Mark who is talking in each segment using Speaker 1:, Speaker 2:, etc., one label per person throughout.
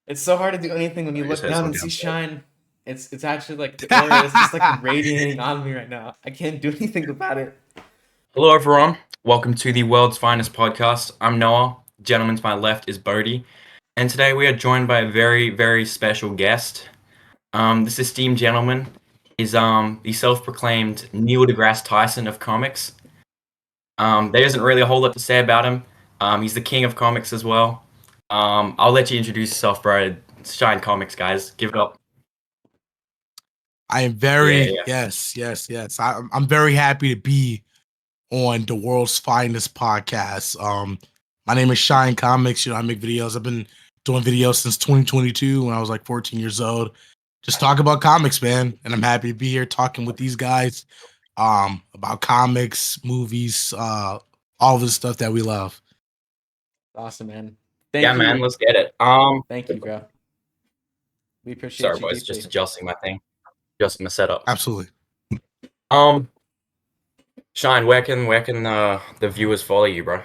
Speaker 1: It's so hard to do anything when you
Speaker 2: I
Speaker 1: look
Speaker 2: just heard
Speaker 1: down
Speaker 2: someone
Speaker 1: and see
Speaker 2: downstairs.
Speaker 1: shine. It's actually like the aura is just like radiating on me right now. I can't do anything about it.
Speaker 2: Hello, everyone. Welcome to the world's finest podcast. I'm Noah. Gentleman to my left is Bohdi, and today we are joined by a very, very special guest. This esteemed gentleman is the self-proclaimed Neil deGrasse Tyson of comics. There isn't really a whole lot to say about him. He's the king of comics as well. I'll let you introduce yourself, bro. Shine Comics, guys. Give it up.
Speaker 3: I am yes. I'm very happy to be on the world's finest podcast. My name is Shine Comics. I make videos. I've been doing videos since 2022 when I was like 14 years old. Just talk about comics, man. And I'm happy to be here talking with these guys about comics, movies, all the stuff that we love.
Speaker 1: Awesome, man.
Speaker 2: Yeah, man. Let's get it.
Speaker 1: Thank you, bro. We appreciate
Speaker 2: Sorry,
Speaker 1: you
Speaker 2: boys.
Speaker 1: deeply.
Speaker 2: Just adjusting my thing. Adjusting the setup.
Speaker 3: Absolutely.
Speaker 2: Shine, where can the viewers follow you, bro?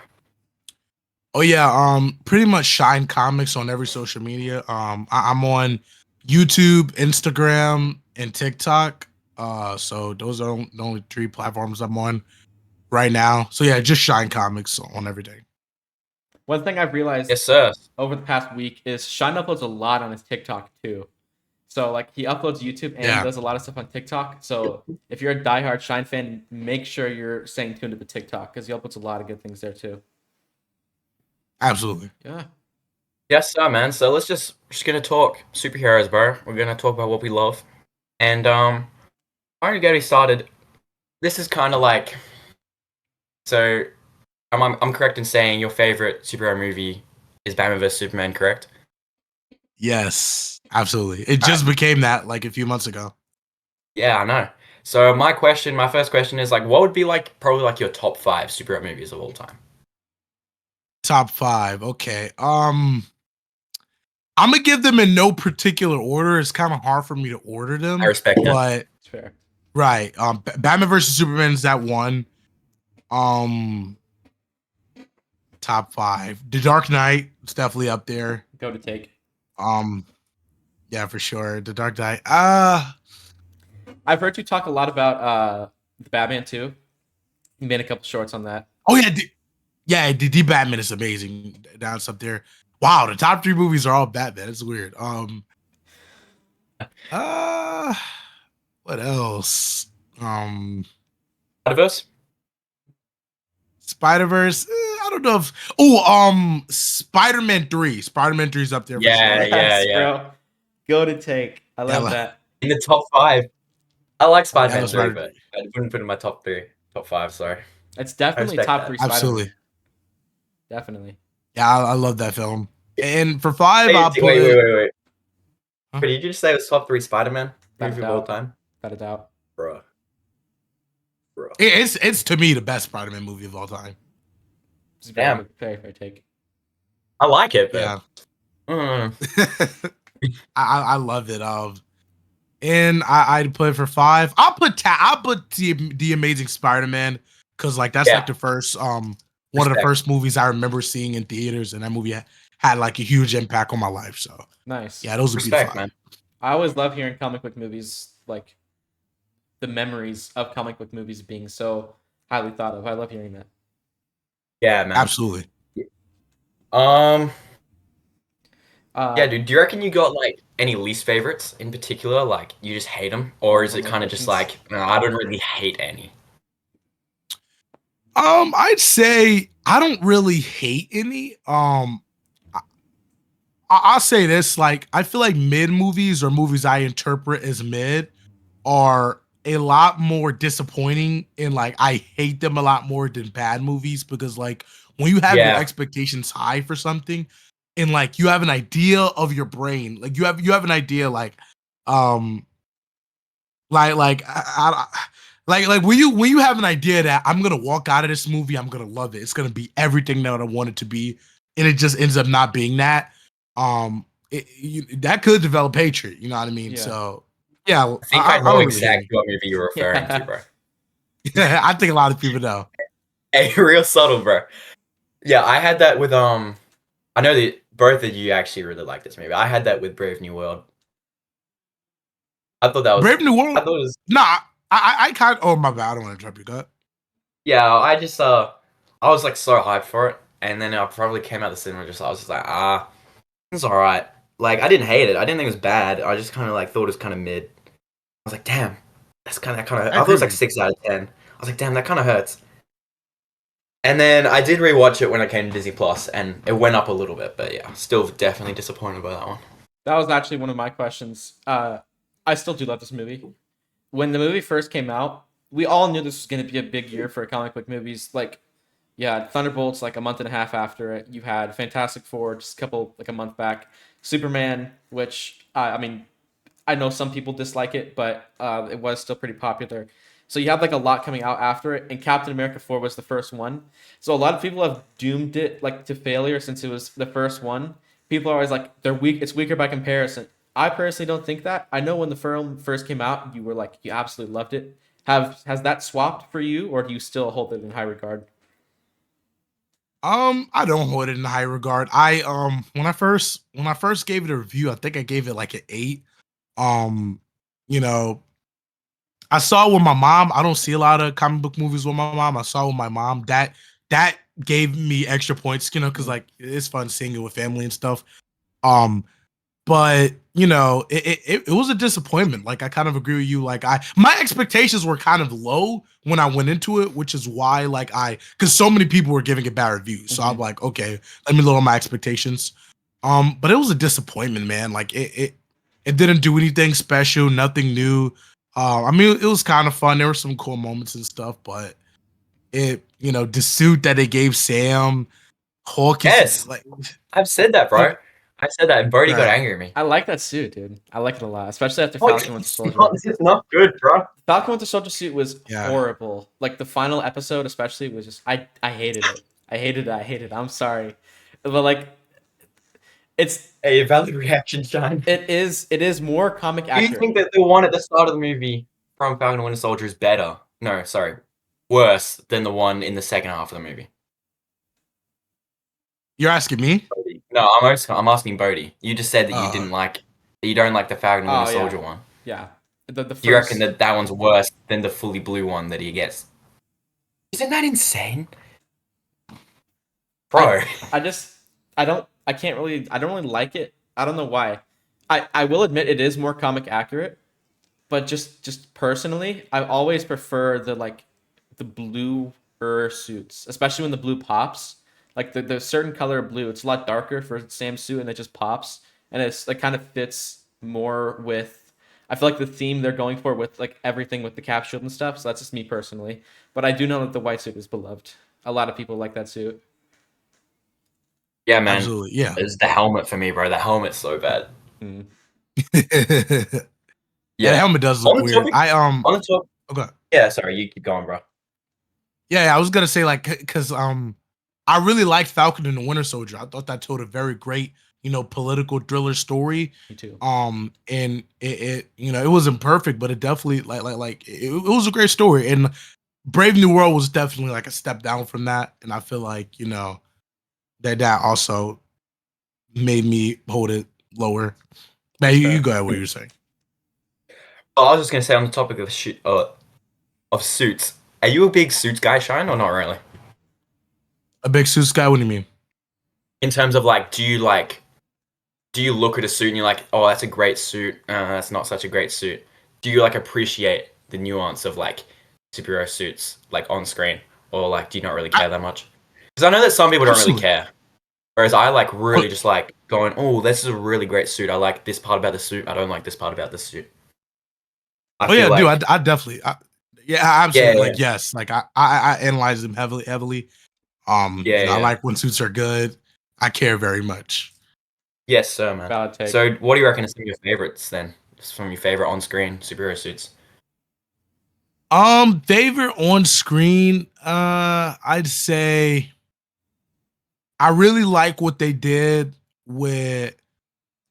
Speaker 3: Oh yeah, pretty much Shine Comics on every social media. I'm on YouTube, Instagram, and TikTok. So those are the only three platforms I'm on right now. So yeah, just Shine Comics on everything.
Speaker 1: One thing I've realized
Speaker 2: Yes, sir.
Speaker 1: over the past week is Shine uploads a lot on his TikTok too. So like he uploads YouTube and does a lot of stuff on TikTok. So if you're a diehard Shine fan, make sure you're staying tuned to the TikTok because he uploads a lot of good things there too.
Speaker 3: Absolutely.
Speaker 1: Yeah.
Speaker 2: Yes, sir, man. So let's just gonna talk superheroes, bro. We're gonna talk about what we love, and I'm gonna get started. This is kind of like, so I'm correct in saying your favorite superhero movie is Batman vs Superman, correct?
Speaker 3: Yes, absolutely. It just became that like a few months ago.
Speaker 2: Yeah, I know. So my first question is like, what would be like probably like your top 5 superhero movies of all time?
Speaker 3: Top 5. Okay. I'm gonna give them in no particular order. It's kind of hard for me to order them.
Speaker 2: I respect that.
Speaker 3: But
Speaker 1: It's fair.
Speaker 3: Right. Batman vs Superman is that one. Top 5. The Dark Knight is definitely up there.
Speaker 1: Go to take.
Speaker 3: Yeah, for sure. The Dark Knight.
Speaker 1: I've heard you talk a lot about the Batman too. You made a couple shorts on that.
Speaker 3: Oh yeah, the Batman is amazing. That's up there. Wow, the top 3 movies are all Batman. It's weird. What else?
Speaker 2: Spider-Verse?
Speaker 3: Spider-Verse. I don't know if. Spider-Man 3. Spider-Man 3 is up there.
Speaker 2: Yeah,
Speaker 3: for sure.
Speaker 2: yeah.
Speaker 1: Bro. Go to take. I love that.
Speaker 2: In the top 5. I like Spider-Man 3,
Speaker 3: Spider-Man.
Speaker 2: but I wouldn't put it in my top 5. Sorry.
Speaker 1: It's definitely top 3 Spider-Man.
Speaker 3: Absolutely.
Speaker 1: Definitely.
Speaker 3: Yeah, I love that film. And for 5, I'll put.
Speaker 2: Wait.
Speaker 3: Huh?
Speaker 2: But did you just say it was top 3 Spider-Man
Speaker 1: Without
Speaker 2: movie
Speaker 1: a
Speaker 2: of all
Speaker 1: doubt.
Speaker 2: time?
Speaker 1: Without a doubt.
Speaker 2: Bro.
Speaker 3: It's to me the best Spider-Man movie of all time.
Speaker 1: It's
Speaker 2: Damn.
Speaker 1: very fair take.
Speaker 2: I like it, but
Speaker 3: Yeah. I love it. And I'd put it for 5. I'll put the Amazing Spider-Man because like that's like the first one of the first movies I remember seeing in theaters, and that movie had like a huge impact on my life. So
Speaker 1: Nice.
Speaker 3: yeah, those would be 5.
Speaker 2: man.
Speaker 1: I always love hearing comic book movies, like the memories of comic book movies being so highly thought of. I love hearing that.
Speaker 2: Yeah, man.
Speaker 3: Absolutely.
Speaker 2: Yeah, dude. Do you reckon you got like any least favorites in particular? Like you just hate them, or is it kind of just like, no, I don't really hate any?
Speaker 3: I'd say I don't really hate any. I'll say this: like I feel like mid movies or movies I interpret as mid are a lot more disappointing, and like I hate them a lot more than bad movies because like when you have your expectations high for something, and like you have an idea of your brain, like you have an idea like like when you have an idea that I'm gonna walk out of this movie, I'm gonna love it. It's gonna be everything that I want it to be, and it just ends up not being that. That could develop hatred. You know what I mean?
Speaker 1: Yeah.
Speaker 3: So yeah,
Speaker 2: I think I know exactly what movie you're referring to, bro.
Speaker 3: I think a lot of people know.
Speaker 2: Hey, real subtle, bro. Yeah, I had that with I know that both of you actually really like this movie. I had that with Brave New World. I thought that was
Speaker 3: Brave New World.
Speaker 2: I thought it was.
Speaker 3: Nah, I kind of. Oh my bad. I don't want to interrupt you. Go ahead.
Speaker 2: Yeah, I just I was like so hyped for it, and then I probably came out the cinema I was just like, it's all right. Like I didn't hate it. I didn't think it was bad. I just kind of like thought it was kind of mid. I was like, damn, that's kind of. I thought it was like 6 out of 10. I was like, damn, that kind of hurts. And then I did rewatch it when I came to Disney Plus, and it went up a little bit, but yeah, still definitely disappointed by that one.
Speaker 1: That was actually one of my questions. I still do love this movie. When the movie first came out, we all knew this was going to be a big year for comic book movies. Like, yeah, Thunderbolts like a month and a half after it. You had Fantastic Four just a month back. Superman, which I mean, I know some people dislike it, but it was still pretty popular. So you have like a lot coming out after it, and Captain America 4 was the first one. So a lot of people have doomed it like to failure since it was the first one. People are always like they're weak. It's weaker by comparison. I personally don't think that. I know when the film first came out, you were like you absolutely loved it. Has that swapped for you, or do you still hold it in high regard?
Speaker 3: I don't hold it in high regard. I when I first gave it a review, I think I gave it like an 8. You know, I saw it with my mom. I don't see a lot of comic book movies with my mom. I saw it with my mom. That gave me extra points, because like it's fun seeing it with family and stuff. But it was a disappointment. Like I kind of agree with you. Like my expectations were kind of low when I went into it, which is why because so many people were giving it bad reviews. So I'm like, okay, let me lower my expectations. But it was a disappointment, man. Like it didn't do anything special, nothing new. I mean, it was kind of fun. There were some cool moments and stuff, but the suit that they gave Sam, Hulk
Speaker 2: Yes,
Speaker 3: like
Speaker 2: I've said that, bro. I said that, and Brody got angry at me.
Speaker 1: I like that suit, dude. I like it a lot, especially after
Speaker 2: Oh,
Speaker 1: Falcon Winter Soldier.
Speaker 2: It's not good, bro.
Speaker 1: Falcon Winter Soldier suit was horrible. Like the final episode, especially, was just I hated it. I hated it. I'm sorry, but like it's
Speaker 2: a valid reaction, Shine.
Speaker 1: It is more comic accurate.
Speaker 2: Do you think that the one at the start of the movie from Falcon and Winter Soldier is better? No, sorry, worse than the one in the second half of the movie?
Speaker 3: You're asking me?
Speaker 2: Bodhi. No, I'm asking Bodhi. You just said that you don't like the Falcon and Winter Soldier one.
Speaker 1: Yeah. The first...
Speaker 2: You reckon that one's worse than the fully blue one that he gets? Isn't that insane? Bro.
Speaker 1: I don't really like it. I don't know why. I will admit it is more comic accurate, but just personally, I always prefer the bluer suits, especially when the blue pops. Like the certain color of blue, it's a lot darker for Sam's suit, and it just pops, and it's like kind of fits more with. I feel like the theme they're going for with like everything with the cap shield and stuff. So that's just me personally, but I do know that the white suit is beloved. A lot of people like that suit.
Speaker 2: Yeah, man.
Speaker 3: Absolutely, yeah.
Speaker 2: It's the helmet for me, bro. The helmet's so bad.
Speaker 3: Yeah, the helmet does look weird.
Speaker 2: On the top.
Speaker 3: Okay.
Speaker 2: Yeah, sorry, you keep going, bro.
Speaker 3: Yeah, I was gonna say because I really liked Falcon and the Winter Soldier. I thought that told a very great, political thriller story.
Speaker 1: Me too.
Speaker 3: And it wasn't perfect, but it definitely it was a great story. And Brave New World was definitely like a step down from that. And I feel like, that also made me hold it lower. Now you go ahead. What you're saying?
Speaker 2: Well, I was just gonna say on the topic of suits. Are you a big suits guy, Shine, or not really?
Speaker 3: A big suits guy? What do you mean?
Speaker 2: In terms of do you look at a suit and you're like, oh, that's a great suit. That's not such a great suit. Do you appreciate the nuance of superhero suits on screen, or do you not really care that much? Because I know that some people don't really care. Whereas I really just going, oh, this is a really great suit. I like this part about the suit. I don't like this part about the suit.
Speaker 3: Dude, I definitely, absolutely. Yes, I analyze them heavily. I like when suits are good. I care very much.
Speaker 2: Yes, sir, man.
Speaker 1: Valid take.
Speaker 2: So, what do you reckon are some of your favorites then? Just from your favorite on-screen superhero suits?
Speaker 3: Favorite on screen, I'd say I really like what they did with.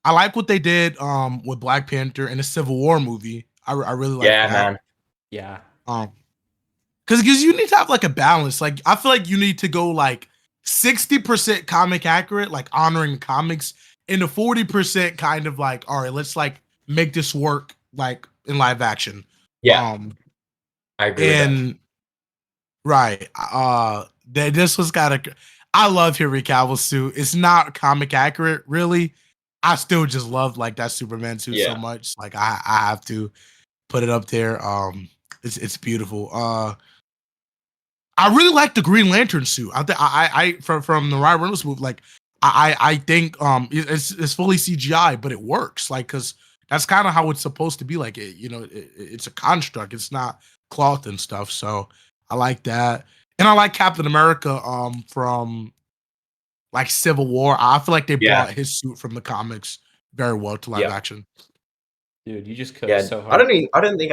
Speaker 3: I like what they did with Black Panther in the Civil War movie. I really like that.
Speaker 2: Man.
Speaker 1: Yeah.
Speaker 3: Because you need to have a balance. I feel like you need to go 60% comic accurate, like honoring comics, and the 40% kind of like, all right, let's like make this work like in live action.
Speaker 2: Yeah, I agree with that.
Speaker 3: And right, this was kind of. I love Henry Cavill's suit. It's not comic accurate, really. I still just love like that Superman suit so much. Like I have to put it up there. It's beautiful. I really like the Green Lantern suit. I from the Ryan Reynolds movie. Like I think it's fully CGI, but it works. Like because that's kind of how it's supposed to be. Like it's a construct. It's not cloth and stuff. So I like that, and I like Captain America from like Civil War. I feel like they brought his suit from the comics very well to live action.
Speaker 1: Dude, you just cooked so hard.
Speaker 2: I don't think.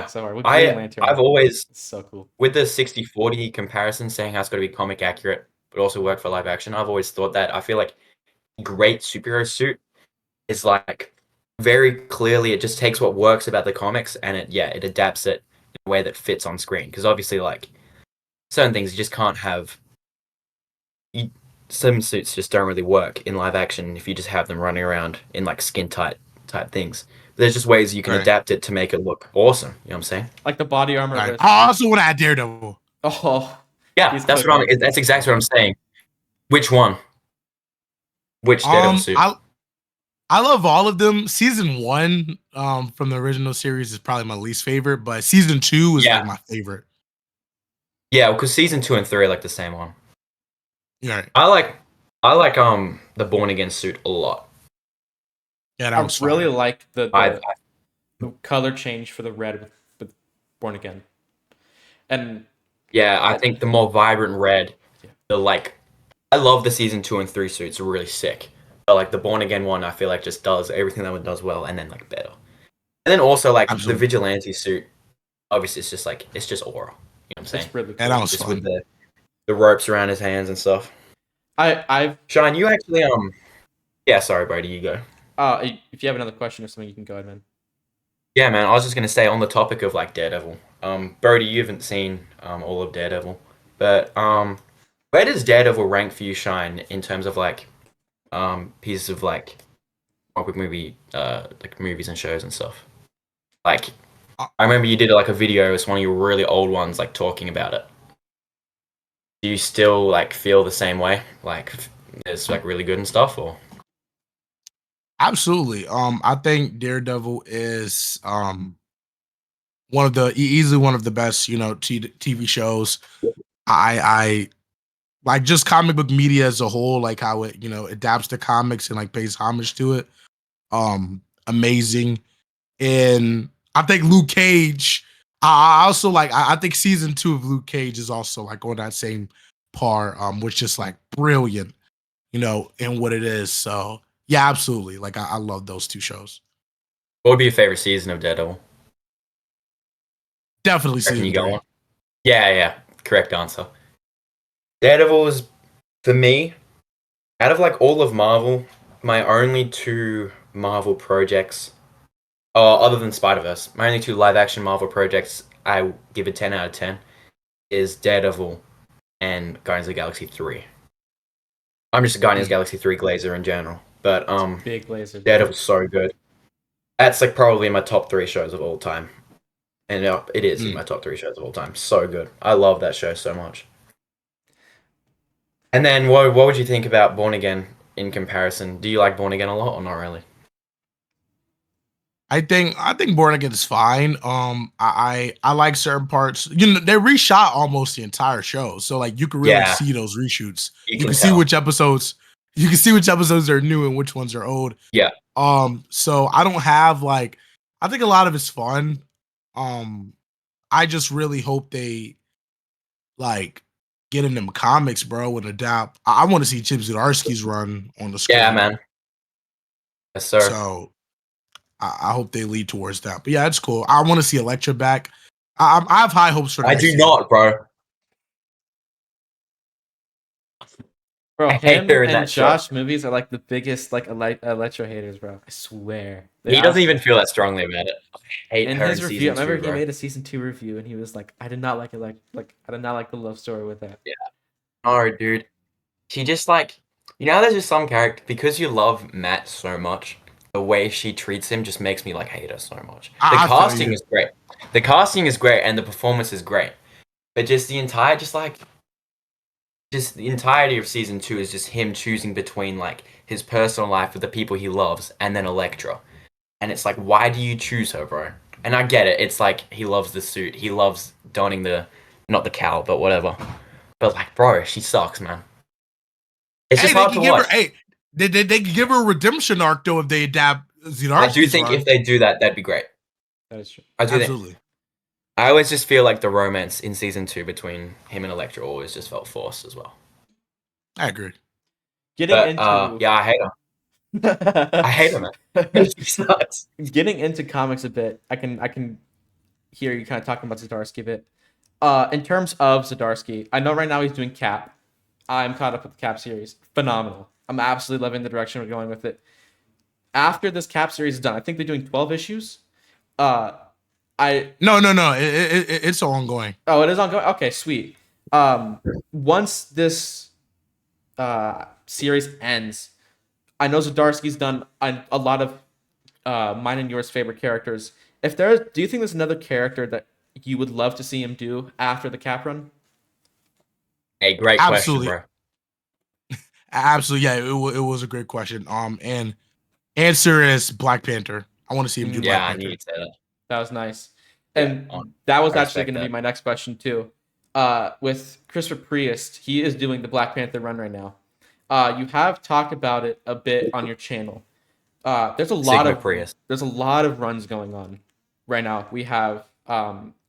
Speaker 2: So hard. With Green Lantern, I've always
Speaker 1: so cool
Speaker 2: with the 60-40 comparison, saying how it's got to be comic accurate, but also work for live action. I've always thought that. I feel like a great superhero suit is like very clearly it just takes what works about the comics and it adapts it in a way that fits on screen. Because obviously, like certain things you just can't have. Some suits just don't really work in live action if you just have them running around in like skin tight type things. There's just ways you can adapt it to make it look awesome. You know what I'm saying?
Speaker 1: Like the body armor.
Speaker 3: Right. I also want to add Daredevil.
Speaker 1: Oh,
Speaker 2: yeah, that's exactly what I'm saying. Which one? Which Daredevil suit?
Speaker 3: I love all of them. Season 1 from the original series is probably my least favorite, but season 2 is like my favorite.
Speaker 2: Yeah, because season 2 and 3 are like the same one.
Speaker 3: Yeah.
Speaker 2: I like the Born Again suit a lot.
Speaker 3: Yeah, that was
Speaker 1: really like the color change for the red with Born Again. And
Speaker 2: yeah, I think the more vibrant red, I love the season 2 and 3 suits are really sick. But like the Born Again one, I feel like just does everything that one does well and then like better. And then also like the Vigilante suit, obviously it's just aura. You know what I'm saying?
Speaker 1: It's really cool.
Speaker 3: And that was
Speaker 2: just
Speaker 3: fun.
Speaker 2: with the ropes around his hands and stuff. Shine, you actually yeah, sorry, Brady, you go.
Speaker 1: If you have another question or something, you can go ahead, man.
Speaker 2: Yeah, man, I was just gonna say on the topic of like Daredevil. Brody, you haven't seen all of Daredevil, but where does Daredevil rank for you, Shine, in terms of like pieces of like comic movie like movies and shows and stuff? Like I remember you did like a video, it's one of your really old ones, like talking about it. Do you still like feel the same way? Like it's like really good and stuff, or?
Speaker 3: Absolutely. I think Daredevil is easily one of the best, TV shows. I like just comic book media as a whole, like how it, adapts to comics and like pays homage to it. Amazing. And I think Luke Cage, I also like, I think season 2 of Luke Cage is also like on that same par, which is like brilliant, in what it is. So yeah, absolutely. Like I love those 2 shows.
Speaker 2: What would be your favorite season of Daredevil?
Speaker 3: Definitely season 3.
Speaker 2: Yeah. Correct answer. Daredevil is, for me, out of like all of Marvel, my only 2 Marvel projects, other than Spider-Verse, my only 2 live-action Marvel projects I give a 10 out of 10 is Daredevil and Guardians of the Galaxy 3. I'm just a Guardians of the Galaxy 3 glazer in general, but
Speaker 1: big glazer.
Speaker 2: Daredevil's so good. That's like probably my top 3 shows of all time. And it is in my top 3 shows of all time. So good. I love that show so much. And then what would you think about Born Again in comparison? Do you like Born Again a lot or not really?
Speaker 3: I think Born Again is fine. I like certain parts. They reshot almost the entire show, so like you can really see those reshoots. You can see which episodes. You can see which episodes are new and which ones are old.
Speaker 2: Yeah.
Speaker 3: So I don't have like. I think a lot of it's fun. I just really hope they like get in them comics, bro, and adapt. I want to see Chip Zdarsky's run on the screen.
Speaker 2: Yeah, man. Yes, sir.
Speaker 3: So I hope they lead towards that. But yeah, it's cool. I want to see Elektra back. I have high hopes for.
Speaker 2: I do not, bro.
Speaker 1: Bro, him and Josh movies are like the biggest like Elektra haters, bro. I swear.
Speaker 2: He doesn't even feel that strongly about it.
Speaker 1: I hate her in his review. I remember he made a season 2 review and he was like, I did not like it, like I did not like the love story with that.
Speaker 2: Yeah. Oh, dude. She just like, there's just some character, because you love Matt so much, the way she treats him just makes me like hate her so much. The
Speaker 3: I feel
Speaker 2: casting
Speaker 3: you.
Speaker 2: is great. The casting is great and the performance is great. But just just the entirety of season 2 is just him choosing between like his personal life with the people he loves and then Elektra. And it's like, why do you choose her, bro? And I get it. It's like he loves the suit. He loves donning not the cowl, but whatever. But like, bro, she sucks, man. It's
Speaker 3: Hey,
Speaker 2: just
Speaker 3: they
Speaker 2: hard
Speaker 3: can
Speaker 2: to
Speaker 3: give her.
Speaker 2: watch.
Speaker 3: Hey, they can give her a redemption arc though if they adapt
Speaker 2: I do
Speaker 3: Zdarsky's
Speaker 2: think
Speaker 3: run.
Speaker 2: if they do that, that'd be great.
Speaker 1: That is true.
Speaker 2: I do think.
Speaker 3: Absolutely.
Speaker 2: I always just feel like the romance in season 2 between him and Elektra always just felt forced as well.
Speaker 3: I agree.
Speaker 1: Getting
Speaker 2: Yeah, I hate her. I hate her, man. She sucks.
Speaker 1: Getting into comics a bit, I can hear you kind of talking about Zdarsky a bit. In terms of Zdarsky, I know right now he's doing Cap. I'm caught up with the Cap series. Phenomenal. I'm absolutely loving the direction we're going with it. After this Cap series is done, I think they're doing 12 issues.
Speaker 3: No. It's ongoing.
Speaker 1: Oh, it is ongoing. Okay, sweet. Once this series ends, I know Zdarsky's done a lot of mine and yours favorite characters. Do you think there's another character that you would love to see him do after the Cap run?
Speaker 2: Hey, great
Speaker 3: Absolutely.
Speaker 2: question, bro.
Speaker 3: Absolutely, yeah. It was a great question. And answer is Black Panther. I want to see him do Black Panther.
Speaker 2: Yeah, I need to say that.
Speaker 1: That was nice. And that was actually going to be my next question too. With Christopher Priest, he is doing the Black Panther run right now. You have talked about it a bit on your channel. There's a lot of runs going on right now. We have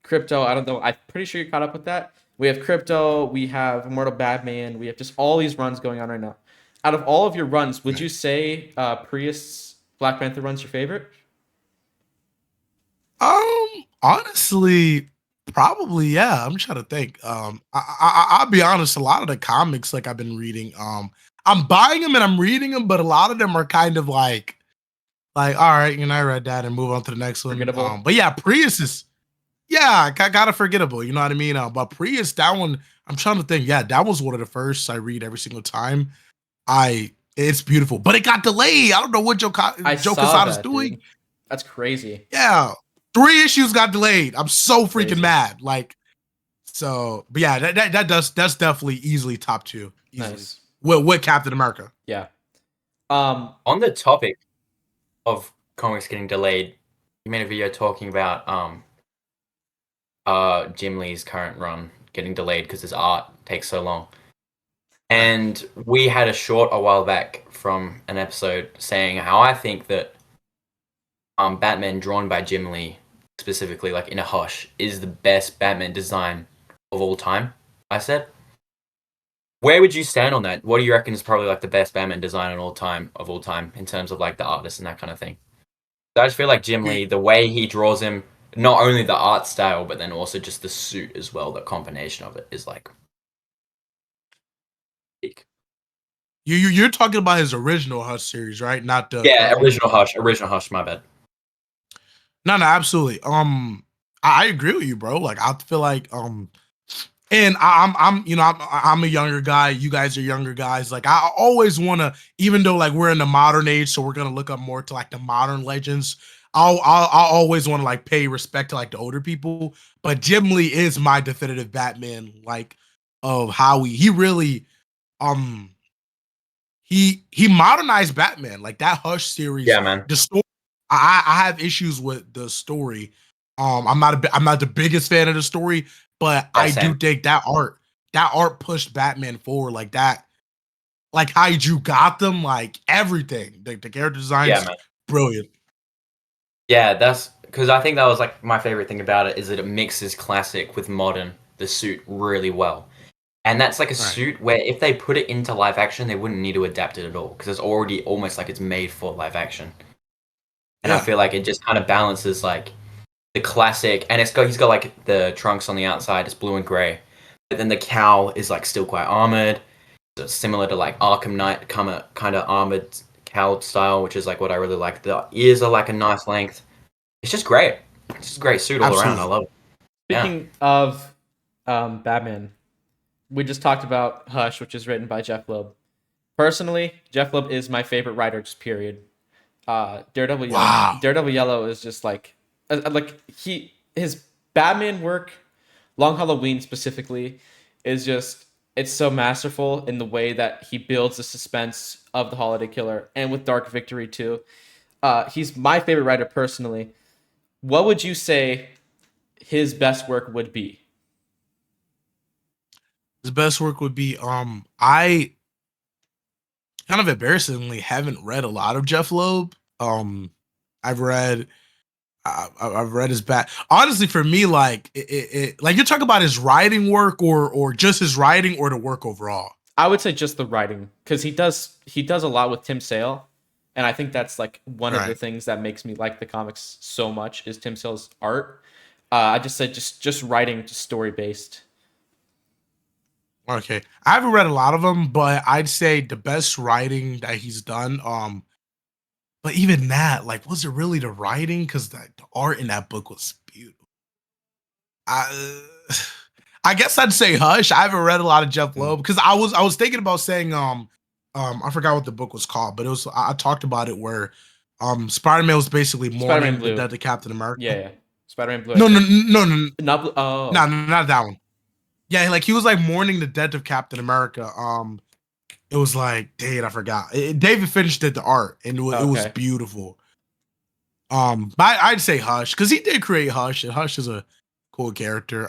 Speaker 1: Crypto. I don't know. I'm pretty sure you're caught up with that. We have Crypto. We have Immortal Batman. We have just all these runs going on right now. Out of all of your runs, would you say Priest's Black Panther run's your favorite?
Speaker 3: Honestly, probably, yeah. I'm trying to think. I'll be honest. A lot of the comics like I've been reading, I'm buying them and I'm reading them, but a lot of them are kind of like, all right, I read that and move on to the next one.
Speaker 1: Forgettable.
Speaker 3: But yeah, Prius is, yeah, kind of forgettable. You know what I mean? But Prius, that one, I'm trying to think. Yeah, that was one of the first I read every single time. It's beautiful, but it got delayed. I don't know what Joe Quesada's doing.
Speaker 1: Dude. That's crazy.
Speaker 3: Yeah. 3 issues got delayed. I'm so freaking mad. Like, so, but yeah, that's definitely easily top 2. Easily.
Speaker 1: Nice.
Speaker 3: With Captain America.
Speaker 1: Yeah.
Speaker 2: On the topic of comics getting delayed, you made a video talking about Jim Lee's current run getting delayed because his art takes so long. And we had a short a while back from an episode saying how I think that Batman drawn by Jim Lee, specifically like in a hush, is the best Batman design of all time. I said, where would you stand on that? What do you reckon is probably like the best Batman design of all time in terms of like the artist and that kind of thing? I just feel like Jim Lee, the way he draws him, not only the art style but then also just the suit as well, the combination of it is like peak.
Speaker 3: You're talking about his original Hush series, right? Not the
Speaker 2: original Hush, my bad.
Speaker 3: No, absolutely. I agree with you, bro. Like, I feel like, and I'm a younger guy. You guys are younger guys. Like, I always want to, even though like we're in the modern age, so we're gonna look up more to like the modern legends. I'll always want to like pay respect to like the older people. But Jim Lee is my definitive Batman. Like, of how he really, he modernized Batman. Like that Hush series.
Speaker 2: Yeah, man.
Speaker 3: The story. I have issues with the story. I'm not the biggest fan of the story, but I do think that art pushed Batman forward like that. Like how he drew Gotham, like everything. The character designs, brilliant.
Speaker 2: Yeah, that's because I think that was like my favorite thing about it is that it mixes classic with modern, the suit really well. And that's like a suit where if they put it into live action, they wouldn't need to adapt it at all because it's already almost like it's made for live action. And I feel like it just kind of balances like the classic, and he's got like the trunks on the outside, it's blue and gray, but then the cowl is like still quite armored, so similar to like Arkham Knight kind of armored cowl style, which is like what I really like. The ears are like a nice length. It's just great. It's just a great suit all around. I love it.
Speaker 1: Speaking of Batman, we just talked about Hush, which is written by Jeff Loeb. Personally, Jeff Loeb is my favorite writer, just period. Daredevil Yellow.
Speaker 3: Wow.
Speaker 1: Daredevil Yellow is just like his Batman work, Long Halloween specifically, is just it's so masterful in the way that he builds the suspense of the Holiday Killer, and with Dark Victory too. He's my favorite writer personally. What would you say his best work would be?
Speaker 3: His best work would be I kind of embarrassingly haven't read a lot of Jeff Loeb. I've read his back. Honestly, for me, like like you're talking about his writing work or just his writing or the work overall.
Speaker 1: I would say just the writing, because he does a lot with Tim Sale, and I think that's like one of the things that makes me like the comics so much is Tim Sale's art. I just said just writing, just story based.
Speaker 3: Okay, I haven't read a lot of them, but I'd say the best writing that he's done. But even that, like, was it really the writing? Because the art in that book was beautiful. I guess I'd say Hush. I haven't read a lot of Jeff Loeb because I was thinking about saying I forgot what the book was called, but it was I talked about it where Spider-Man was basically mourning the death of Captain America.
Speaker 1: Yeah. Spider-Man Blue.
Speaker 3: No,
Speaker 1: not Blue. Oh,
Speaker 3: no, not that one. Yeah, like he was like mourning the death of Captain America. It was like, dang, I forgot. David Finch did the art, and it was beautiful. But I'd say Hush because he did create Hush, and Hush is a cool character.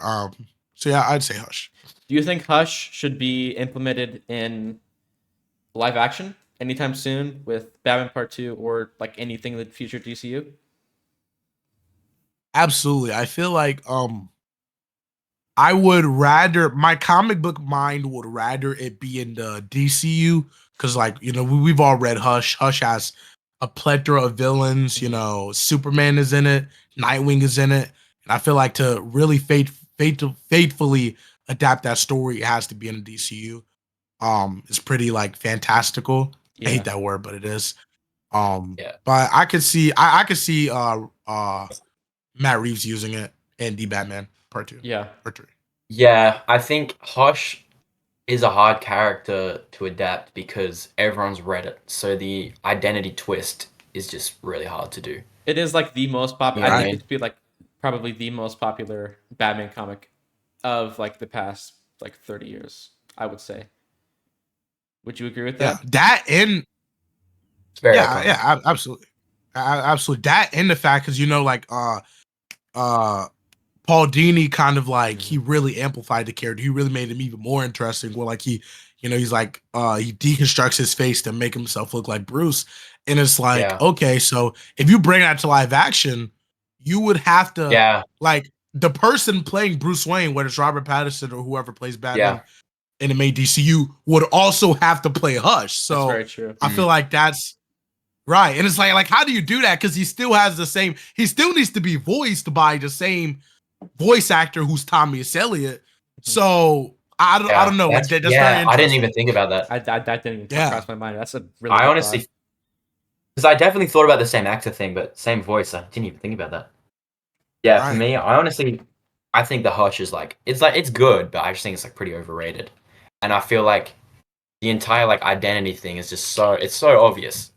Speaker 3: So yeah, I'd say Hush.
Speaker 1: Do you think Hush should be implemented in live action anytime soon with Batman Part 2 or like anything in the future DCU?
Speaker 3: Absolutely. I feel like I would rather my comic book mind would rather it be in the DCU because, like, you know, we've all read Hush. Hush has a plethora of villains. You know, Superman is in it, Nightwing is in it, and I feel like to really faithfully adapt that story, it has to be in the DCU. It's pretty like fantastical. I hate that word, but it is. But I could see I could see Matt Reeves using it in the Batman Part 2.
Speaker 1: Yeah.
Speaker 3: Part 3.
Speaker 2: Yeah, I think Hush is a hard character to adapt because everyone's read it. So the identity twist is just really hard to do.
Speaker 1: It is like the most popular. I think it'd be like probably the most popular Batman comic of like the past like 30 years, I would say. Would you agree with that?
Speaker 3: Yeah, that and absolutely. Absolutely. That and the fact because, you know, like Paul Dini kind of like he really amplified the character. He really made him even more interesting. Where like he, you know, he's like he deconstructs his face to make himself look like Bruce. And it's like, okay, so if you bring that to live action, you would have to like the person playing Bruce Wayne, whether it's Robert Pattinson or whoever plays Batman in the main DCU, would also have to play Hush. So
Speaker 1: that's very true.
Speaker 3: I feel like that's right. And it's like how do you do that? Because he still has the same, he still needs to be voiced by the same voice actor who's Tommy Elliott. So I don't know. That's very
Speaker 2: I didn't even think about that.
Speaker 1: That didn't even cross my mind. That's a really
Speaker 2: I honestly, because I definitely thought about the same actor thing, but same voice. I didn't even think about that. Yeah, for me, I think the Hush is like it's good, but I just think it's like pretty overrated. And I feel like the entire like identity thing is just so obvious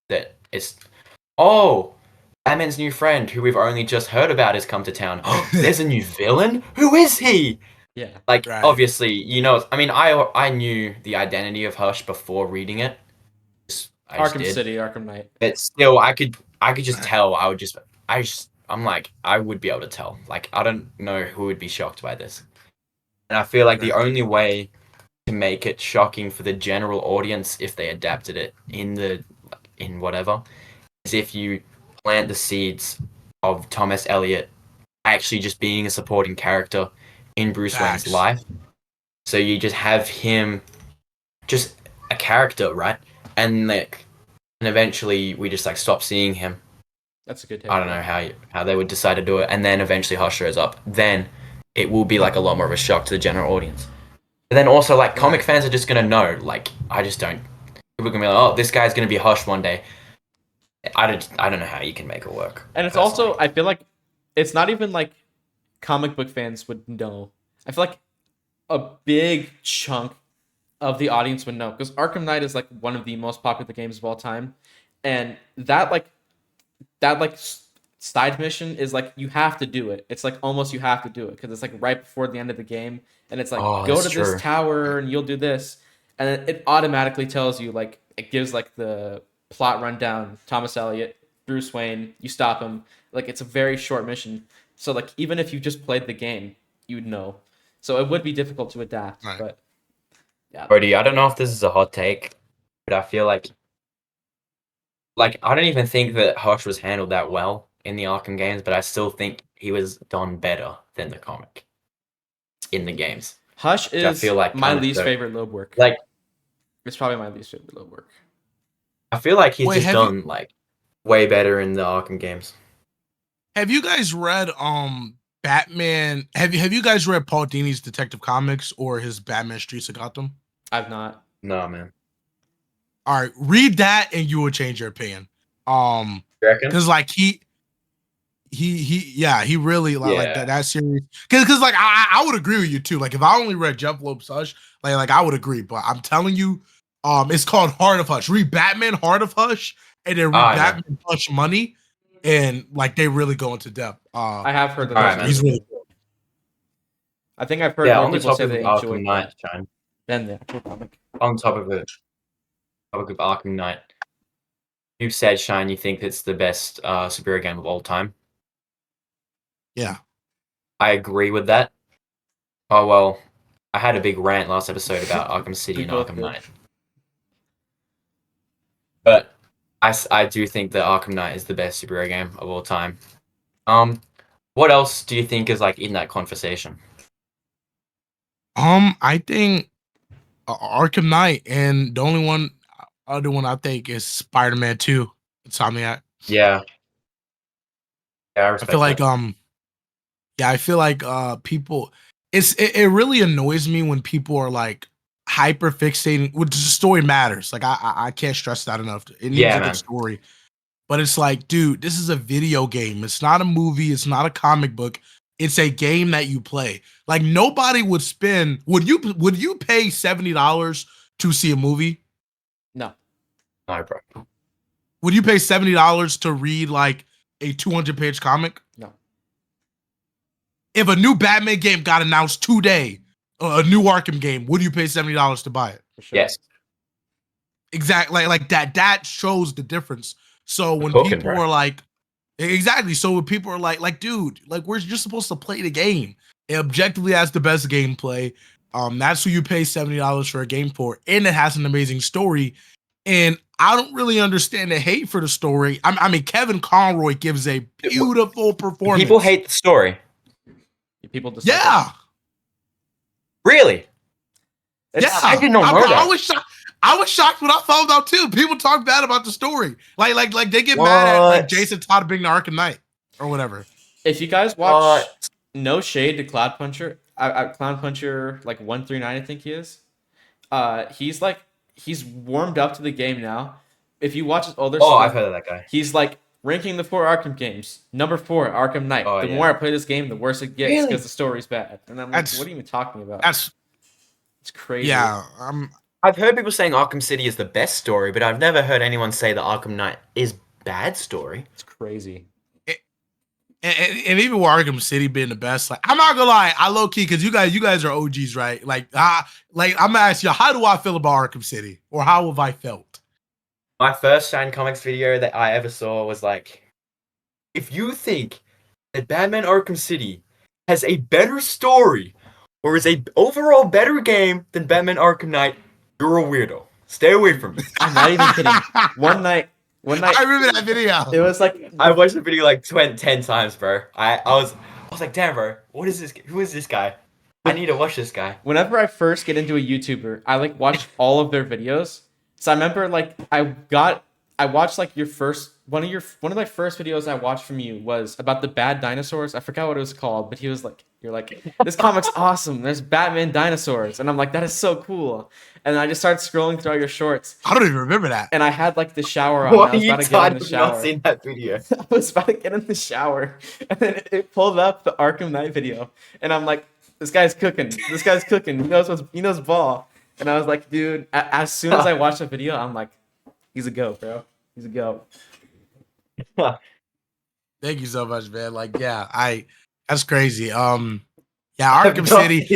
Speaker 2: that it's Batman's new friend, who we've only just heard about, has come to town. Oh, there's a new villain? Who is he?
Speaker 1: Yeah.
Speaker 2: Like, obviously, you know, I mean, I knew the identity of Hush before reading it.
Speaker 1: Arkham City, Arkham Knight.
Speaker 2: But still, I could just tell. I'm like, I would be able to tell. Like, I don't know who would be shocked by this. And I feel like the only way to make it shocking for the general audience, if they adapted it in whatever, is if you plant the seeds of Thomas Elliot actually just being a supporting character in Bruce Wayne's life. So you just have him just a character, right? And like, and eventually we just like stop seeing him.
Speaker 1: That's a good take.
Speaker 2: I don't know how they would decide to do it, and then eventually Hush shows up. Then it will be like a lot more of a shock to the general audience. And then also like comic fans are just gonna know. Like I just don't. People are gonna be like, oh, this guy's gonna be Hush one day. I don't know how you can make it work.
Speaker 1: And it's also, I feel like it's not even like comic book fans would know. I feel like a big chunk of the audience would know, because Arkham Knight is like one of the most popular games of all time, and that side mission is like you have to do it. It's like almost you have to do it because it's like right before the end of the game, and it's like go to this tower and you'll do this, and it automatically tells you, like, it gives like the plot rundown. Thomas Elliot, Bruce Wayne, you stop him. Like, it's a very short mission, so like even if you just played the game, you'd know. So it would be difficult to adapt,
Speaker 3: Right.
Speaker 1: but yeah.
Speaker 2: Brody, I don't know if this is a hot take, but I feel like I don't even think that Hush was handled that well in the Arkham games, but I still think he was done better than the comic in the games.
Speaker 1: Hush is, I feel like, my least favorite Loeb work.
Speaker 2: Like,
Speaker 1: it's probably my least favorite Loeb work.
Speaker 2: I feel like he's done like way better in the Arkham games.
Speaker 3: Have you guys read Batman? Have you guys read Paul Dini's Detective Comics or his Batman Streets of Gotham?
Speaker 1: I've not.
Speaker 2: No, man.
Speaker 3: All right, read that and you will change your opinion. Because like he really like that series. Because like I would agree with you too. Like if I only read Jeff Loeb's Hush, like I would agree. But I'm telling you, it's called Heart of Hush. Read Batman Heart of Hush, and then read Batman Hush Money, and like they really go into depth.
Speaker 1: I have heard that.
Speaker 3: He's really cool.
Speaker 1: I think I've heard more people say they enjoy that than the actual comic.
Speaker 2: On top of it. Topic of Arkham Knight. You said, Shine, you think it's the best superhero game of all time.
Speaker 3: Yeah.
Speaker 2: I agree with that. Oh, well, I had a big rant last episode about Arkham City and Arkham Knight. But I do think that Arkham Knight is the best superhero game of all time. What else do you think is like in that conversation?
Speaker 3: I think Arkham Knight, and the only other one I think is Spider-Man 2. Insomniac.
Speaker 2: Yeah. Yeah, I respect
Speaker 3: feel like
Speaker 2: that.
Speaker 3: I feel like people it really annoys me when people are like hyper fixating, which the story matters. Like I can't stress that enough. It needs a good story. But it's like, dude, this is a video game. It's not a movie, it's not a comic book. It's a game that you play. Like nobody would spend would you pay $70 to see a movie?
Speaker 1: No.
Speaker 2: No, bro.
Speaker 3: Would you pay $70 to read like a 200-page comic?
Speaker 1: No.
Speaker 3: If a new Batman game got announced today, a new Arkham game, would you pay $70 to buy it?
Speaker 1: For sure.
Speaker 2: Yes.
Speaker 3: Exactly. Like that shows the difference. So when people are like, exactly. So when people are like, dude, like you're supposed to play the game. It objectively has the best gameplay. That's who you pay $70 for a game for, and it has an amazing story. And I don't really understand the hate for the story. I mean, Kevin Conroy gives a beautiful performance.
Speaker 2: People hate the story.
Speaker 1: People dislike it.
Speaker 2: Really?
Speaker 3: Yeah.
Speaker 2: I didn't know that.
Speaker 3: I was shocked when I found out too. People talk bad about the story. Like they get mad at like Jason Todd being the Arkham Knight or whatever.
Speaker 1: If you guys watch No Shade to Cloud Puncher, Clown Puncher like 139, I think he is. He's warmed up to the game now. If you watch his older stuff,
Speaker 2: I've heard of that guy.
Speaker 1: He's like ranking the 4 Arkham games. Number 4, Arkham Knight. The more I play this game, the worse it gets because the story's bad. And I'm like, what are you even talking about? It's crazy.
Speaker 3: Yeah.
Speaker 2: I've heard people saying Arkham City is the best story, but I've never heard anyone say that Arkham Knight is bad story.
Speaker 1: It's crazy.
Speaker 3: And even with Arkham City being the best, like I'm not gonna lie, I low key because you guys are OGs, right? Like I'm gonna ask you, how do I feel about Arkham City, or how have I felt?
Speaker 2: My first Shine Comics video that I ever saw was like, if you think that Batman Arkham City has a better story or is a overall better game than Batman Arkham Knight, you're a weirdo. Stay away from me.
Speaker 1: I'm not even kidding. One night.
Speaker 3: I remember that video.
Speaker 1: It was like
Speaker 2: I watched the video like 10 times, bro. I was like, damn, bro, what is this? Who is this guy? I need to watch this guy.
Speaker 1: Whenever I first get into a YouTuber, I like watch all of their videos. So I remember like I watched like one of my first videos I watched from you was about the bad dinosaurs. I forgot what it was called, but he was like, you're like, this comic's awesome. There's Batman dinosaurs. And I'm like, that is so cool. And I just started scrolling through all your shorts.
Speaker 3: I don't even remember that.
Speaker 1: And I had like the shower on.
Speaker 2: What
Speaker 1: I was about to get in the shower.
Speaker 2: I've not seen that video.
Speaker 1: I was about to get in the shower. And then it pulled up the Arkham Knight video. And I'm like, This guy's cooking. This guy's cooking. He knows ball. And I was like, dude. As soon as I watched the video, I'm like, he's a goat, bro. He's a goat.
Speaker 3: Thank you so much, man. Like, yeah, that's crazy. Yeah, Arkham City.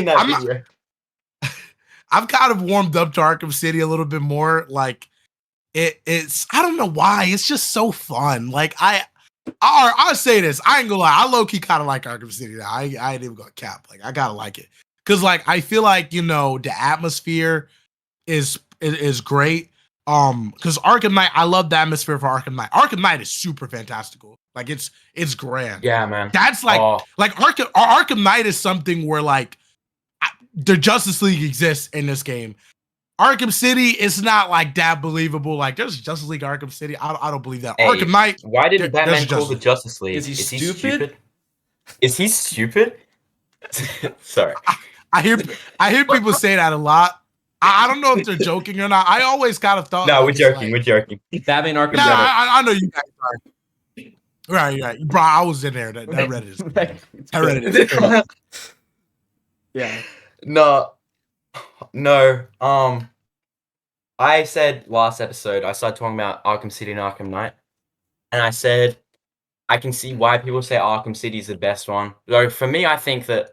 Speaker 3: I've kind of warmed up to Arkham City a little bit more. Like, it's I don't know why. It's just so fun. Like, I'll say this. I ain't gonna lie. I low key kind of like Arkham City now. I ain't even gonna cap. Like, I gotta like it because, like, I feel like the atmosphere is great. Because Arkham Knight, I love the atmosphere for Arkham Knight. Arkham Knight is super fantastical. Like, it's grand.
Speaker 2: Yeah, man.
Speaker 3: That's like Arkham Knight is something where like the Justice League exists in this game. Arkham City is not like that believable. Like, there's Justice League Arkham City. I don't believe that.
Speaker 2: Hey,
Speaker 3: Arkham Knight.
Speaker 2: Why didn't Batman call the Justice League?
Speaker 1: Is he stupid?
Speaker 2: Is he stupid? Sorry.
Speaker 3: I hear people say that a lot. I don't know if they're joking or not. I always kind of thought.
Speaker 2: No, we're joking. We're joking.
Speaker 1: Batman Arkham.
Speaker 3: Nah, I know you guys are. Right. Bro, I was in there. That Reddit is. That Reddit is.
Speaker 1: Yeah.
Speaker 2: No. I said last episode, I started talking about Arkham City and Arkham Knight. And I said, I can see why people say Arkham City is the best one. Though for me, I think that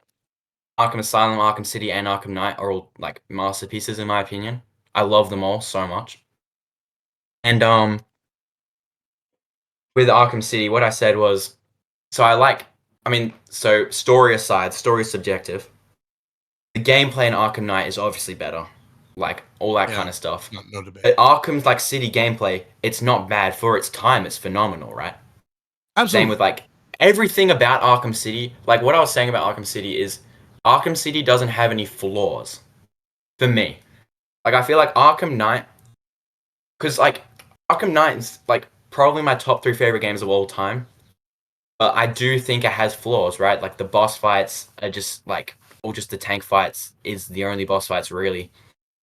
Speaker 2: Arkham Asylum, Arkham City, and Arkham Knight are all like masterpieces in my opinion. I love them all so much. And with Arkham City, what I said was, so story aside, story is subjective. The gameplay in Arkham Knight is obviously better. Like, all that kind of stuff.
Speaker 3: No debate.
Speaker 2: But Arkham's, like, City gameplay, it's not bad. For its time, it's phenomenal, right?
Speaker 3: Absolutely.
Speaker 2: Same with, like, everything about Arkham City. Like, what I was saying about Arkham City is Arkham City doesn't have any flaws. For me. Like, I feel like Arkham Knight... Because, like, Arkham Knight is, like, probably my top 3 favorite games of all time. But I do think it has flaws, right? Like, the boss fights are just, like... Or just the tank fights is the only boss fights, really.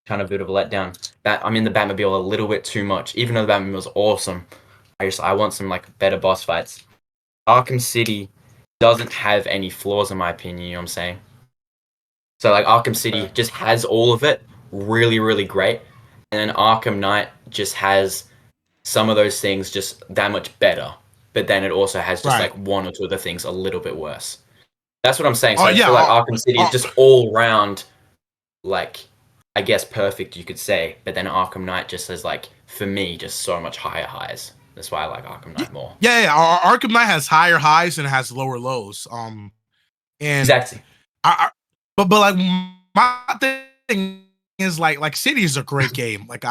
Speaker 2: Kind of a bit of a letdown. I'm in the Batmobile a little bit too much. Even though the Batmobile was awesome, I want some like better boss fights. Arkham City doesn't have any flaws in my opinion. You know what I'm saying? So like Arkham City just has all of it, really, really great, and then Arkham Knight just has some of those things just that much better. But then it also has just like one or two of the things a little bit worse. That's what I'm saying. So I feel like Arkham City is just all round, like. I guess perfect, you could say, but then Arkham Knight just has, like, for me, just so much higher highs. That's why I like Arkham Knight more.
Speaker 3: Yeah. Arkham Knight has higher highs and it has lower lows. And
Speaker 2: exactly.
Speaker 3: But like my thing is like City is a great game. Like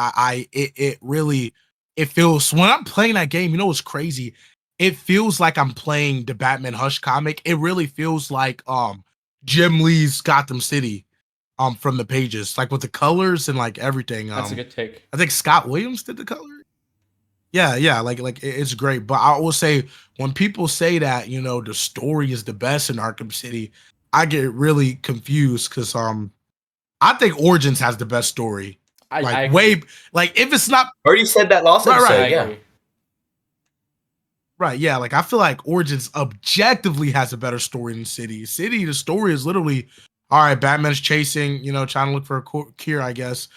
Speaker 3: it really feels when I'm playing that game. You know what's crazy? It feels like I'm playing the Batman Hush comic. It really feels like Jim Lee's Gotham City. From the pages, like with the colors and like everything.
Speaker 1: That's a good take.
Speaker 3: I think Scott Williams did the color. Yeah, like it's great. But I will say when people say that, the story is the best in Arkham City, I get really confused because I think Origins has the best story.
Speaker 1: I
Speaker 3: if it's not
Speaker 2: already said that last episode,
Speaker 3: Right, yeah. Like I feel like Origins objectively has a better story than City. City, the story is literally. All right, Batman's chasing, trying to look for a cure, I guess,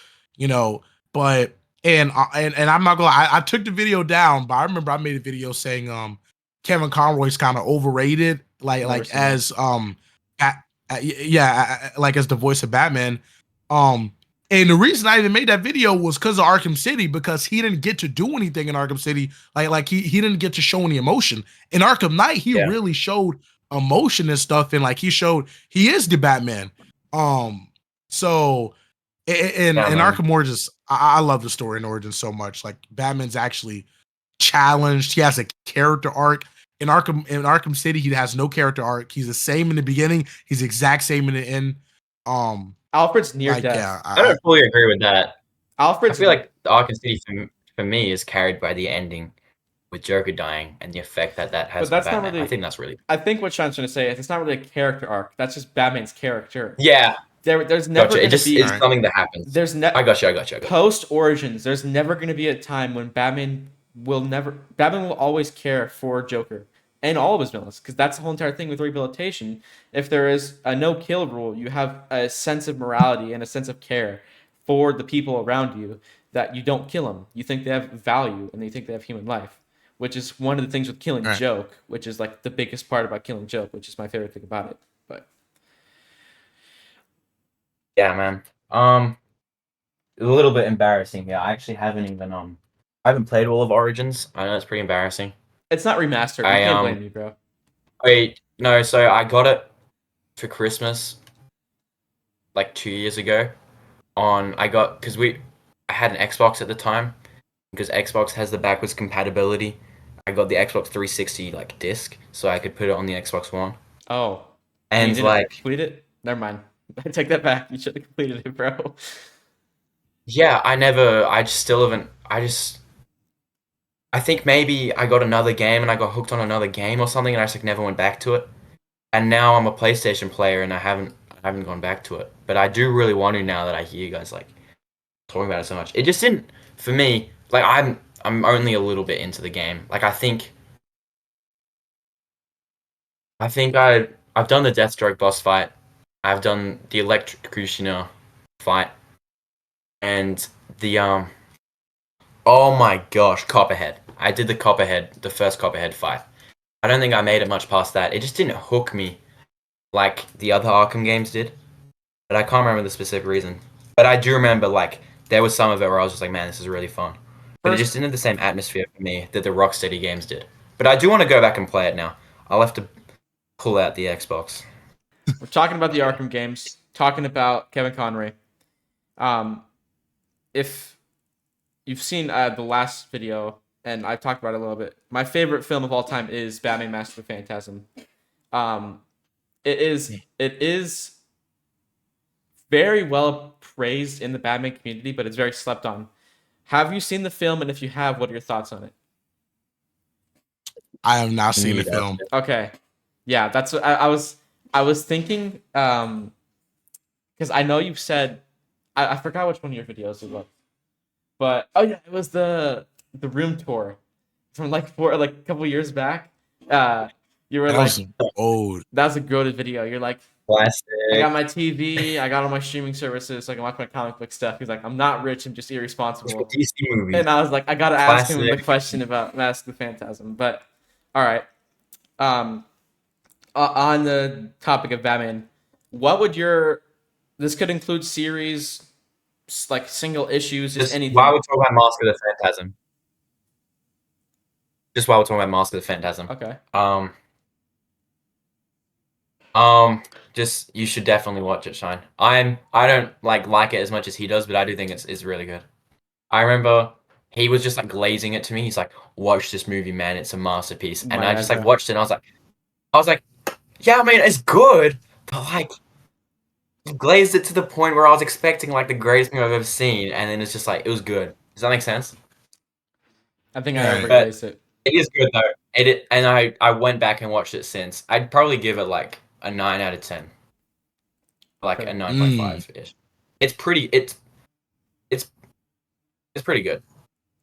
Speaker 3: but and I'm not gonna lie, I took the video down, but I remember I made a video saying Kevin Conroy's kind of overrated, like as as the voice of Batman. And the reason I even made that video was because of Arkham City, because he didn't get to do anything in Arkham City, like he didn't get to show any emotion. In Arkham Knight, he really showed emotion and stuff, and like he showed he is the Batman. So in Arkham Origins, I love the story in Origins so much. Like Batman's actually challenged. He has a character arc. In Arkham City, he has no character arc. He's the same in the beginning. He's the exact same in the end.
Speaker 1: Alfred's near death.
Speaker 2: Yeah, I don't fully agree with that. I feel like the Arkham City for me is carried by the ending. With Joker dying and the effect that has on Batman. Not really, I think that's really...
Speaker 1: I think what Sean's trying to say is it's not really a character arc. That's just Batman's character.
Speaker 2: Yeah.
Speaker 1: There's never going to be...
Speaker 2: It's something that happens.
Speaker 1: I
Speaker 2: got you.
Speaker 1: Post-Origins, there's never going to be a time when Batman will always care for Joker. and all of his villains, because that's the whole entire thing with rehabilitation. If there is a no-kill rule, you have a sense of morality and a sense of care for the people around you, that you don't kill them. You think they have value and you think they have human life, which is one of the things with killing
Speaker 3: Right.
Speaker 1: Joke, which is like the biggest part about killing Joke, which is my favorite thing about it. But
Speaker 2: yeah, man. A little bit embarrassing. Yeah, I actually haven't even I haven't played all of Origins. I know it's pretty embarrassing.
Speaker 1: it's not remastered. You can't blame me, bro.
Speaker 2: Wait, no. So I got it for Christmas like 2 years ago. Because I had an Xbox at the time, because Xbox has the backwards compatibility. I got the Xbox 360 like disc, so I could put it on the Xbox One.
Speaker 1: Oh,
Speaker 2: And
Speaker 1: you didn't
Speaker 2: like,
Speaker 1: complete it? Never mind. I take that back. You should have completed it, bro.
Speaker 2: yeah, I just still haven't. I think maybe I got another game and I got hooked on another game or something, and I just like never went back to it. And now I'm a PlayStation player and I haven't gone back to it. But I do really want to now that I hear you guys like talking about it so much. It just didn't for me. Like I'm only a little bit into the game. Like I've done the Deathstroke boss fight. I've done the Electrocutioner fight, and the oh my gosh, Copperhead. I did the first Copperhead fight. I don't think I made it much past that. It just didn't hook me like the other Arkham games did. But I can't remember the specific reason. But I do remember like there was some of it where I was just like, man, this is really fun. But it just didn't have the same atmosphere for me that the Rocksteady games did. But I do want to go back and play it now. I'll have to pull out the Xbox.
Speaker 1: We're talking about the Arkham games, talking about Kevin Conroy. If you've seen the last video, and I've talked about it a little bit, my favorite film of all time is Batman: Mask of the Phantasm. It is very well praised in the Batman community, but it's very slept on. Have you seen the film? And if you have, what are your thoughts on it?
Speaker 3: I have not seen the film.
Speaker 1: Okay, yeah, that's what I was thinking. Because I know you've said, I forgot which one of your videos it was, but oh yeah, it was the room tour from like a couple years back. You were
Speaker 3: That
Speaker 1: like,
Speaker 3: was old.
Speaker 1: that was a goated video. You're like,
Speaker 2: Classic.
Speaker 1: I got my TV, I got all my streaming services, so I can watch my comic book stuff. He's like, I'm not rich, I'm just irresponsible.
Speaker 2: DC movies.
Speaker 1: And I was like, I gotta ask him the
Speaker 2: Classic.
Speaker 1: question about Mask of the Phantasm. But all right, on the topic of Batman, what would this could include series, like single issues, just anything.
Speaker 2: While we're talking about Mask of the Phantasm. Just while we're talking about Mask of the Phantasm.
Speaker 1: Okay.
Speaker 2: Just you should definitely watch it, Shine. I don't like it as much as he does, but I do think it's really good. I remember he was just like glazing it to me. He's like, "Watch this movie, man. It's a masterpiece." And I just like watched it and I was like, "Yeah, I mean, it's good." But like he glazed it to the point where I was expecting like the greatest movie I've ever seen, and then it's just like it was good. Does that make sense?
Speaker 1: I think I overglazed it.
Speaker 2: It is good though. And I went back and watched it since. I'd probably give it like a 9 out of 10. Like a 9.5-ish. It's pretty it's pretty good.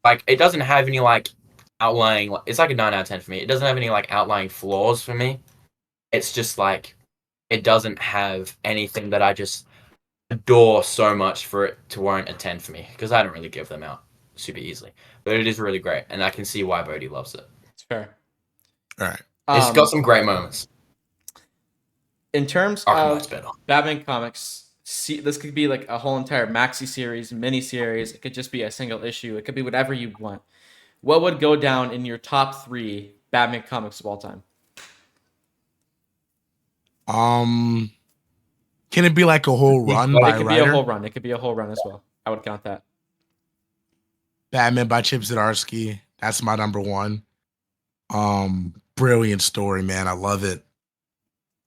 Speaker 2: Like it doesn't have any like outlying, it's like a 9 out of 10 for me. It doesn't have any like outlying flaws for me. It's just like it doesn't have anything that I just adore so much for it to warrant a 10 for me, because I don't really give them out super easily. But it is really great, and I can see why Bohdi loves it.
Speaker 1: It's fair.
Speaker 3: All right.
Speaker 2: It's got some great moments.
Speaker 1: In terms of Batman comics, this could be like a whole entire maxi series, mini series. It could just be a single issue. It could be whatever you want. What would go down in your top 3 Batman comics of all time?
Speaker 3: Can it be like a whole run by
Speaker 1: It could
Speaker 3: writer?
Speaker 1: be a whole run. It could be a whole run as well. I would count that.
Speaker 3: Batman by Chip Zdarsky. That's my number 1. Brilliant story, man. I love it.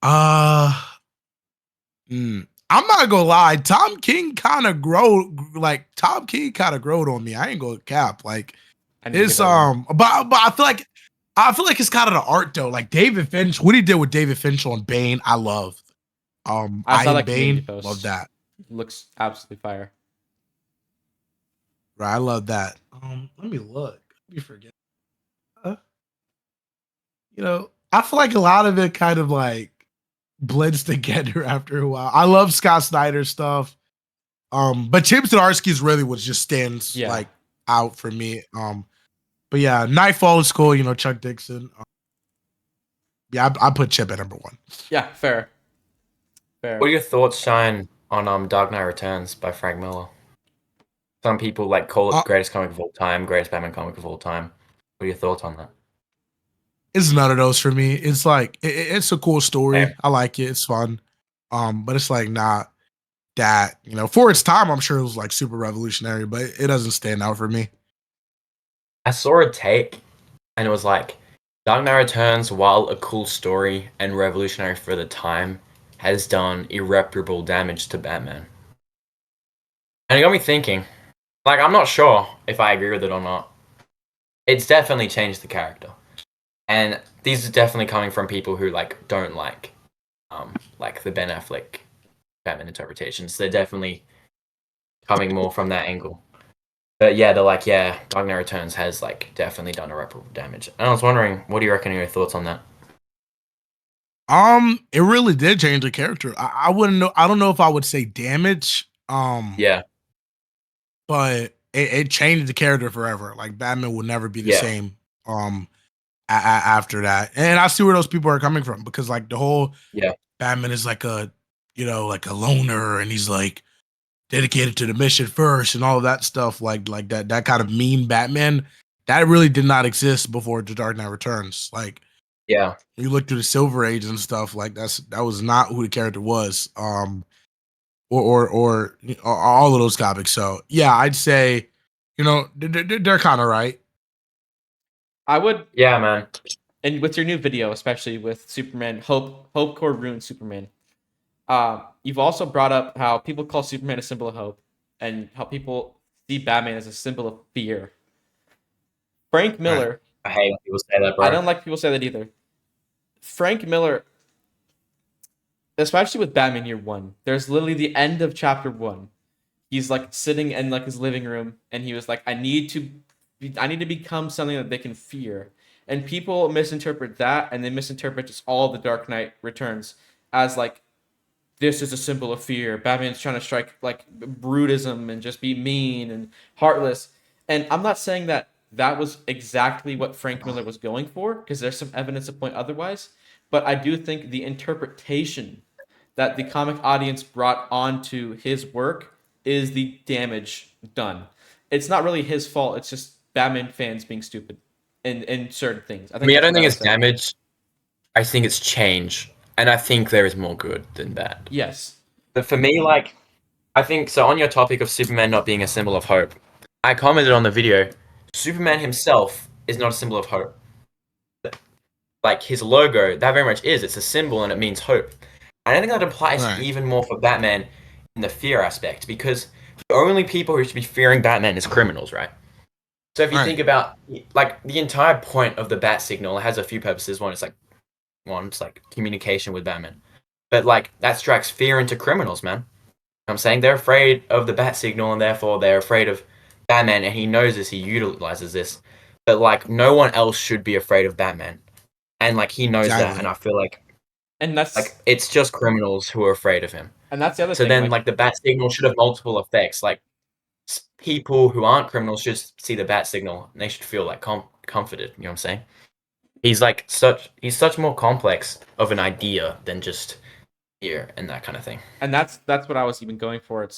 Speaker 3: I'm not gonna lie. Tom King kind of growed on me. I ain't gonna cap. Like it's but I feel like it's kind of the art though. Like David Finch, what he did with David Finch on Bane, I love.
Speaker 1: I saw that
Speaker 3: Bane, love that.
Speaker 1: Looks absolutely fire.
Speaker 3: Right, I love that. Let me look. Let me forget. I feel like a lot of it kind of like blends together after a while. I love Scott Snyder's stuff. But Chip Zdarsky's really what just stands like out for me. But yeah, Nightfall is cool, Chuck Dixon. Yeah, I put Chip at number 1.
Speaker 1: Yeah, fair.
Speaker 2: What are your thoughts, Shine, on Dark Knight Returns by Frank Miller? Some people like call it greatest comic of all time, greatest Batman comic of all time. What are your thoughts on that?
Speaker 3: It's none of those for me. It's like it's a cool story. I like it. It's fun. But it's like not that, for its time, I'm sure it was like super revolutionary, but it doesn't stand out for me.
Speaker 2: I saw a take and it was like Dark Knight Returns, while a cool story and revolutionary for the time, has done irreparable damage to Batman. And it got me thinking, like, I'm not sure if I agree with it or not. It's definitely changed the character. And these are definitely coming from people who like don't like the Ben Affleck Batman interpretations. They're definitely coming more from that angle. But yeah, they're like, yeah, Dark Knight Returns has like definitely done irreparable damage. And I was wondering, what do you reckon are your thoughts on that?
Speaker 3: It really did change the character. I wouldn't know. I don't know if I would say damage.
Speaker 2: Yeah.
Speaker 3: But it changed the character forever. Like Batman will never be the same. After that, and I see where those people are coming from because like the whole Batman is like a like a loner and he's like dedicated to the mission first and all of that stuff like that kind of mean Batman that really did not exist before The Dark Knight Returns. Like you look through the Silver Age and stuff like that was not who the character was. Or all of those comics. So yeah, I'd say they're kind of right.
Speaker 1: I would.
Speaker 2: Yeah, man.
Speaker 1: And with your new video, especially with Superman, Hope Core ruined Superman. You've also brought up how people call Superman a symbol of hope, and how people see Batman as a symbol of fear. Frank Miller.
Speaker 2: I hate when people say that, bro.
Speaker 1: I don't like people say that either. Frank Miller, especially with Batman Year One, there's literally the end of chapter 1. He's like sitting in like his living room, and he was like, I need to become something that they can fear. And people misinterpret that, and they misinterpret just all the Dark Knight Returns as like, this is a symbol of fear. Batman's trying to strike like brutism and just be mean and heartless. And I'm not saying that was exactly what Frank Miller was going for, because there's some evidence to point otherwise. But I do think the interpretation that the comic audience brought onto his work is the damage done. It's not really his fault. It's just Batman fans being stupid in certain things.
Speaker 2: I don't think it's damage. I think it's change. And I think there is more good than bad.
Speaker 1: Yes.
Speaker 2: But for me, like, I think, so on your topic of Superman not being a symbol of hope, I commented on the video, Superman himself is not a symbol of hope. Like, his logo, that very much is. It's a symbol and it means hope. And I think that applies even more for Batman in the fear aspect, because the only people who should be fearing Batman is criminals, right? So if you think about, like, the entire point of the bat signal, it has a few purposes. One, it's like communication with Batman. But, like, that strikes fear into criminals, man. You know what I'm saying? They're afraid of the bat signal, and therefore they're afraid of Batman, and he knows this, he utilizes this. But, like, no one else should be afraid of Batman. And, like, he knows that, and I feel like,
Speaker 1: and that's
Speaker 2: like, it's just criminals who are afraid of him.
Speaker 1: And that's the other
Speaker 2: thing. So then, like, the bat signal should have multiple effects. Like, people who aren't criminals should see the bat signal, and they should feel, like, comforted. You know what I'm saying? He's such more complex of an idea than just fear and that kind of thing.
Speaker 1: And that's what I was even going for.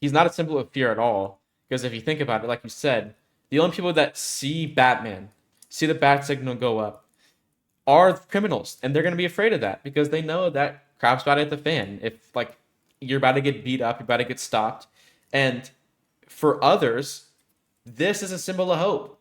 Speaker 1: He's not a symbol of fear at all, because if you think about it, like you said, the only people that see Batman, see the bat signal go up, are criminals, and they're going to be afraid of that because they know that crap's about to hit the fan. If like you're about to get beat up, you're about to get stopped, and for others, this is a symbol of hope.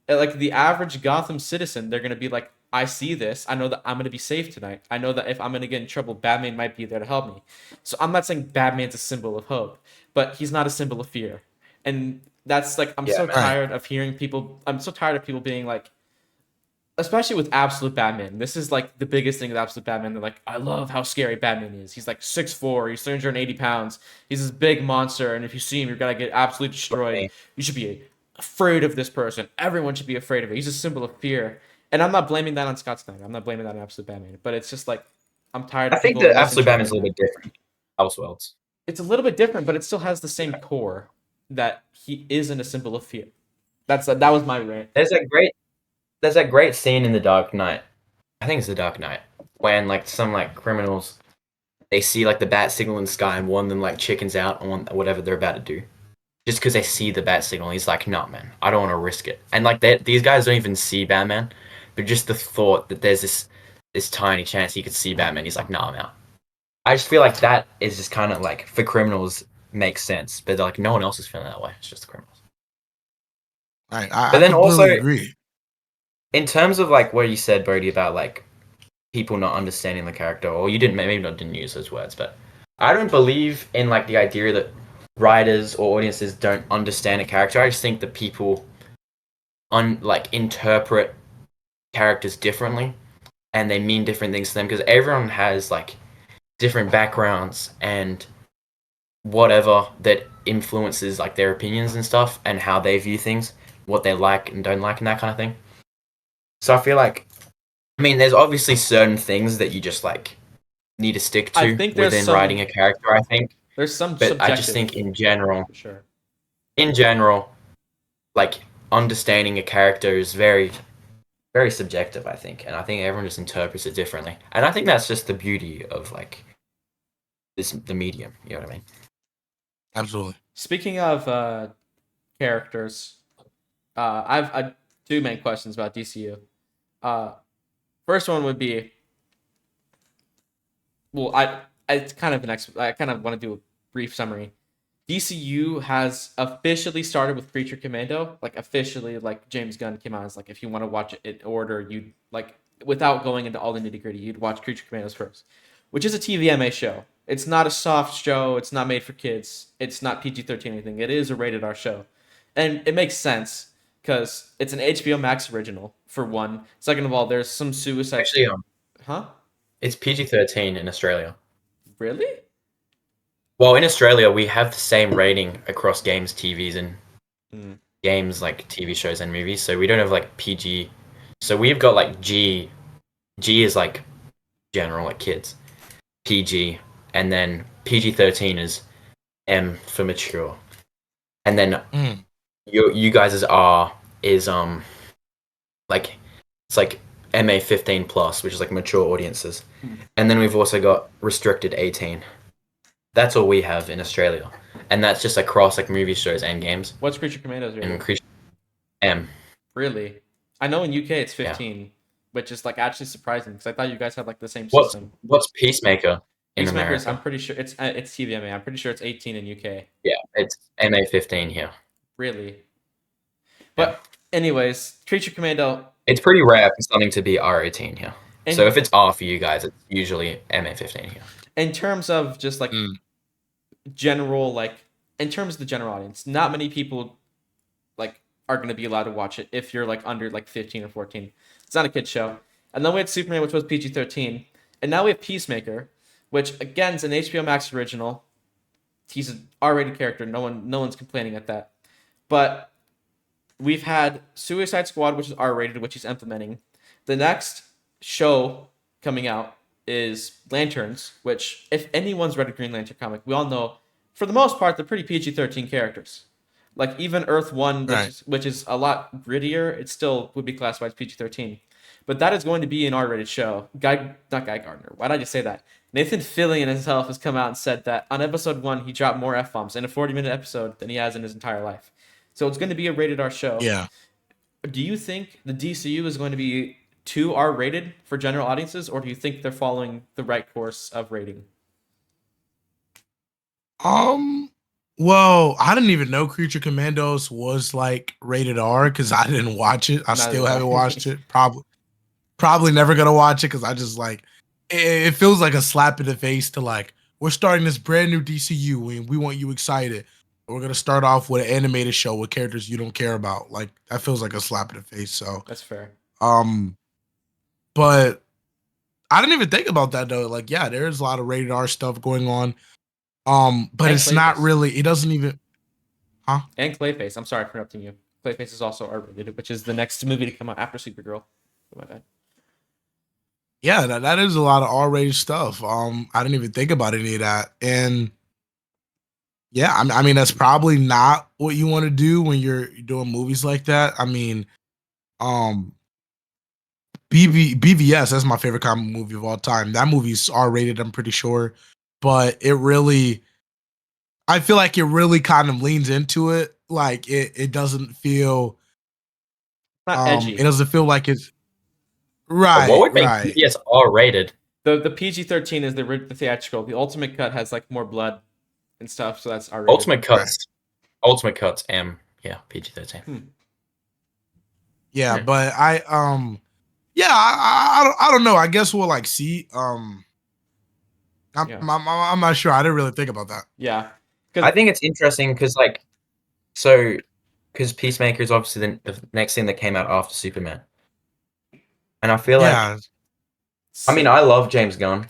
Speaker 1: Like the average Gotham citizen, they're going to be like, I see this. I know that I'm going to be safe tonight. I know that if I'm going to get in trouble, Batman might be there to help me. So I'm not saying Batman's a symbol of hope, but he's not a symbol of fear. And that's like, I'm so tired of hearing people. I'm so tired of people being like, especially with Absolute Batman. This is like the biggest thing with Absolute Batman. They're like, I love how scary Batman is. He's like 6'4", he's 380 pounds. He's this big monster. And if you see him, you're going to get absolutely destroyed. You should be afraid of this person. Everyone should be afraid of it. He's a symbol of fear. And I'm not blaming that on Scott Snyder. I'm not blaming that on Absolute Batman. But it's just like I'm tired
Speaker 2: I
Speaker 1: of
Speaker 2: think
Speaker 1: people
Speaker 2: that Absolute
Speaker 1: misinterpreting
Speaker 2: Batman's a little bit different. Elseworlds.
Speaker 1: It's a little bit different, but it still has the same core that he isn't a symbol of fear. That was my rant.
Speaker 2: There's that great scene in The Dark Knight. I think it's The Dark Knight when like some like criminals they see like the bat signal in the sky and one of them like chickens out on whatever they're about to do. Just because they see the bat signal, he's like, "No, man, I don't want to risk it." And like these guys don't even see Batman, but just the thought that there's this tiny chance he could see Batman, he's like, "No, I'm out." I just feel like that is just kind of like for criminals makes sense, but like no one else is feeling that way. It's just the criminals.
Speaker 3: I
Speaker 2: But then
Speaker 3: completely
Speaker 2: also
Speaker 3: agree.
Speaker 2: in terms of like what you said, Bodhi, about like people not understanding the character, or you didn't use those words, but I don't believe in like the idea that writers or audiences don't understand a character. I just think that people interpret characters differently, and they mean different things to them because everyone has like different backgrounds and whatever that influences like their opinions and stuff and how they view things, what they like and don't like, and that kind of thing. So I feel like, I mean, there's obviously certain things that you just like need to stick to within writing a character. I think
Speaker 1: there's some,
Speaker 2: but I just think in general,
Speaker 1: for sure.
Speaker 2: In general, like understanding a character is very, very subjective. I think, and I think everyone just interprets it differently. And I think that's just the beauty of like the medium. You know what I mean?
Speaker 3: Absolutely.
Speaker 1: Speaking of characters, I've two main questions about DCU. First one would be, well, it's kind of I kind of want to do a brief summary. DCU has officially started with Creature Commando, like officially, like James Gunn came out as like, if you want to watch it in order, you like without going into all the nitty gritty, you'd watch Creature Commandos first, which is a TVMA show. It's not a soft show. It's not made for kids. It's not PG-13 anything. It is a rated R show, and it makes sense because it's an HBO Max original for one. Second of all, there's some suicide.
Speaker 2: Actually,
Speaker 1: huh?
Speaker 2: It's PG-13 in Australia.
Speaker 1: Really?
Speaker 2: Well, in Australia, we have the same rating across games, TVs, and games like TV shows and movies. So we don't have like PG. So we've got like G. G is like general, like kids. PG, and then PG-13 is M for mature, and then you guys' R is like it's like MA 15 plus, which is like mature audiences, and then we've also got restricted 18. That's all we have in Australia, and that's just across like movie shows and games.
Speaker 1: What's Creature Commandos?
Speaker 2: M.
Speaker 1: Really? I know in UK it's 15, which is like actually surprising because I thought you guys had like the same system.
Speaker 2: What's Peacemaker in America?
Speaker 1: I'm pretty sure it's TVMA. I'm pretty sure it's 18 in UK.
Speaker 2: Yeah, it's MA 15 here.
Speaker 1: Really? But anyways, Creature Commando.
Speaker 2: It's pretty rare for something to be R18 here. So if it's R for you guys, it's usually MA 15 here.
Speaker 1: In terms of just like general, like in terms of the general audience, not many people like are going to be allowed to watch it if you're like under like 15 or 14. It's not a kid's show. And then we had Superman, which was PG-13, and now we have Peacemaker, which again is an HBO Max original. He's an R-rated character. No one's complaining at that. But we've had Suicide Squad, which is R-rated, which he's implementing. The next show coming out is Lanterns, which if anyone's read a Green Lantern comic, we all know for the most part they're pretty PG-13 characters. Like even Earth 1, which is a lot grittier, it still would be classified as PG-13. But that is going to be an R-rated show. Not Guy Gardner. Why did I just say that? Nathan Fillion himself has come out and said that on episode 1 he dropped more F-bombs in a 40-minute episode than he has in his entire life. So it's going to be a rated R show.
Speaker 3: Yeah.
Speaker 1: Do you think the DCU is going to be too R-rated for general audiences, or do you think they're following the right course of rating?
Speaker 3: Well, I didn't even know Creature Commandos was like rated R because I didn't watch it. I still haven't watched it. Probably never gonna watch it because I just like it feels like a slap in the face to like we're starting this brand new DCU and we want you excited. We're gonna start off with an animated show with characters you don't care about. Like that feels like a slap in the face. So
Speaker 1: that's fair.
Speaker 3: But I didn't even think about that though. Like, yeah, there's a lot of rated R stuff going on. But and it's Clayface. Not really. It doesn't even. Huh?
Speaker 1: And Clayface. I'm sorry for interrupting you. Clayface is also R-rated, which is the next movie to come out after Supergirl. My bad.
Speaker 3: Yeah, that is a lot of R-rated stuff. I didn't even think about any of that, and yeah, I mean that's probably not what you want to do when you're doing movies like that. I mean, um, BVS, that's my favorite comic movie of all time. That movie's R-rated, I'm pretty sure, but I feel like it really kind of leans into it. Like it doesn't feel,
Speaker 1: Not edgy.
Speaker 3: it doesn't feel like it's
Speaker 2: What would make
Speaker 3: right.
Speaker 2: BVS R-rated?
Speaker 1: The PG-13 is the theatrical. The ultimate cut has like more blood and stuff, so that's R-rated.
Speaker 2: Ultimate cuts M. Yeah, PG-13.
Speaker 3: Yeah, but I don't know. I guess we'll like see. I'm not sure. I didn't really think about that.
Speaker 1: Yeah,
Speaker 2: I think it's interesting because because Peacemaker is obviously the next thing that came out after Superman, and I feel like, I mean, I love James Gunn,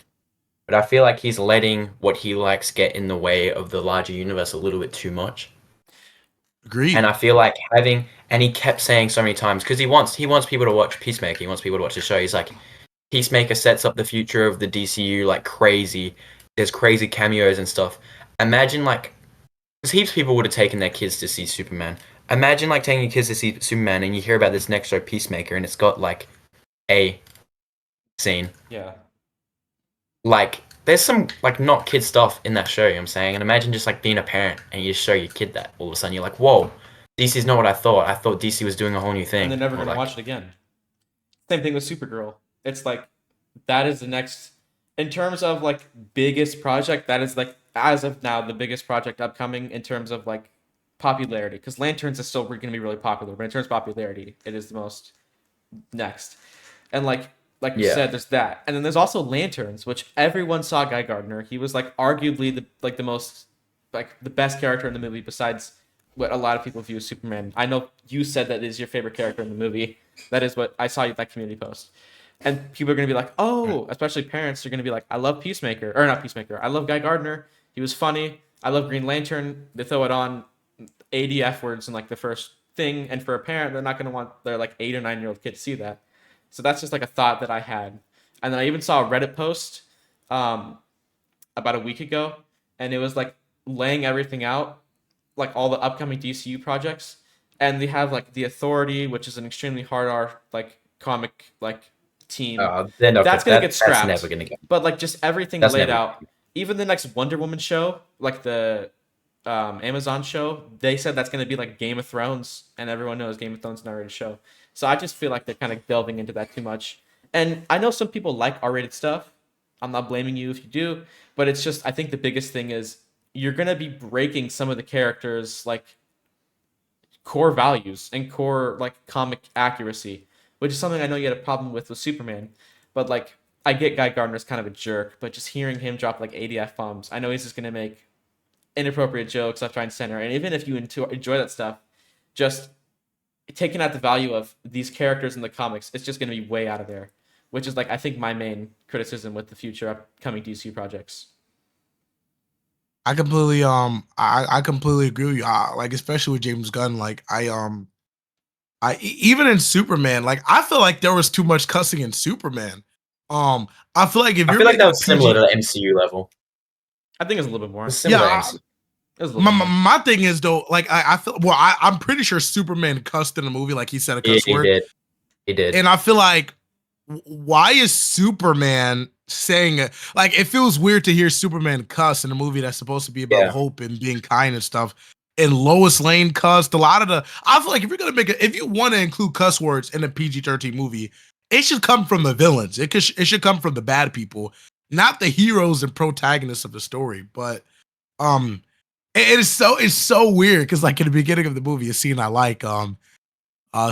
Speaker 2: but I feel like he's letting what he likes get in the way of the larger universe a little bit too much.
Speaker 3: Agreed.
Speaker 2: And I feel like and he kept saying so many times, because he wants people to watch Peacemaker, he wants people to watch the show. He's like, Peacemaker sets up the future of the DCU like crazy. There's crazy cameos and stuff. Imagine like, because heaps of people would have taken their kids to see Superman. Imagine like taking your kids to see Superman and you hear about this next show, Peacemaker, and it's got like a scene.
Speaker 1: Yeah.
Speaker 2: Like, there's some like not kid stuff in that show, you know what I'm saying? And imagine just like being a parent and you just show your kid that all of a sudden you're like, whoa, DC's not what I thought. I thought DC was doing a whole new thing.
Speaker 1: And they're never gonna watch it again. Same thing with Supergirl. It's like that is the next, in terms of like biggest project, that is like as of now the biggest project upcoming in terms of like popularity, because Lanterns is still going to be really popular, but in terms of popularity it is the most next. And like you said, there's that, and then there's also Lanterns, which everyone saw. Guy Gardner, he was like arguably the most like the best character in the movie besides what a lot of people view as Superman. I know you said that is your favorite character in the movie. That is what I saw you that community post. And people are going to be like, oh, especially parents are going to be like, I love Peacemaker. Or not Peacemaker. I love Guy Gardner. He was funny. I love Green Lantern. They throw it on 80 F words in like the first thing. And for a parent, they're not going to want their like 8 or 9-year-old kid to see that. So that's just like a thought that I had. And then I even saw a Reddit post about a week ago. And it was like laying everything out, like all the upcoming DCU projects. And they have like The Authority, which is an extremely hard R like comic like team. That's gonna get scrapped. That's never gonna get. But like just everything laid out. Even the next Wonder Woman show, like the Amazon show, they said that's gonna be like Game of Thrones, and everyone knows Game of Thrones is an R-rated show. So I just feel like they're kind of delving into that too much. And I know some people like R-rated stuff. I'm not blaming you if you do, but it's just, I think the biggest thing is you're gonna be breaking some of the characters' like core values and core like comic accuracy, which is something I know you had a problem with Superman. But like, I get Guy Gardner's kind of a jerk, but just hearing him drop like 80 F-bombs, I know he's just gonna make inappropriate jokes left, right, and center. And even if you enjoy that stuff, just taking out the value of these characters in the comics, it's just gonna be way out of there. Which is like, I think, my main criticism with the future upcoming DC projects.
Speaker 3: I completely I completely agree with you. Like especially with James Gunn, like even in Superman, like I feel like there was too much cussing in Superman. I feel like
Speaker 2: that was similar to the MCU level.
Speaker 1: I think it's a little bit more.
Speaker 3: My thing is though, like I feel I'm pretty sure Superman cussed in the movie, like he said a cuss word.
Speaker 2: He did.
Speaker 3: And I feel like, why is Superman saying it? Like it feels weird to hear Superman cuss in a movie that's supposed to be about hope and being kind and stuff. And Lois Lane cussed a lot of I feel like if you're gonna if you want to include cuss words in a PG-13 movie, it should come from the villains. It should come from the bad people, not the heroes and protagonists of the story. But it's so weird because like in the beginning of the movie, a scene I like,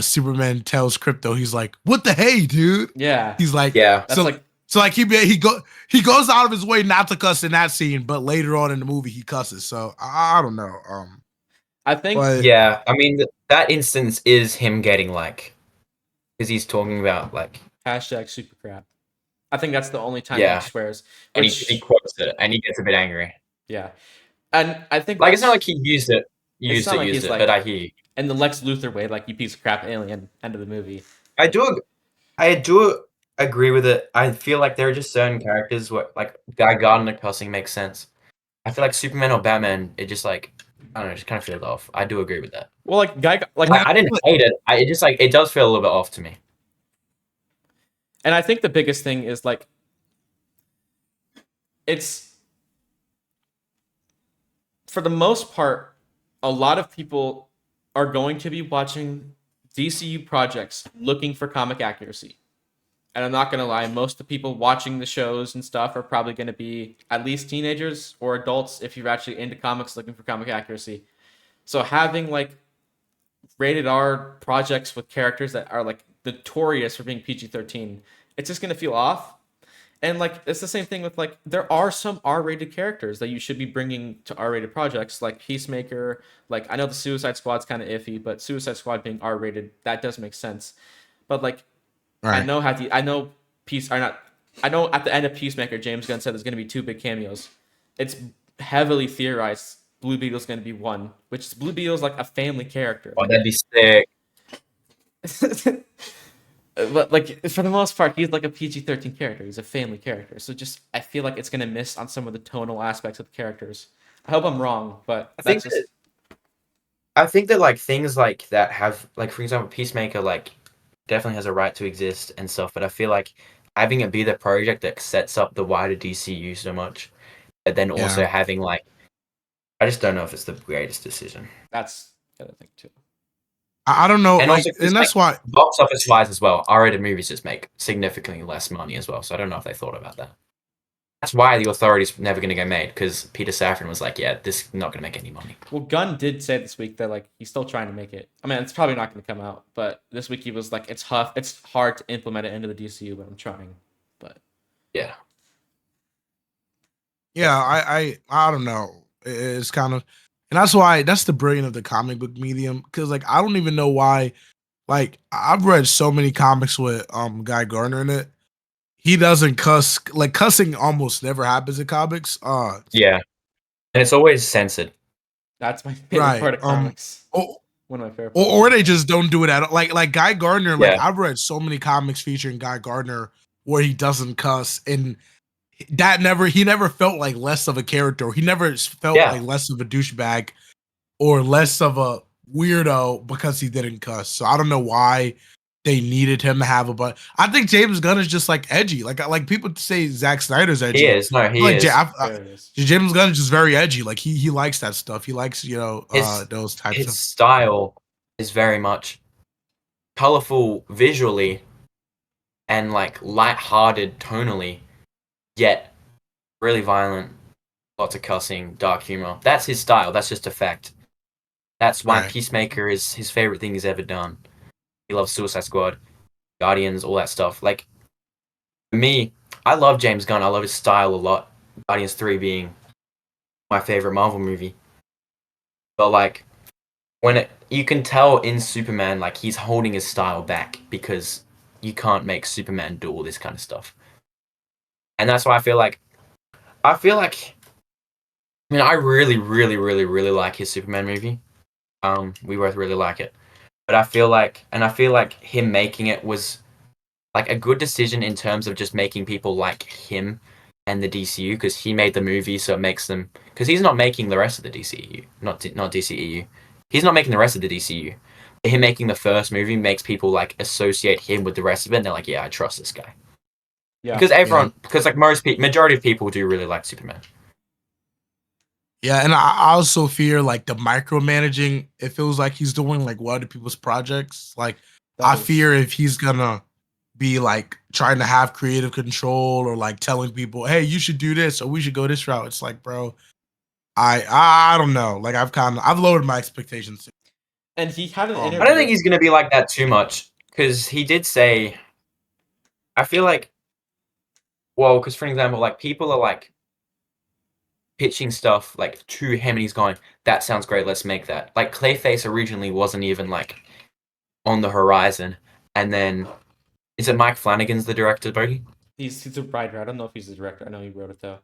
Speaker 3: Superman tells Krypto, he's like, "What the hey, dude?"
Speaker 1: Yeah,
Speaker 3: he's like,
Speaker 2: "Yeah."
Speaker 3: So he goes out of his way not to cuss in that scene, but later on in the movie he cusses. So I don't know.
Speaker 1: I think,
Speaker 2: I mean that instance is him getting like, because he's talking about like
Speaker 1: #supercrap. I think that's the only time he swears.
Speaker 2: And he quotes it, and he gets a bit angry.
Speaker 1: Yeah, and I think
Speaker 2: like it's not like he used it, but I hear you.
Speaker 1: In the Lex Luthor way, like, you piece of crap alien, end of the movie.
Speaker 2: I do I do agree with it. I feel like there are just certain characters where, like, Guy Gardner cussing makes sense. I feel like Superman or Batman, it just like, I don't know, just kind of feels off. I do agree with that.
Speaker 1: Well, like
Speaker 2: I didn't hate it. It just like it does feel a little bit off to me.
Speaker 1: and I think the biggest thing is like, it's for the most part, a lot of people are going to be watching DCU projects looking for comic accuracy. And I'm not going to lie, most of the people watching the shows and stuff are probably going to be at least teenagers or adults if you're actually into comics looking for comic accuracy. So having like rated R projects with characters that are like notorious for being PG-13, it's just going to feel off. And like it's the same thing with like there are some R-rated characters that you should be bringing to R-rated projects like Peacemaker. Like I know the Suicide Squad's kind of iffy, but Suicide Squad being R-rated, that does make sense. But like
Speaker 3: Right.
Speaker 1: I know at the end of Peacemaker, James Gunn said there's going to be 2 big cameos. It's heavily theorized Blue Beetle's going to be one, which is Blue Beetle's like a family character.
Speaker 2: Oh, that'd be sick.
Speaker 1: But like for the most part, he's like a PG-13 character. He's a family character. So just I feel like it's going to miss on some of the tonal aspects of the characters. I hope I'm wrong, but
Speaker 2: I think that like things like that have like, for example, Peacemaker like definitely has a right to exist and stuff, but I feel like having it be the project that sets up the wider DCU so much, but then also having like, I just don't know if it's the greatest decision.
Speaker 1: That's the other thing too.
Speaker 3: I don't know,
Speaker 2: and,
Speaker 3: like,
Speaker 2: also,
Speaker 3: and that's
Speaker 2: like,
Speaker 3: why
Speaker 2: box office wise as well, R-rated movies just make significantly less money as well. So I don't know if they thought about that. That's why The Authority's never going to get made, because Peter Safran was like, yeah, this is not going to make any money.
Speaker 1: Well, Gunn did say this week that like he's still trying to make it. I mean, it's probably not going to come out, but this week he was like, it's tough. It's hard to implement it into the DCU, but I'm trying. But
Speaker 2: yeah,
Speaker 3: I don't know. It's kind of, and that's the brilliance of the comic book medium, because like I don't even know why. Like I've read so many comics with Guy Gardner in it. He doesn't cuss. Like cussing almost never happens in comics.
Speaker 2: Yeah, and it's always censored.
Speaker 1: That's my favorite part of comics. One of my favorite.
Speaker 3: Or they just don't do it at all. Like Guy Gardner. Like I've read so many comics featuring Guy Gardner where he doesn't cuss, and he never felt like less of a character. He never felt like less of a douchebag or less of a weirdo because he didn't cuss. So I don't know why they needed him to have a but. I think James Gunn is just like edgy. Like people say Zack Snyder's edgy.
Speaker 2: He is. No, he is.
Speaker 3: James Gunn is just very edgy. Like he likes that stuff. He likes, those types of.
Speaker 2: His style is very much colorful visually and like light-hearted tonally, yet really violent, lots of cussing, dark humor. That's his style. That's just a fact. That's why Peacemaker is his favorite thing he's ever done. He loves Suicide Squad, Guardians, all that stuff. Like, for me, I love James Gunn. I love his style a lot. Guardians 3 being my favorite Marvel movie. But, like, you can tell in Superman, like, he's holding his style back because you can't make Superman do all this kind of stuff. And that's why I feel like, I mean, I really, really, really, really like his Superman movie. We both really like it. But I feel like him making it was like a good decision in terms of just making people like him and the DCU, because he made the movie, so it makes them, because he's not making the rest of the DCU, not DCEU. He's not making the rest of the DCU. Him making the first movie makes people like associate him with the rest of it, and they're like, yeah, I trust this guy. Yeah. Because like majority of people do really like Superman.
Speaker 3: Yeah, and I also fear like the micromanaging. It feels like he's doing like other people's projects. Like I fear if he's gonna be like trying to have creative control or like telling people, "Hey, you should do this or we should go this route." It's like, bro, I don't know. Like I've lowered my expectations.
Speaker 1: And he had an interview.
Speaker 2: I don't think he's gonna be like that too much, because he did say, I feel like, well, because for example, like people are like pitching stuff like to him, and he's going, "That sounds great, let's make that." Like Clayface originally wasn't even like on the horizon, and then is it Mike Flanagan's the director, Bohdi?
Speaker 1: He's a writer. I don't know if he's the director. I know he wrote it though.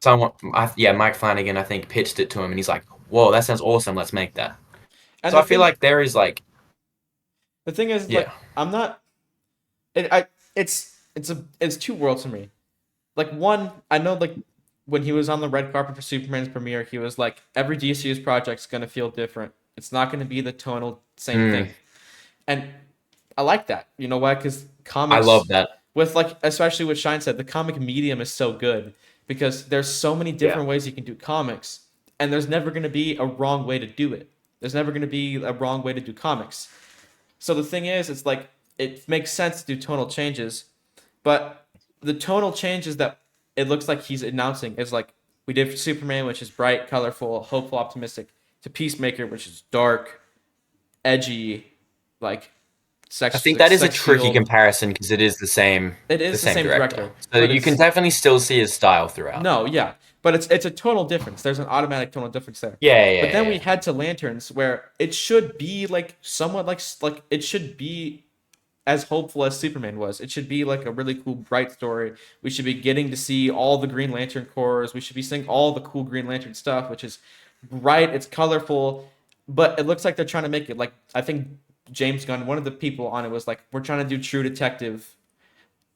Speaker 2: Mike Flanagan, I think, pitched it to him, and he's like, "Whoa, that sounds awesome, let's make that." And so I feel like there is like,
Speaker 1: the thing is, like, I'm not. I it's two worlds for me. Like one, I know like when he was on the red carpet for Superman's premiere, he was like every DCU's project's gonna feel different. It's not gonna be the tonal same thing, and I like that. You know why? Because
Speaker 2: I
Speaker 1: comics
Speaker 2: love that.
Speaker 1: with like especially what Shine said, the comic medium is so good because there's so many different ways you can do comics, and there's never gonna be a wrong way to do it. There's never gonna be a wrong way to do comics. So the thing is, it's like it makes sense to do tonal changes, but the tonal changes that it looks like he's announcing is like we did for Superman, which is bright, colorful, hopeful, optimistic, to Peacemaker, which is dark, edgy, like
Speaker 2: I think that is a
Speaker 1: sex
Speaker 2: tricky
Speaker 1: fueled.
Speaker 2: comparison because it is the same
Speaker 1: It is the same
Speaker 2: director.
Speaker 1: director,
Speaker 2: So
Speaker 1: but
Speaker 2: you can
Speaker 1: it's
Speaker 2: definitely still see his style throughout.
Speaker 1: no, yeah, but it's a tonal difference. There's an automatic tonal difference there. But then we
Speaker 2: Yeah.
Speaker 1: head to Lanterns, where it should be like somewhat like it should be as hopeful as Superman was. It should be like a really cool, bright story. We should be getting to see all the Green Lantern cores. We should be seeing all the cool Green Lantern stuff, which is bright, it's colorful, but it looks like they're trying to make it like I think James Gunn, one of the people on it, was like, we're trying to do True Detective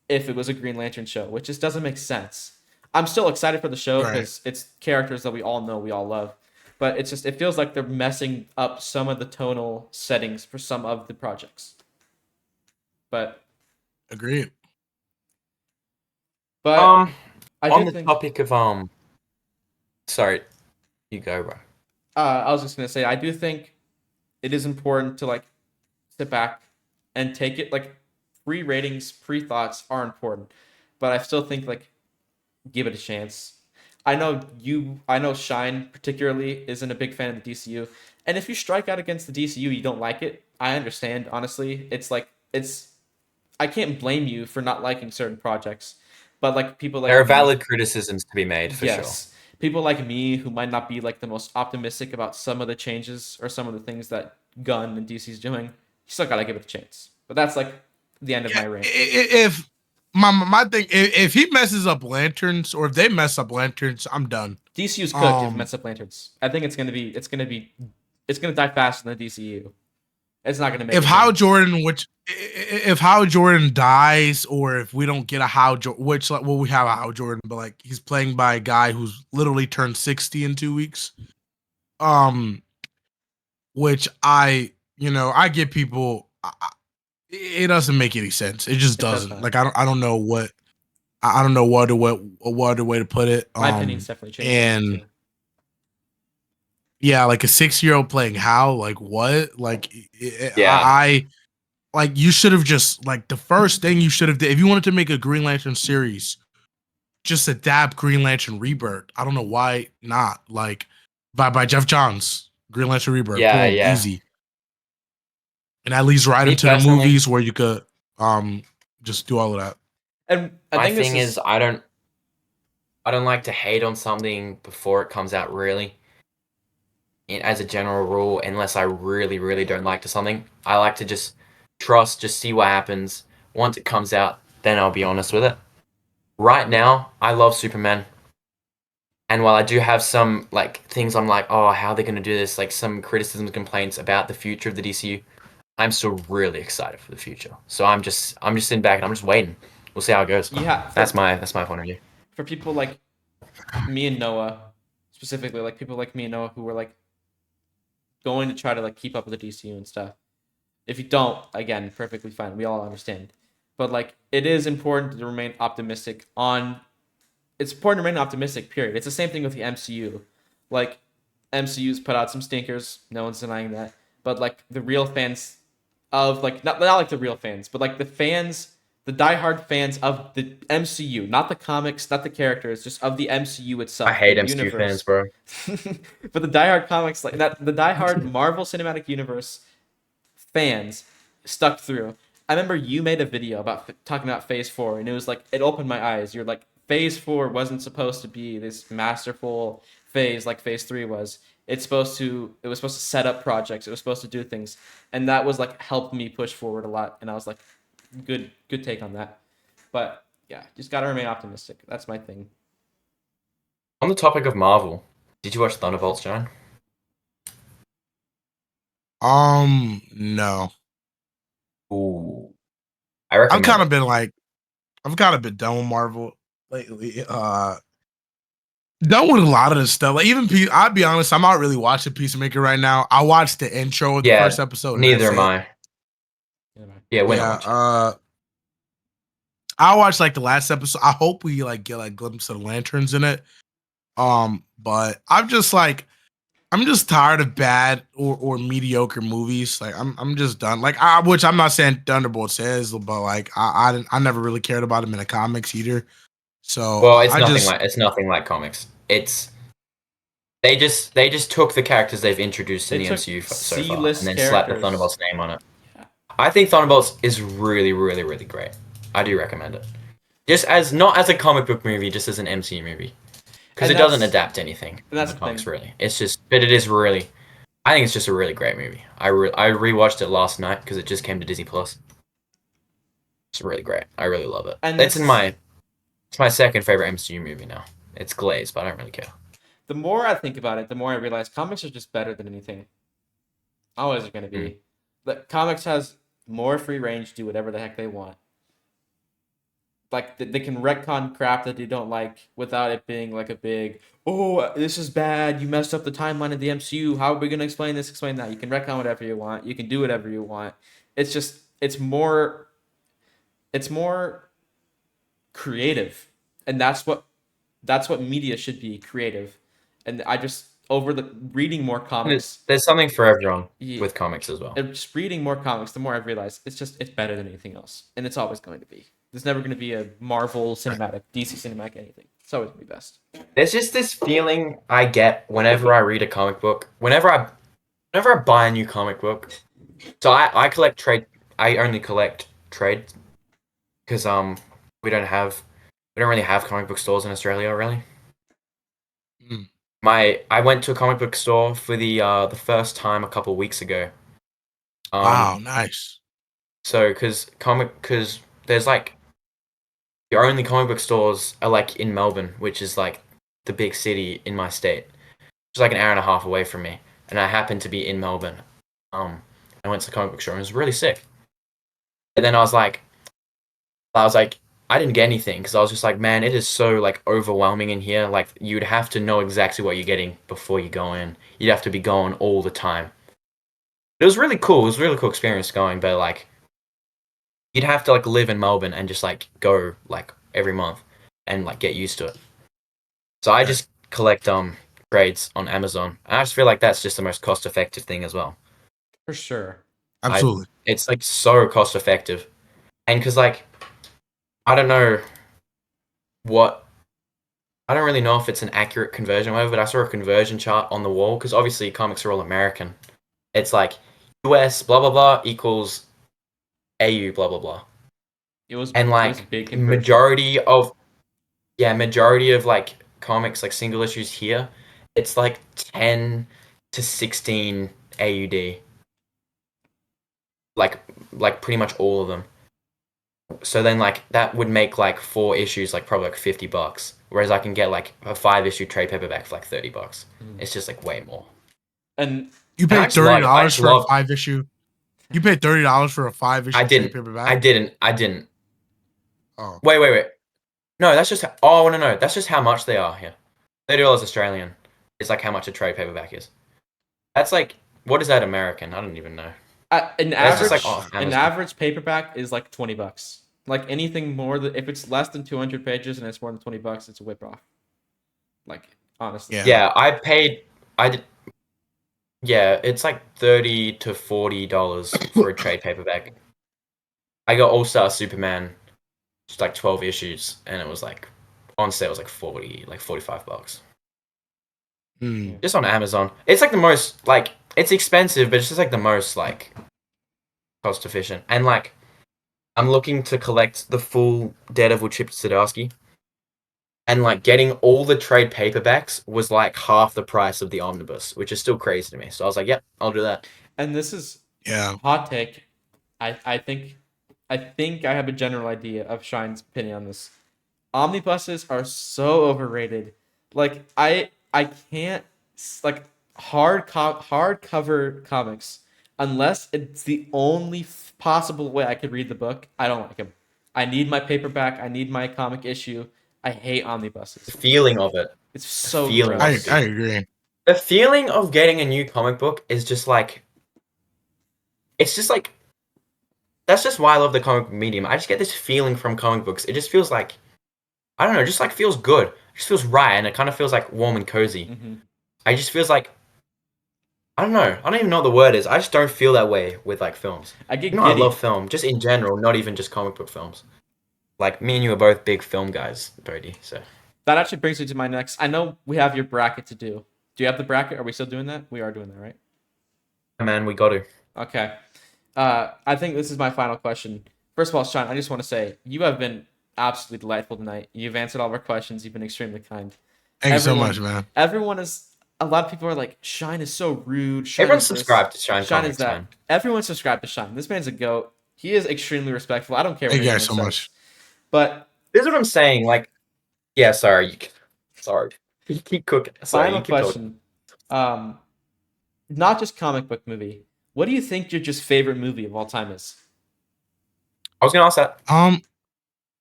Speaker 1: if it was a Green Lantern show, which just doesn't make sense. I'm still excited for the show
Speaker 3: Right.
Speaker 1: because it's characters that we all know, we all love. But it's just it feels like they're messing up some of the tonal settings for some of the projects. But
Speaker 3: Agreed.
Speaker 1: I do
Speaker 2: on the
Speaker 1: think
Speaker 2: topic of sorry, you go, bro.
Speaker 1: I was just gonna say I do think it is important to like sit back and take it like pre-ratings, pre-thoughts are important, but I still think like give it a chance. I know Shine particularly isn't a big fan of the DCU, and if you strike out against the DCU, you don't like it. I understand, honestly. It's like I can't blame you for not liking certain projects, but like people like
Speaker 2: There are
Speaker 1: me,
Speaker 2: valid criticisms to be made for sure.
Speaker 1: yes, people like me who might not be like the most optimistic about some of the changes or some of the things that Gunn and DC's doing, you still gotta give it a chance. But that's like the end of my rant.
Speaker 3: If my thing, if he messes up Lanterns or if they mess up Lanterns, I'm done.
Speaker 1: DCU's cooked if it mess up Lanterns. I think it's gonna die faster than the DCU. It's not gonna make
Speaker 3: if
Speaker 1: it
Speaker 3: Hal
Speaker 1: down.
Speaker 3: Jordan, if Hal Jordan dies, or if we don't get a Hal Jordan, which like, well, we have a Hal Jordan, but like he's playing by a guy who's literally turned 60 in 2 weeks. Which I get people. It doesn't make any sense. It just
Speaker 1: It does
Speaker 3: doesn't.
Speaker 1: not.
Speaker 3: Like I don't know what other way to put it.
Speaker 1: My opinion's definitely changed.
Speaker 3: And yeah, like a 6-year-old playing Hal, like what? Like
Speaker 2: Yeah.
Speaker 3: I like you should have just like the first thing you should have did if you wanted to make a Green Lantern series, just adapt Green Lantern Rebirth. I don't know why not. Like by Jeff Johns, Green Lantern Rebirth.
Speaker 2: Yeah,
Speaker 3: Boom,
Speaker 2: yeah.
Speaker 3: easy. And at least right
Speaker 2: Me
Speaker 3: into the
Speaker 2: personally-
Speaker 3: movies where you could just do all of that.
Speaker 1: And
Speaker 2: My thing is I don't like to hate on something before it comes out, really. As a general rule, unless I really, really don't like something, I like to just trust, just see what happens. Once it comes out, then I'll be honest with it. Right now, I love Superman. And while I do have some like things I'm like, oh, how are they going to do this? Like some criticisms, complaints about the future of the DCU, I'm still really excited for the future. So I'm just sitting back and I'm just waiting. We'll see how it goes.
Speaker 1: Yeah,
Speaker 2: that's my point of view.
Speaker 1: For people like me and Noah, specifically, like people like me and Noah who were like going to try to like keep up with the DCU and stuff. If you don't, again, perfectly fine. We all understand. But like it is important to remain optimistic it's important to remain optimistic, period. It's the same thing with the MCU. Like MCU's put out some stinkers, no one's denying that. But like the real fans of like not like the real fans, but like the diehard fans of the MCU, not the comics, not the characters, just of the MCU itself.
Speaker 2: I hate
Speaker 1: the
Speaker 2: MCU
Speaker 1: universe.
Speaker 2: fans, bro.
Speaker 1: But the diehard comics, like that, the diehard Marvel Cinematic Universe fans stuck through. I remember you made a video about talking about Phase 4, and it was like it opened my eyes. You're like, Phase 4 wasn't supposed to be this masterful phase like Phase 3 was. It was supposed to set up projects. It was supposed to do things, and that was like helped me push forward a lot. And I was like, good take on that. But yeah, just gotta remain optimistic. That's my thing.
Speaker 2: On the topic of Marvel, did you watch Thunderbolts, John?
Speaker 3: No.
Speaker 2: Ooh, I recommend.
Speaker 3: I've kind of been like I've got a bit done with Marvel lately. Done with a lot of this stuff. Like even I'll be honest, I'm not really watching Peacemaker right now. I watched the intro of the first episode.
Speaker 2: Neither am I. Yeah, we're not watching.
Speaker 3: I watched like the last episode. I hope we like get like glimpse of the lanterns in it. But I'm just tired of bad or mediocre movies. Like I'm just done. Like which I'm not saying Thunderbolts is, but like I never really cared about him in the comics either. So
Speaker 2: well, it's nothing like comics. They just took the characters they've introduced in the MCU so far and then slapped the Thunderbolts name on it. Yeah. I think Thunderbolts is really, really, really great. I do recommend it. Just not as a comic book movie, just as an MCU movie. Because it doesn't adapt anything in the comics, really. It's just, but it is really, I think it's just a really great movie. I rewatched it last night because it just came to Disney Plus. It's really great. I really love it. And it's my second favorite MCU movie now. It's Glaze, but I don't really care.
Speaker 1: The more I think about it, the more I realize comics are just better than anything. Always are going to be. But comics has more free range to do whatever the heck they want. Like, they can retcon crap that they don't like without it being like a big, oh, this is bad, you messed up the timeline of the MCU, how are we going to explain this, explain that? You can retcon whatever you want, you can do whatever you want. It's just, it's more creative. And that's what media should be, creative. And I just, over the reading more comics.
Speaker 2: There's something for everyone with comics as well.
Speaker 1: Just reading more comics, the more I've realized it's better than anything else. And it's always going to be. There's never going to be a Marvel cinematic, DC cinematic, anything. It's always going to be best.
Speaker 2: There's just this feeling I get whenever I read a comic book, whenever I buy a new comic book. So I collect trade. I only collect trade because we don't really have comic book stores in Australia, really. I went to a comic book store for the first time a couple weeks ago.
Speaker 3: Wow, nice.
Speaker 2: So because there's like your only comic book stores are like in Melbourne, which is like the big city in my state. It's like an hour and a half away from me, and I happened to be in Melbourne. I went to the comic book store and it was really sick. And then I was like, I didn't get anything because I was just like, man, it is so like overwhelming in here. Like you'd have to know exactly what you're getting before you go in. You'd have to be going all the time. It was really cool. It was a really cool experience going, but like you'd have to like live in Melbourne and just like go like every month and like get used to it. So I just collect trades on Amazon. I just feel like that's just the most cost effective thing as well.
Speaker 1: For sure.
Speaker 3: Absolutely.
Speaker 2: It's like so cost effective. And because like I don't really know if it's an accurate conversion or whatever, but I saw a conversion chart on the wall because obviously comics are all American. It's like US blah blah blah equals AU blah blah blah. It was big majority of like comics like single issues here, it's like 10 to 16 AUD. Like pretty much all of them. So then like that would make like 4 issues like probably like $50, whereas I can get like a 5-issue trade paperback for like $30. It's just like way more.
Speaker 1: And
Speaker 3: you paid $30 for a 5-issue. You paid $30 for a 5-issue trade paperback.
Speaker 2: I didn't.
Speaker 3: Oh.
Speaker 2: Wait. No, that's just no. That's just how much they are here. $30 Australian is like how much a trade paperback is. That's like, what is that American? I don't even know.
Speaker 1: An average paperback is like $20. Like anything more than if it's less than 200 pages and it's more than $20, it's a whip off. Like honestly.
Speaker 2: Yeah, it's like $30 to $40 for a trade paperback. I got All Star Superman, just like 12 issues, and it was like on sale. It was like $45. Just on Amazon. It's like the most like it's expensive, but it's just like the most like cost efficient. And like I'm looking to collect the full Daredevil Chip Zdarsky. And like getting all the trade paperbacks was like half the price of the omnibus, which is still crazy to me. So I was like, yep, I'll do that.
Speaker 1: And this is hot take. I think I have a general idea of Shine's opinion on this. Omnibuses are so overrated. Like I can't like hardcover comics unless it's the only possible way I could read the book. I don't like them. I need my paperback. I need my comic issue. I hate omnibuses.
Speaker 2: The feeling of it.
Speaker 1: It's so
Speaker 2: feeling
Speaker 1: gross.
Speaker 3: I agree.
Speaker 2: The feeling of getting a new comic book is just like, it's just like, that's just why I love the comic book medium. I just get this feeling from comic books. It just feels like, I don't know, just like feels good. It just feels right, and it kind of feels like warm and cozy.
Speaker 1: Mm-hmm.
Speaker 2: I just feels like, I don't know. I don't even know what the word is. I just don't feel that way with like films.
Speaker 1: I get
Speaker 2: I love film, just in general, not even just comic book films. Like, me and you are both big film guys, Bodhi, so.
Speaker 1: That actually brings me to my next. I know we have your bracket to do. Do you have the bracket? Are we still doing that? We are doing that, right?
Speaker 2: Man, we got to.
Speaker 1: Okay. I think this is my final question. First of all, Sean, I just want to say you have been absolutely delightful tonight. You've answered all of our questions. You've been extremely kind.
Speaker 3: Thank you so much, man.
Speaker 1: Everyone is. A lot of people are like, Shine is so rude.
Speaker 2: Everyone's subscribed to Shine Comics,
Speaker 1: is that.
Speaker 2: man.
Speaker 1: Everyone's subscribed to Shine. This man's a goat. He is extremely respectful. I don't care what
Speaker 3: Thank you guys
Speaker 1: anyone
Speaker 3: so
Speaker 1: says.
Speaker 3: much.
Speaker 1: But
Speaker 2: this is what I'm saying. Like, yeah, sorry. Sorry. You keep cooking. Sorry,
Speaker 1: final question. Not just comic book movie. What do you think your just favorite movie of all time is?
Speaker 2: I was gonna ask that.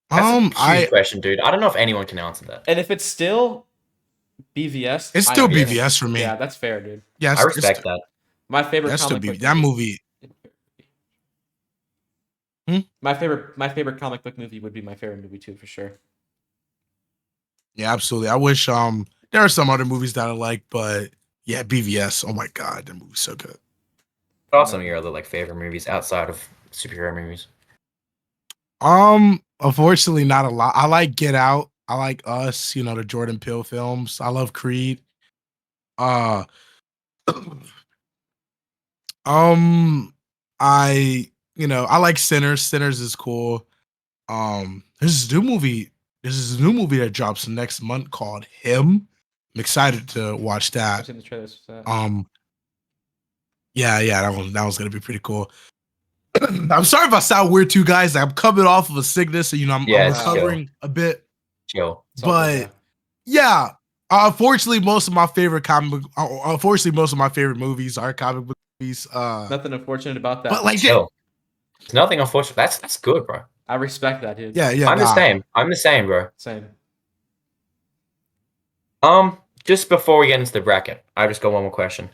Speaker 2: That's a huge
Speaker 3: I
Speaker 2: question, dude. I don't know if anyone can answer that.
Speaker 1: And if it's still BVS,
Speaker 3: it's still BVS for me.
Speaker 1: Yeah, that's fair, dude.
Speaker 3: Yeah,
Speaker 2: I respect that.
Speaker 1: My favorite
Speaker 3: That's
Speaker 1: comic
Speaker 3: still
Speaker 1: book
Speaker 3: that movie.
Speaker 1: My favorite comic book movie would be my favorite movie too, for sure.
Speaker 3: Yeah, absolutely. I wish there are some other movies that I like, but yeah, BVS. Oh my god, that movie's so good.
Speaker 2: What are some of your other like favorite movies outside of superhero movies?
Speaker 3: Unfortunately, not a lot. I like Get Out. I like Us. You know, the Jordan Peele films. I love Creed. I I like Sinners. Sinners is cool. There's this new movie. There's this new movie that drops next month called Him. I'm excited to watch that.
Speaker 1: I've seen the trailers for that.
Speaker 3: Yeah, that one's gonna be pretty cool. I'm sorry if I sound weird too, guys. I'm coming off of a sickness, so I'm recovering a bit.
Speaker 2: Chill.
Speaker 3: But yeah, unfortunately, most of my favorite movies are comic book movies.
Speaker 1: Nothing unfortunate about that.
Speaker 2: But like, chill. There's nothing unfortunate. That's good, bro.
Speaker 1: I respect that, dude.
Speaker 3: Yeah.
Speaker 2: I'm the same, bro.
Speaker 1: Same.
Speaker 2: Just before we get into the bracket, I just got one more question.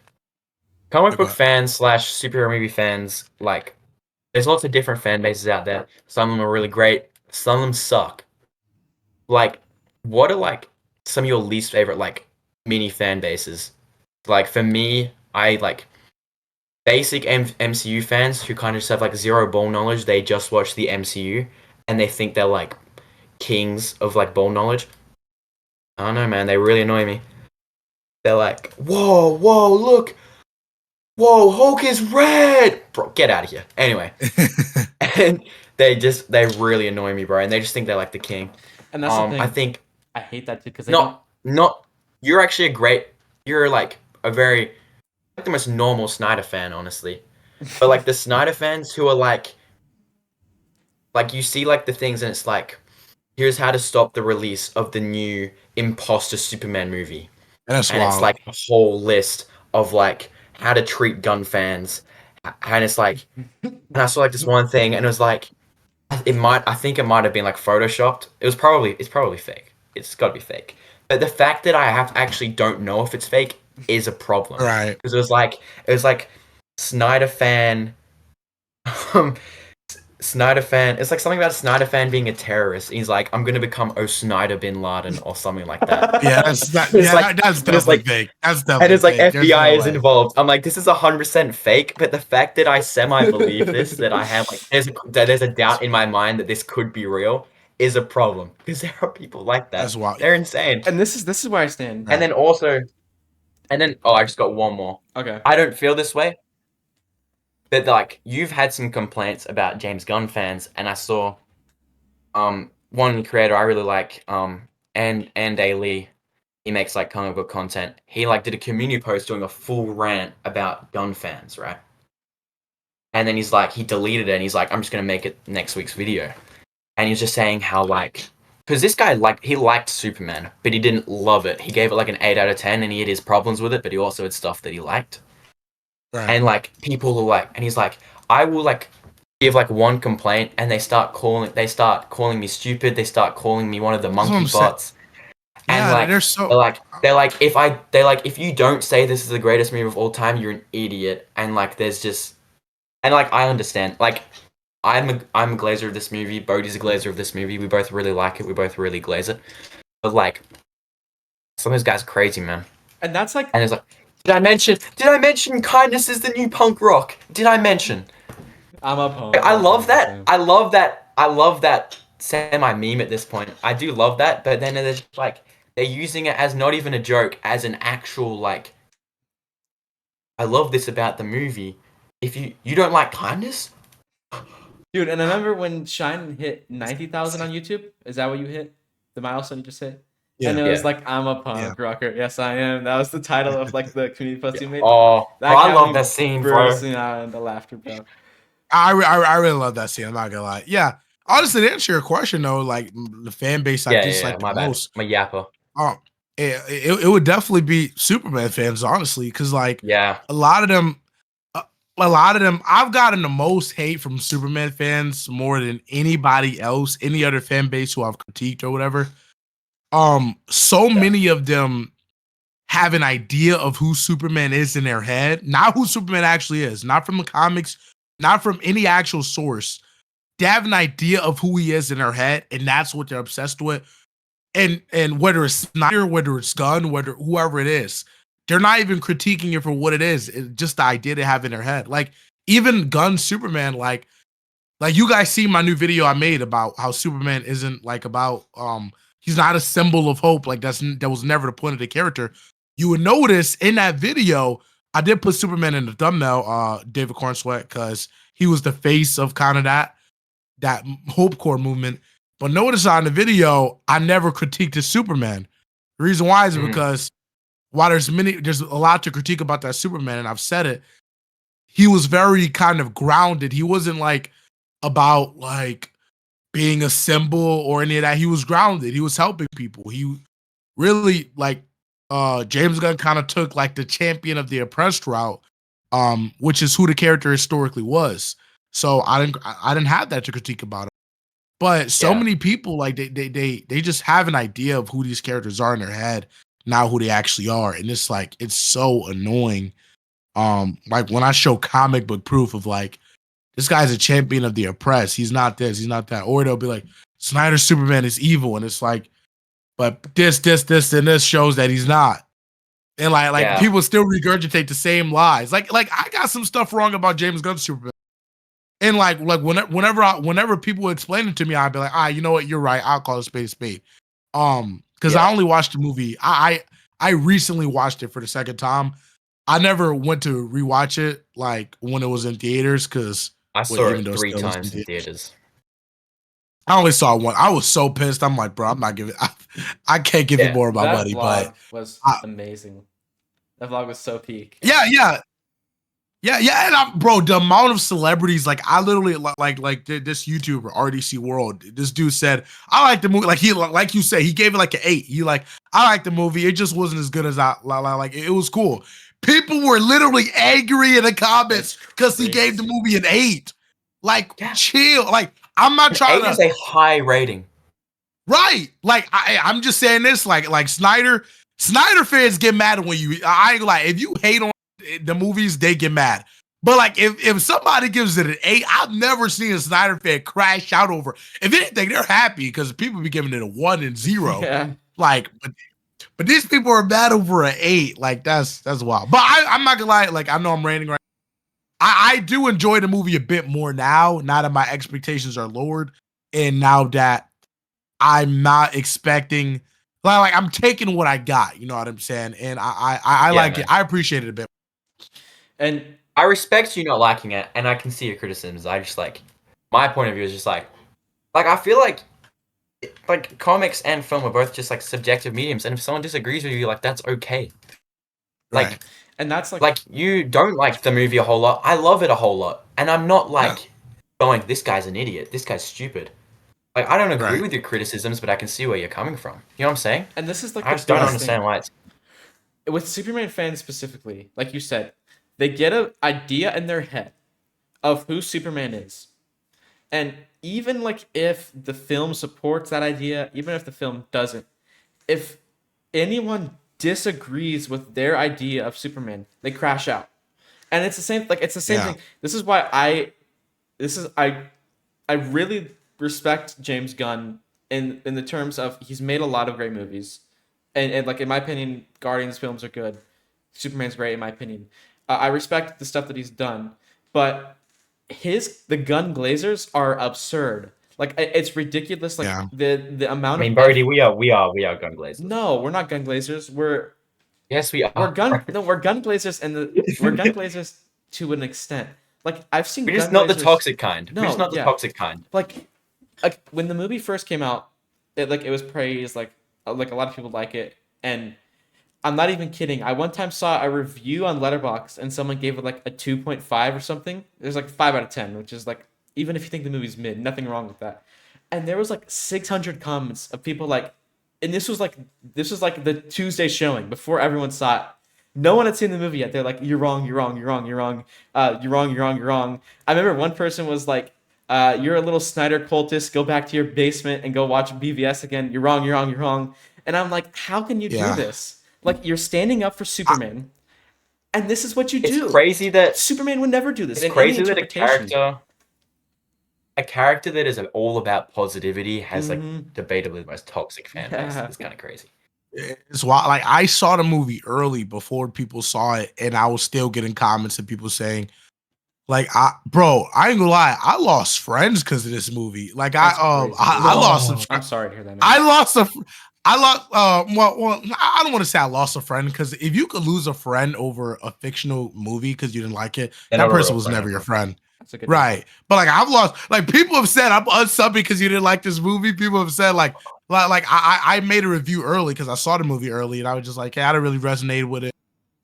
Speaker 2: Comic book fans / superhero movie fans, like, there's lots of different fan bases out there. Some of them are really great. Some of them suck. Like, what are like some of your least favorite like mini fan bases? Like for me, I like basic MCU fans who kind of just have like zero ball knowledge. They just watch the MCU and they think they're like kings of like ball knowledge. I don't know, man. They really annoy me. They're like, whoa, look. Whoa, Hulk is red! Bro, get out of here. Anyway. And they really annoy me, bro. And they just think they're like the king.
Speaker 1: And that's the thing.
Speaker 2: I
Speaker 1: hate that too, because
Speaker 2: you're actually you're like the most normal Snyder fan, honestly. But like the Snyder fans who are like you see like the things and it's like, here's how to stop the release of the new Imposter Superman movie.
Speaker 3: And
Speaker 2: it's like a whole list of like how to treat Gunn fans, and it's like, and I saw like this one thing, and it was like, I think it might have been like photoshopped. It's probably fake. It's got to be fake. But the fact that I actually don't know if it's fake is a problem,
Speaker 3: right?
Speaker 2: Because it was like Snyder fan. Snyder fan. It's like something about a Snyder fan being a terrorist. He's like, I'm gonna become Snyder bin Laden or something like that.
Speaker 3: Yeah, that's definitely fake. That's definitely.
Speaker 2: And it's like
Speaker 3: fake.
Speaker 2: FBI is involved. I'm like, this is 100% fake. But the fact that I semi believe this, that I have like, there's a doubt in my mind that this could be real, is a problem because there are people like that.
Speaker 3: That's wild.
Speaker 2: They're insane.
Speaker 1: And this is where I stand.
Speaker 2: And then I just got one more.
Speaker 1: Okay.
Speaker 2: I don't feel this way. But like you've had some complaints about James Gunn fans, and I saw one creator I really like, and Lee, he makes like comic book content. He like did a community post doing a full rant about Gunn fans, right? And then he deleted it and he's like, I'm just gonna make it next week's video. And he's just saying how like, because this guy he liked Superman, but he didn't love it. He gave it like an 8 out of 10, and he had his problems with it, but he also had stuff that he liked. Right. And like people who like, and he's like, I will like give like one complaint and they start calling me stupid. They start calling me one of the
Speaker 3: That's what
Speaker 2: monkey
Speaker 3: I'm saying.
Speaker 2: bots.
Speaker 3: Yeah,
Speaker 2: And like
Speaker 3: they're so.
Speaker 2: they're like if you don't say this is the greatest movie of all time, you're an idiot. And like there's just and like I understand. Like I'm a glazer of this movie. Bodhi's a glazer of this movie. We both really like it. We both really glaze it. But like some of those guys are crazy, man.
Speaker 1: And that's like,
Speaker 2: And it's like, did I mention kindness is the new punk rock? Did I mention?
Speaker 1: I'm a punk.
Speaker 2: I love that. I love that semi meme at this point. I do love that, but then it's like they're using it as not even a joke, as an actual like. I love this about the movie. If you don't like kindness,
Speaker 1: dude. And I remember when Shine hit 90,000 on YouTube. Is that what you hit? The milestone you just hit?
Speaker 3: Yeah.
Speaker 1: And it was like, I'm a punk rocker. Yes, I am. That was the title of like the community post you made.
Speaker 2: Oh,
Speaker 1: that
Speaker 2: I love that scene, bro.
Speaker 1: Bursting out in the laughter, bro.
Speaker 3: I really love that scene. I'm not gonna lie. Yeah, honestly, to answer your question though, like the fan base I dislike the most.
Speaker 2: My yapper.
Speaker 3: It would definitely be Superman fans, honestly, because like a lot of them, I've gotten the most hate from Superman fans more than anybody else, any other fan base who I've critiqued or whatever. So many of them have an idea of who Superman is in their head, not who Superman actually is, not from the comics, not from any actual source. They have an idea of who he is in their head, and that's what they're obsessed with. And whether it's Snyder, whether it's Gunn, whether whoever it is, they're not even critiquing it for what it is. It's just the idea they have in their head. Like even Gunn's Superman, like you guys see my new video I made about how Superman isn't like about he's not a symbol of hope. Like that was never the point of the character. You would notice in that video, I did put Superman in the thumbnail, David Cornsweat, because he was the face of kind of that Hope Corps movement. But notice on the video, I never critiqued his Superman. The reason why is because while there's a lot to critique about that Superman, and I've said it, he was very kind of grounded. He wasn't like about like being a symbol or any of that. He was grounded. He was helping people. He really like James Gunn kind of took like the champion of the oppressed route, which is who the character historically was. So I didn't have that to critique about him. But so many people like they just have an idea of who these characters are in their head, not who they actually are, and it's like it's so annoying. Like when I show comic book proof of like this guy's a champion of the oppressed, he's not this, he's not that, or they'll be like Snyder Superman is evil, and it's like, but this, and this shows that he's not. And like people still regurgitate the same lies. Like I got some stuff wrong about James Gunn's Superman. And like whenever people explain it to me, I'd be like, you know what, you're right. I'll call a spade a spade. Because I only watched the movie. I recently watched it for the second time. I never went to rewatch it like when it was in theaters because
Speaker 2: I saw it 3 times in theaters.
Speaker 3: I only saw one. I was so pissed. I'm like, bro, I'm not giving. I can't give you more of my money. But
Speaker 1: was amazing. That vlog was so peak.
Speaker 3: Yeah. And bro, the amount of celebrities, like I literally like this YouTuber RDC World. This dude said, "I like the movie." Like you said, he gave it like an 8. He like, I like the movie. It just wasn't as good as I like. It was cool. People were literally angry in the comments because he gave the movie an 8. Like, chill. Like, I'm not trying to.
Speaker 2: 8 is a high rating.
Speaker 3: Right. Like, I'm just saying this. Like Snyder fans get mad when you. I ain't gonna lie. If you hate on the movies, they get mad. But like, if somebody gives it an 8, I've never seen a Snyder fan crash out over. If anything, they're happy because people be giving it a 1 and 0.
Speaker 1: Yeah.
Speaker 3: Like, but these people are mad over an 8. Like that's wild. But I'm not gonna lie. Like I know I'm ranting right. I do enjoy the movie a bit more now that my expectations are lowered, and now that I'm not expecting, like I'm taking what I got. You know what I'm saying? And I like it. I appreciate it a bit.
Speaker 1: And
Speaker 2: I respect you not liking it, and I can see your criticisms. I just like my point of view is just like I feel like comics and film are both just like subjective mediums, and if someone disagrees with you, like that's okay. Like.
Speaker 3: Right.
Speaker 1: And that's like
Speaker 2: you don't like the movie a whole lot. I love it a whole lot, and I'm not like going, "This guy's an idiot. This guy's stupid." Like I don't agree with your criticisms, but I can see where you're coming from. You know what I'm saying?
Speaker 1: And this is like
Speaker 2: I just don't understand why it's
Speaker 1: with Superman fans specifically. Like you said, they get an idea in their head of who Superman is, And even like if the film supports that idea, even if the film doesn't, if anyone disagrees with their idea of Superman, they crash out. And it's the same thing. This is why I really respect James Gunn in the terms of he's made a lot of great movies. And like in my opinion, Guardians films are good. Superman's great in my opinion. I respect the stuff that he's done, but the Gunn Glazers are absurd. Like it's ridiculous. Like the amount.
Speaker 2: I mean, Bodhi, we are Gun Glazers.
Speaker 1: No, we're not Gun Glazers.
Speaker 2: Yes, we are.
Speaker 1: We're Gun Glazers, we're Gun Glazers to an extent. Like I've seen.
Speaker 2: We're just not the toxic kind.
Speaker 1: No,
Speaker 2: we're just not the toxic kind.
Speaker 1: Like when the movie first came out, it was praised. Like a lot of people like it, and I'm not even kidding. I one time saw a review on Letterboxd and someone gave it like a 2.5 or something. There's like 5 out of 10, which is like, even if you think the movie's mid, nothing wrong with that. And there was like 600 comments of people like, and this was like the Tuesday showing before everyone saw it. No one had seen the movie yet. They're like, you're wrong, you're wrong, you're wrong, you're wrong, you're wrong, you're wrong, you're wrong. I remember one person was like, you're a little Snyder cultist. Go back to your basement and go watch BVS again. You're wrong, you're wrong, you're wrong. And I'm like, how can you do this? Like, you're standing up for Superman, and this is what you do.
Speaker 2: It's crazy that
Speaker 1: Superman would never do this.
Speaker 2: It's crazy that a character that is all about positivity has like debatably the most toxic fan base. It's kind of crazy.
Speaker 3: It's why, like, I saw the movie early before people saw it, and I was still getting comments and people saying, like, I ain't gonna lie, I lost friends because of this movie. Like, I lost some.
Speaker 1: I'm sorry to hear that. Man.
Speaker 3: I lost, well, I don't want to say I lost a friend, because if you could lose a friend over a fictional movie because you didn't like it, that person was never your friend. Right. But like, I've lost, like, people have said I'm unsubbing because you didn't like this movie. People have said like I made a review early because I saw the movie early, and I was just like, hey, I didn't really resonate with it.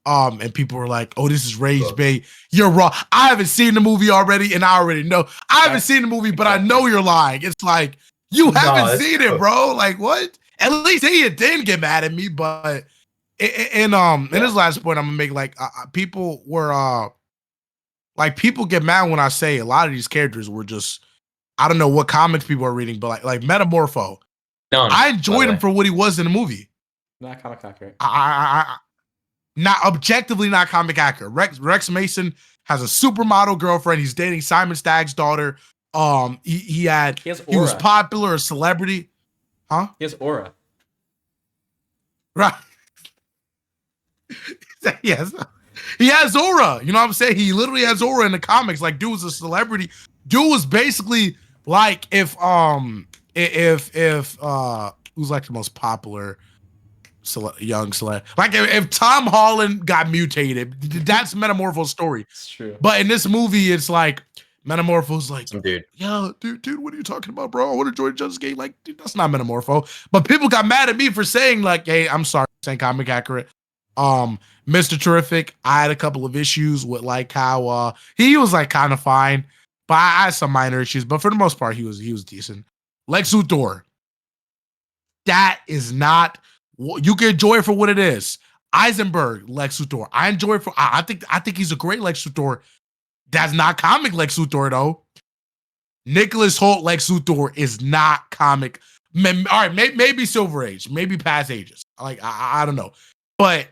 Speaker 3: And people were like, oh, this is rage bait. You're wrong. I haven't seen the movie already, and I already know. I haven't seen the movie, but I know you're lying. It's like, you haven't seen it, bro. Like, what? At least he didn't get mad at me, but in his last point, I'm gonna make, like, people were like, people get mad when I say a lot of these characters were just, I don't know what comics people are reading, but like Metamorpho, I enjoyed him for what he was in the movie.
Speaker 1: Not comic accurate.
Speaker 3: Not objectively not comic accurate. Rex Mason has a supermodel girlfriend. He's dating Simon Stagg's daughter. He was popular, a celebrity. Huh?
Speaker 1: He has aura.
Speaker 3: Right. Yes. He has aura. You know what I'm saying? He literally has aura in the comics. Like, dude was a celebrity. Dude was basically like if who's like the most popular young celeb. Like if Tom Holland got mutated, that's Metamorpho's story.
Speaker 1: It's true.
Speaker 3: But in this movie, it's like Metamorpho's like,
Speaker 2: dude,
Speaker 3: yo, dude, what are you talking about, bro? I want to join Justice Game. Like, dude, that's not Metamorpho. But people got mad at me for saying, like, hey, I'm sorry, saying comic accurate. Mr. Terrific, I had a couple of issues with like how he was like kind of fine, but I had some minor issues. But for the most part, he was decent. Lex Luthor, that is not, you can enjoy it for what it is. Eisenberg, Lex Luthor, I enjoy it for. I think he's a great Lex Luthor. That's not comic Lex Luthor though. Nicholas Hoult Lex Luthor is not comic. All right, maybe Silver Age, maybe past ages. Like I don't know, but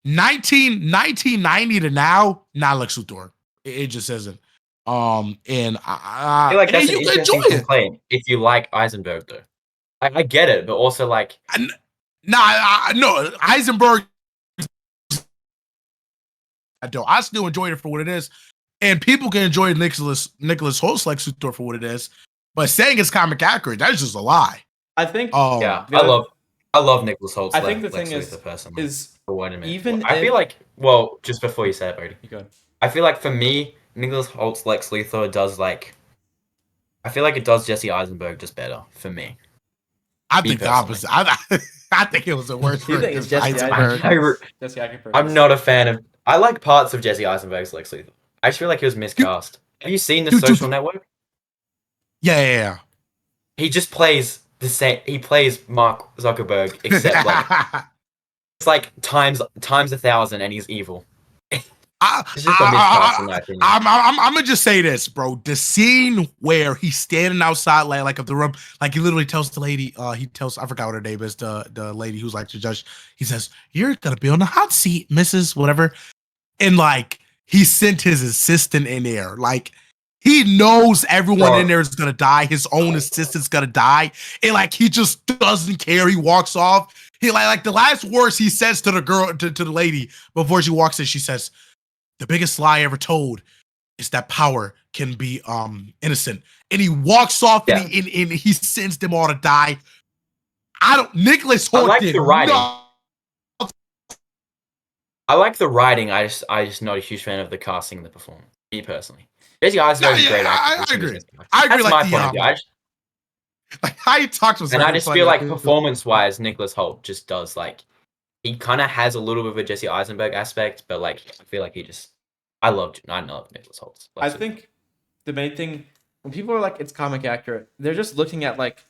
Speaker 3: 1990 to now, not Lex Luthor. It just isn't. And I
Speaker 2: feel like that's an interesting complaint if you like Eisenberg though. I get it, but also like,
Speaker 3: no, Eisenberg. I still enjoyed it for what it is. And people can enjoy Nicholas Holt's Lex Luthor for what it is, but saying it's comic accurate, that's just a lie.
Speaker 1: I think.
Speaker 2: Yeah, I love Nicholas Holt's.
Speaker 1: I think the thing is even
Speaker 2: I feel like, well, just before you say it, Bodhi,
Speaker 1: you go.
Speaker 2: I feel like for me, Nicholas Holt's Lex Luthor does like, I feel like it does Jesse Eisenberg just better for me.
Speaker 3: I think the opposite. I think it was the worst.
Speaker 1: You think it's Jesse Eisenberg?
Speaker 2: I'm not a fan of. I like parts of Jesse Eisenberg's Lex Luthor. I just feel like he was miscast. Have you seen The Social Network?
Speaker 3: Yeah.
Speaker 2: He just plays the same. He plays Mark Zuckerberg, except like it's like times 1,000, and he's evil. It's just a miscast in my opinion.
Speaker 3: I'm gonna just say this, bro. The scene where he's standing outside, like of the room, like he literally tells the lady, I forgot what her name is, the lady who's like the judge. He says, "You're gonna be on the hot seat, Mrs. Whatever," and like he sent his assistant in there, like. He knows everyone in there is gonna die. His own assistant's gonna die, and like he just doesn't care. He walks off. He like the last words he says to the girl, to the lady before she walks in. She says, "The biggest lie I ever told is that power can be innocent." And he walks off, and he sends them all to die. Nicholas Hoult
Speaker 2: like
Speaker 3: did
Speaker 2: the writing.
Speaker 3: not.
Speaker 2: I like the writing. I just not a huge fan of the casting and the performance. Me personally. Jesse Eisenberg's a great actor.
Speaker 3: I agree.
Speaker 2: That's my point of view.
Speaker 3: Like how he talks was,
Speaker 2: and I just feel like performance-wise, Nicholas Hoult just does like he kind of has a little bit of a Jesse Eisenberg aspect, but like I feel like I love Nicholas Hoult.
Speaker 1: I think the main thing when people are like it's comic accurate, they're just looking at like,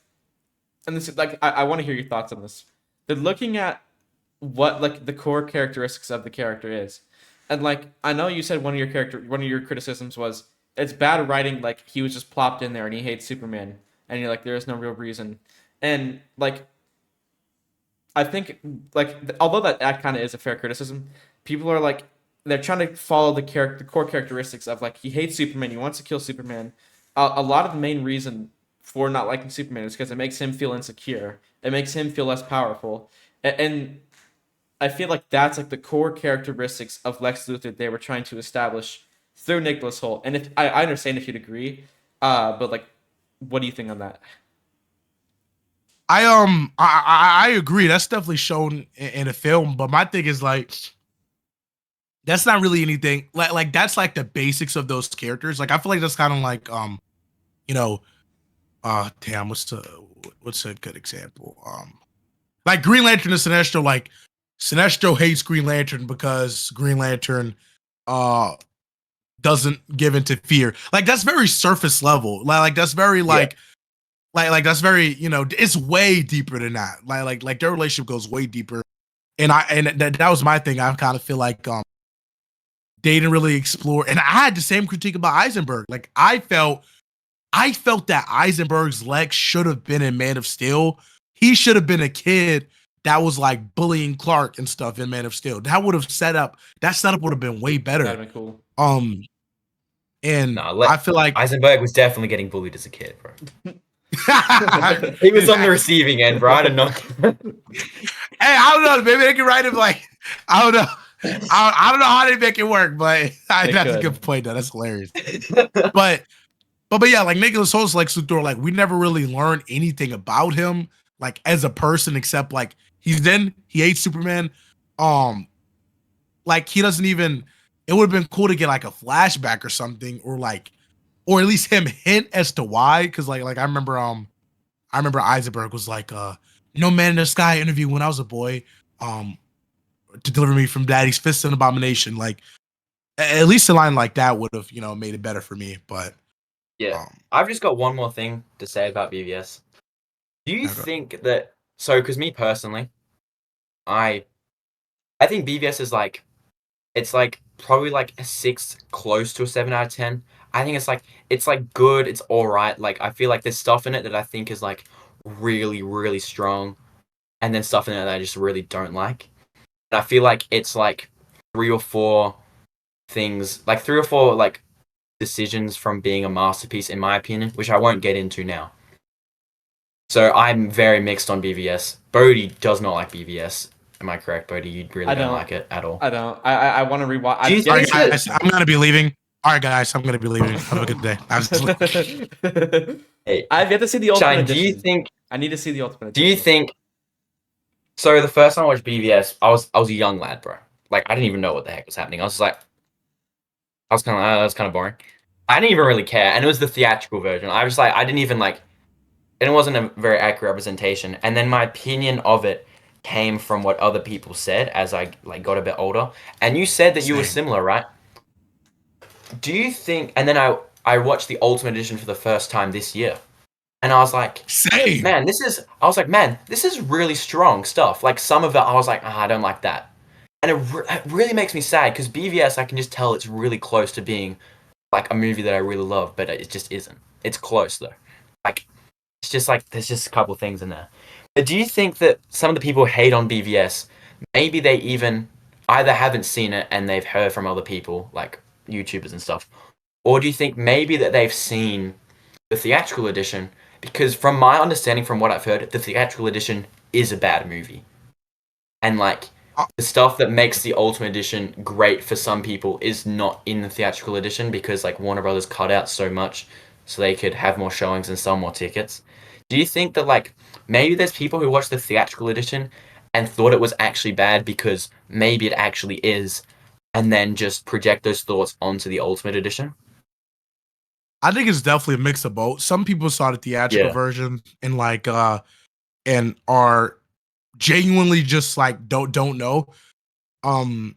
Speaker 1: and this is like I want to hear your thoughts on this. They're looking at what like the core characteristics of the character is, and like I know you said one of your criticisms was. It's bad writing, like, he was just plopped in there and he hates Superman. And you're like, there is no real reason. And, like, I think, like, although that kind of is a fair criticism, people are, like, they're trying to follow the core characteristics of, like, he hates Superman, he wants to kill Superman. A lot of the main reason for not liking Superman is because it makes him feel insecure. It makes him feel less powerful. And I feel like that's, like, the core characteristics of Lex Luthor they were trying to establish through Nicholas Hoult, and if I understand if you'd agree, but like, what do you think on that?
Speaker 3: I agree. That's definitely shown in a film, but my thing is like, that's not really anything. Like that's like the basics of those characters. Like I feel like that's kind of like you know, damn, what's a good example? Like Green Lantern and Sinestro. Like Sinestro hates Green Lantern because Green Lantern, doesn't give into fear. Like that's very surface level. Like that's very like that's very, it's way deeper than that. Like their relationship goes way deeper. And that was my thing. I kind of feel like they didn't really explore. And I had the same critique about Eisenberg. Like I felt that Eisenberg's Lex should have been in Man of Steel. He should have been a kid that was like bullying Clark and stuff in Man of Steel. That setup would have been way better.
Speaker 1: That'd been cool.
Speaker 3: And I feel like
Speaker 2: Eisenberg was definitely getting bullied as a kid, bro. He was on the receiving end, bro. I don't know.
Speaker 3: Hey, I don't know. Maybe they can write him like I don't know. I don't know how they make it work, but that's a good point. Though that's hilarious. but yeah, like Nicholas Hoult's Lex Luthor, like we never really learned anything about him, like as a person, except like he hates Superman. Like he doesn't even. It would have been cool to get like a flashback or something, or at least him hint as to why. Because like I remember Eisenberg was like, "No man in the sky" interview when I was a boy, to deliver me from Daddy's fist and abomination. Like at least a line like that would have made it better for me. But
Speaker 2: yeah, I've just got one more thing to say about BVS. Do you think that? So, because me personally, I think BVS is like, it's like probably like a 6, close to a 7 out of 10. I think it's like good. It's all right. Like I feel like there's stuff in it that I think is like really, really strong, and then stuff in it that I just really don't like. And I feel like it's like 3 or 4 things, like 3 or 4 like decisions from being a masterpiece, in my opinion, which I won't get into now. So I'm very mixed on BVS. Bohdi does not like BVS. Am I correct, Bohdi? You really don't like it at all.
Speaker 1: I don't. I want to rewatch.
Speaker 3: Alright, guys, I'm gonna be leaving. All right, guys, I'm gonna be leaving. Have a good day.
Speaker 2: Hey,
Speaker 1: I've yet to see the Ultimate
Speaker 2: Shine,
Speaker 1: Edition.
Speaker 2: do you think?
Speaker 1: I need to see the Ultimate Edition.
Speaker 2: Do you think? So the first time I watched BVS, I was a young lad, bro. Like I didn't even know what the heck was happening. I was kind of boring. I didn't even really care, and it was the theatrical version. I was like, I didn't even like, and it wasn't a very accurate representation. And then my opinion of it came from what other people said as I like got a bit older. And you said that you were similar, right? Do you think? And then I watched the Ultimate Edition for the first time this year, and I was like, man, this is really strong stuff. Like some of it, I was like, I don't like that. and it really makes me sad because BVS, I can just tell it's really close to being like a movie that I really love, but it just isn't. It's close though. Like it's just like there's just a couple things in there. But do you think that some of the people who hate on BVS, maybe they even either haven't seen it and they've heard from other people like YouTubers and stuff, or do you think maybe that they've seen the theatrical edition? Because from my understanding, from what I've heard, the theatrical edition is a bad movie, and like
Speaker 3: Uh,
Speaker 2: the stuff that makes the Ultimate Edition great for some people is not in the theatrical edition because like Warner Brothers cut out so much so they could have more showings and sell more tickets. Do you think that like maybe there's people who watched the theatrical edition and thought it was actually bad because maybe it actually is, and then just project those thoughts onto the Ultimate Edition?
Speaker 3: I think it's definitely a mix of both. Some people saw the theatrical
Speaker 2: Yeah.
Speaker 3: version and like and are genuinely just like don't know. Um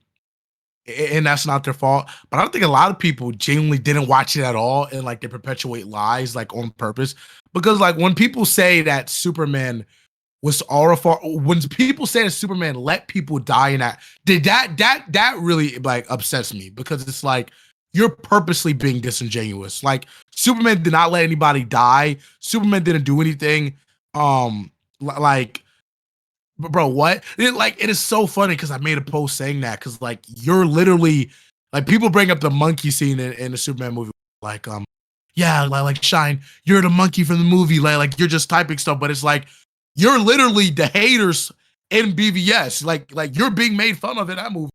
Speaker 3: and that's not their fault. But I don't think a lot of people genuinely didn't watch it at all and like they perpetuate lies like on purpose. Because like when people say that Superman was horrified, when people say that Superman let people die in that really like upsets me because it's like you're purposely being disingenuous. Like Superman did not let anybody die. Superman didn't do anything. Like bro, what? It is so funny because I made a post saying that because like you're literally like people bring up the monkey scene in the Superman movie, like yeah, like Shine, you're the monkey from the movie, like you're just typing stuff, but it's like you're literally the haters in BVS, like you're being made fun of in that movie.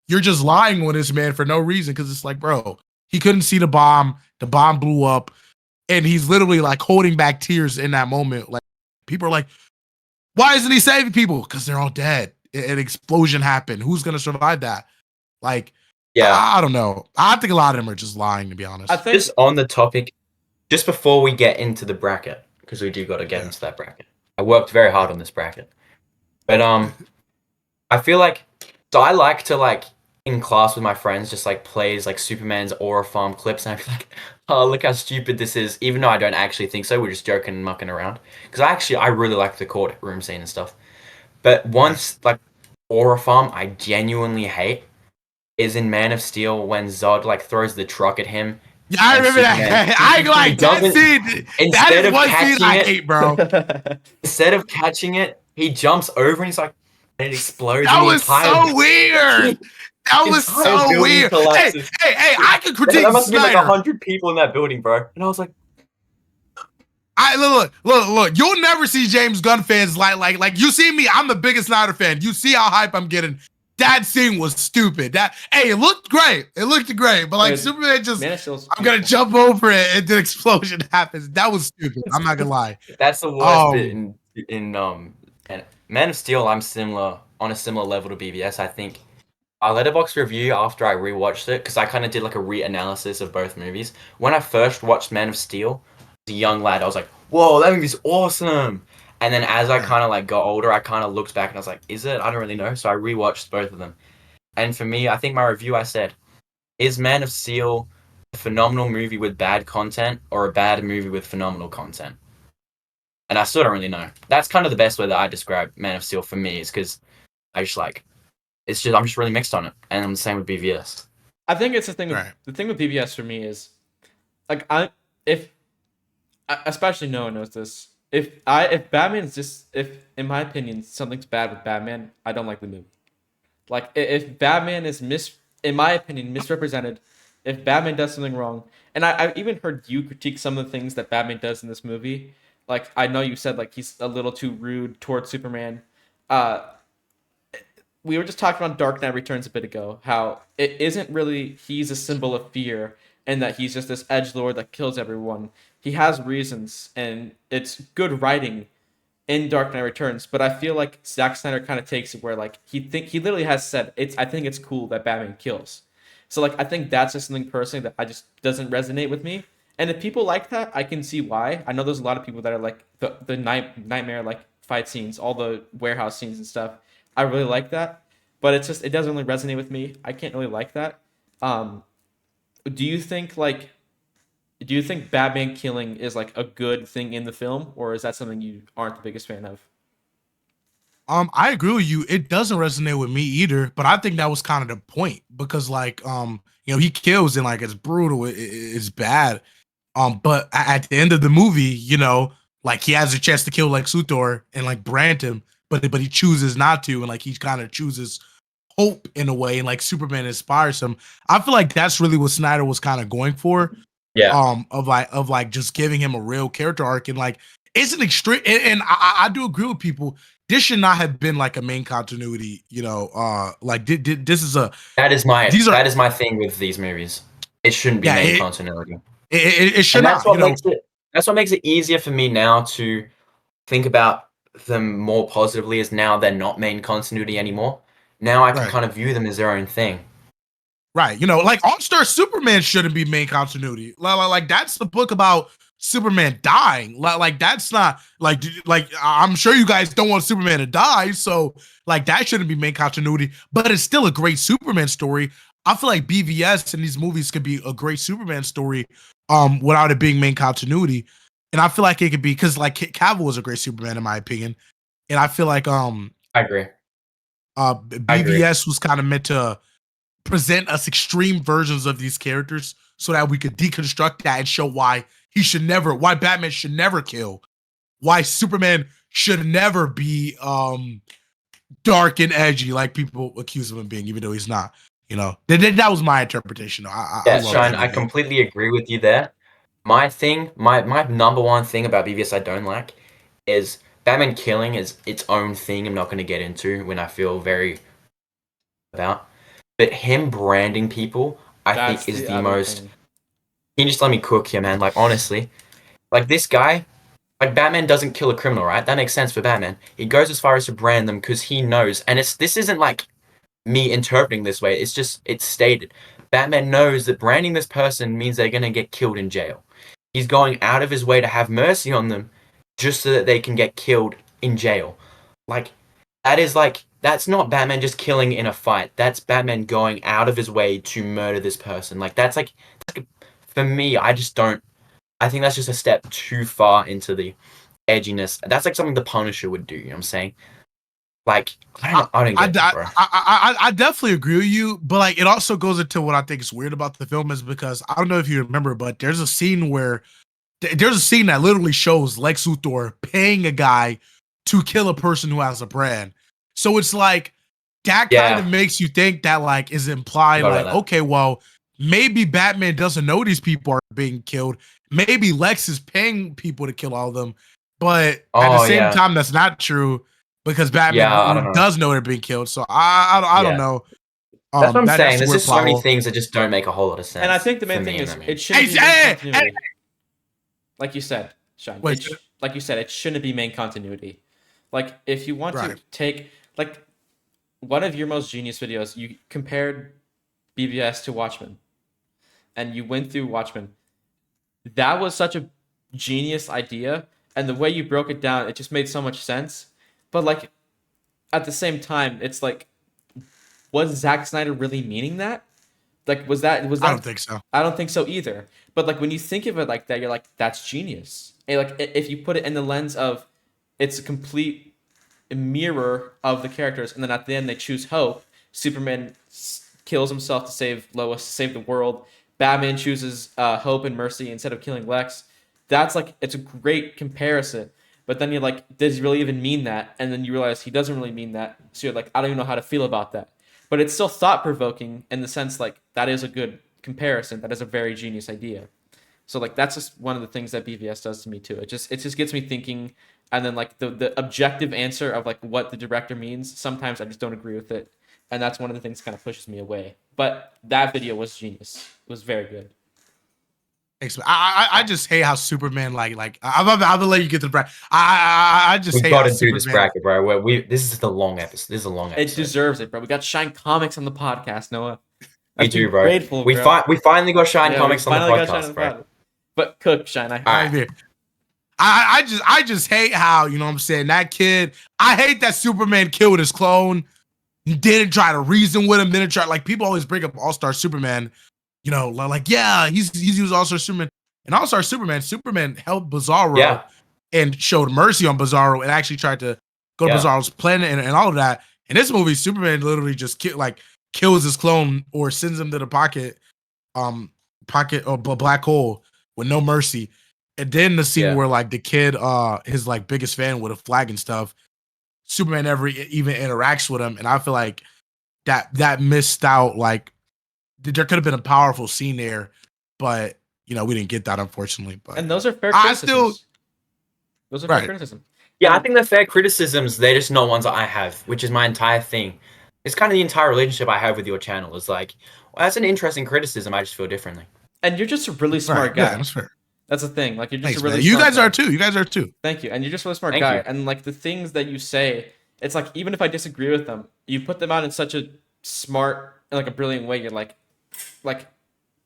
Speaker 3: You're just lying on this man for no reason because it's like, bro, he couldn't see the bomb blew up, and he's literally like holding back tears in that moment. Like people are like, why isn't he saving people? Because they're all dead. An explosion happened. Who's gonna survive that? Like,
Speaker 2: Yeah.
Speaker 3: I don't know. I think a lot of them are just lying, to be honest.
Speaker 1: I think
Speaker 2: Just on the topic, just before we get into the bracket, because we do got to get
Speaker 3: Yeah.
Speaker 2: into that bracket. I worked very hard on this bracket, but I feel like so I like to like in class with my friends just like plays like Superman's aura farm clips, and I feel like, oh look how stupid this is, even though I don't actually think so. We're just joking and mucking around because I really like the courtroom scene and stuff. But once like aura farm, I genuinely hate is in Man of Steel when Zod like throws the truck at him.
Speaker 3: Yeah, I
Speaker 2: And
Speaker 3: remember
Speaker 2: Superman,
Speaker 3: that. I like that
Speaker 2: doesn't-
Speaker 3: scene. That
Speaker 2: instead
Speaker 3: is
Speaker 2: of
Speaker 3: one scene
Speaker 2: catching
Speaker 3: I
Speaker 2: it,
Speaker 3: hate, bro.
Speaker 2: instead of catching it, he jumps over and he's like, and it explodes.
Speaker 3: That
Speaker 2: And the
Speaker 3: was
Speaker 2: entire
Speaker 3: so weird. That was
Speaker 2: entire
Speaker 3: so
Speaker 2: building
Speaker 3: weird.
Speaker 2: collapses.
Speaker 3: Hey, I can critique
Speaker 2: That must have been like
Speaker 3: Snyder.
Speaker 2: 100 people in that building, bro. And I was like,
Speaker 3: Look. You'll never see James Gunn fans like you see me. I'm the biggest Snyder fan. You see how hype I'm getting. That scene was stupid. It looked great. It looked great, but like Superman just, I'm gonna jump over it and the explosion happens. That was stupid. I'm not gonna lie.
Speaker 2: that's the worst bit in and Man of Steel. I'm on a similar level to BVS. I think our Letterboxd review after I rewatched it because I kind of did like a reanalysis of both movies. When I first watched Man of Steel, as a young lad, I was like, "Whoa, that movie's awesome!" And then as I kind of like got older, I kind of looked back and I was like, "Is it? I don't really know." So I rewatched both of them. And for me, I think my review I said, "Is Man of Steel a phenomenal movie with bad content or a bad movie with phenomenal content?" And I still don't really know. That's kind of the best way that I describe Man of Steel for me is because I just like I'm just really mixed on it, and I'm the same with BVS.
Speaker 1: I think it's the thing. The thing with BVS for me is, like, especially Noah knows this. If Batman's just if in my opinion something's bad with Batman, I don't like the movie. Like if Batman is in my opinion misrepresented, if Batman does something wrong, and I've even heard you critique some of the things that Batman does in this movie. Like I know you said like he's a little too rude towards Superman. We were just talking about Dark Knight Returns a bit ago, how it isn't really he's a symbol of fear and that he's just this edgelord that kills everyone. He has reasons and it's good writing in Dark Knight Returns, but I feel like Zack Snyder kind of takes it where like he literally has said I think it's cool that Batman kills. So like I think that's just something personally that I just doesn't resonate with me. And if people like that, I can see why. I know there's a lot of people that are like the nightmare like fight scenes, all the warehouse scenes and stuff. I really like that, but it's just it doesn't really resonate with me. I can't really like that. Um, do you think like do you think Batman killing is like a good thing in the film, or is that something you aren't the biggest fan of?
Speaker 3: I agree with you. It doesn't resonate with me either, but I think that was kind of the point because, like, he kills and like it's brutal, it's bad. But at the end of the movie, like he has a chance to kill Lex Luthor and like brand him, but he chooses not to, and like he kind of chooses hope in a way, and like Superman inspires him. I feel like that's really what Snyder was kind of going for.
Speaker 2: Yeah.
Speaker 3: Of like just giving him a real character arc, and like it's an extreme, and I do agree with people. This should not have been like a main continuity, like this is
Speaker 2: that is my thing with these movies. It shouldn't be main continuity.
Speaker 3: It should
Speaker 2: not.
Speaker 3: That's
Speaker 2: what makes it easier for me now to think about them more positively. Is now they're not main continuity anymore. Now I can kind of view them as their own thing.
Speaker 3: Right, like All-Star Superman shouldn't be main continuity. Like that's the book about Superman dying. Like that's not like I'm sure you guys don't want Superman to die, so like that shouldn't be main continuity. But it's still a great Superman story. I feel like BVS in these movies could be a great Superman story, without it being main continuity. And I feel like it could be because like Cavill was a great Superman in my opinion, and I feel like
Speaker 2: I agree.
Speaker 3: BVS was kind of meant to present us extreme versions of these characters so that we could deconstruct that and show why Batman should never kill, why Superman should never be dark and edgy like people accuse him of being, even though he's not. That was my interpretation.
Speaker 2: Shine, I completely agree with you there. My number one thing about BVS I don't like is Batman killing is its own thing. I'm not going to get into when I feel very about. But him branding people, I think, is the most. Thing. Can you just let me cook here, man? Like, honestly. Like, this guy, like, Batman doesn't kill a criminal, right? That makes sense for Batman. He goes as far as to brand them because he knows. And this isn't, like, me interpreting this way. It's stated. Batman knows that branding this person means they're going to get killed in jail. He's going out of his way to have mercy on them just so that they can get killed in jail. Like, that's not Batman just killing in a fight. That's Batman going out of his way to murder this person. Like, that's for me, I think that's just a step too far into the edginess. That's like something the Punisher would do, you know what I'm saying? Like, I don't get it, bro.
Speaker 3: I definitely agree with you, but like it also goes into what I think is weird about the film is because I don't know if you remember, but there's a scene that literally shows Lex Luthor paying a guy to kill a person who has a brand. So it's like that kind of makes you think that like is implied like, okay, well, maybe Batman doesn't know these people are being killed. Maybe Lex is paying people to kill all of them. But at the same time, that's not true because Batman does know they're being killed. So I don't know.
Speaker 2: That's what I'm saying. There's just so many things that just don't make a whole lot of sense.
Speaker 1: And I think the main thing is it shouldn't be main continuity. Like you said, Sean. Like you said, it shouldn't be main continuity. Like if you want to take like one of your most genius videos, you compared BVS to Watchmen, and you went through Watchmen. That was such a genius idea, and the way you broke it down, it just made so much sense. But like at the same time, it's like, was Zack Snyder really meaning that? Like, was that? I
Speaker 3: don't think so.
Speaker 1: I don't think so either. But like when you think of it like that, you're like, that's genius. And like if you put it in the lens of, it's a complete mirror of the characters, and then at the end they choose hope. Superman kills himself to save Lois, to save the world. Batman chooses hope and mercy instead of killing Lex. That's like, it's a great comparison. But then you're like, does he really even mean that? And then you realize he doesn't really mean that. So you're like, I don't even know how to feel about that. But it's still thought-provoking in the sense like that is a good comparison. That is a very genius idea. So like that's just one of the things that BVS does to me too. It just gets me thinking, and then like the objective answer of like what the director means, sometimes I just don't agree with it. And that's one of the things that kind of pushes me away. But that video was genius. It was very good.
Speaker 3: Thanks, man. I just hate how Superman like I'm gonna let you get the bracket. I just hate how
Speaker 2: Superman. We gotta do this bracket, bro. This is the long episode. This is a long episode.
Speaker 1: It deserves it, bro. We got Shine Comics on the podcast, Noah.
Speaker 2: We do, bro.
Speaker 1: Grateful,
Speaker 2: we finally got Shine Comics on the podcast, bro.
Speaker 1: But Cook, Shine,
Speaker 3: I just hate how, you know what I'm saying, that kid. I hate that Superman killed his clone. Didn't try to reason with him. Didn't try, like, people always bring up All-Star Superman. You know, like, yeah, he's used All-Star Superman. And All-Star Superman helped Bizarro and showed mercy on Bizarro and actually tried to go to Bizarro's planet and all of that. In this movie, Superman literally just kills his clone or sends him to the pocket or black hole with no mercy. And then the scene where like the kid, his like biggest fan with a flag and stuff, Superman never even interacts with him, and I feel like that missed out. Like there could have been a powerful scene there, but we didn't get that, unfortunately. But
Speaker 1: and those are fair criticisms. Those are fair criticisms.
Speaker 2: Yeah, I think the fair criticisms, they're just not ones that I have, which is my entire thing. It's kind of the entire relationship I have with your channel. It's like, well, that's an interesting criticism. I just feel differently.
Speaker 1: And you're just a really smart guy.
Speaker 3: Yeah, that's fair.
Speaker 1: That's the thing. Like, you're just
Speaker 3: Thanks,
Speaker 1: a really
Speaker 3: man.
Speaker 1: smart
Speaker 3: You guys
Speaker 1: guy.
Speaker 3: are too. You guys are too.
Speaker 1: Thank you. And you're just a really smart guy. And like the things that you say, it's like even if I disagree with them, you put them out in such a smart and like a brilliant way. You're like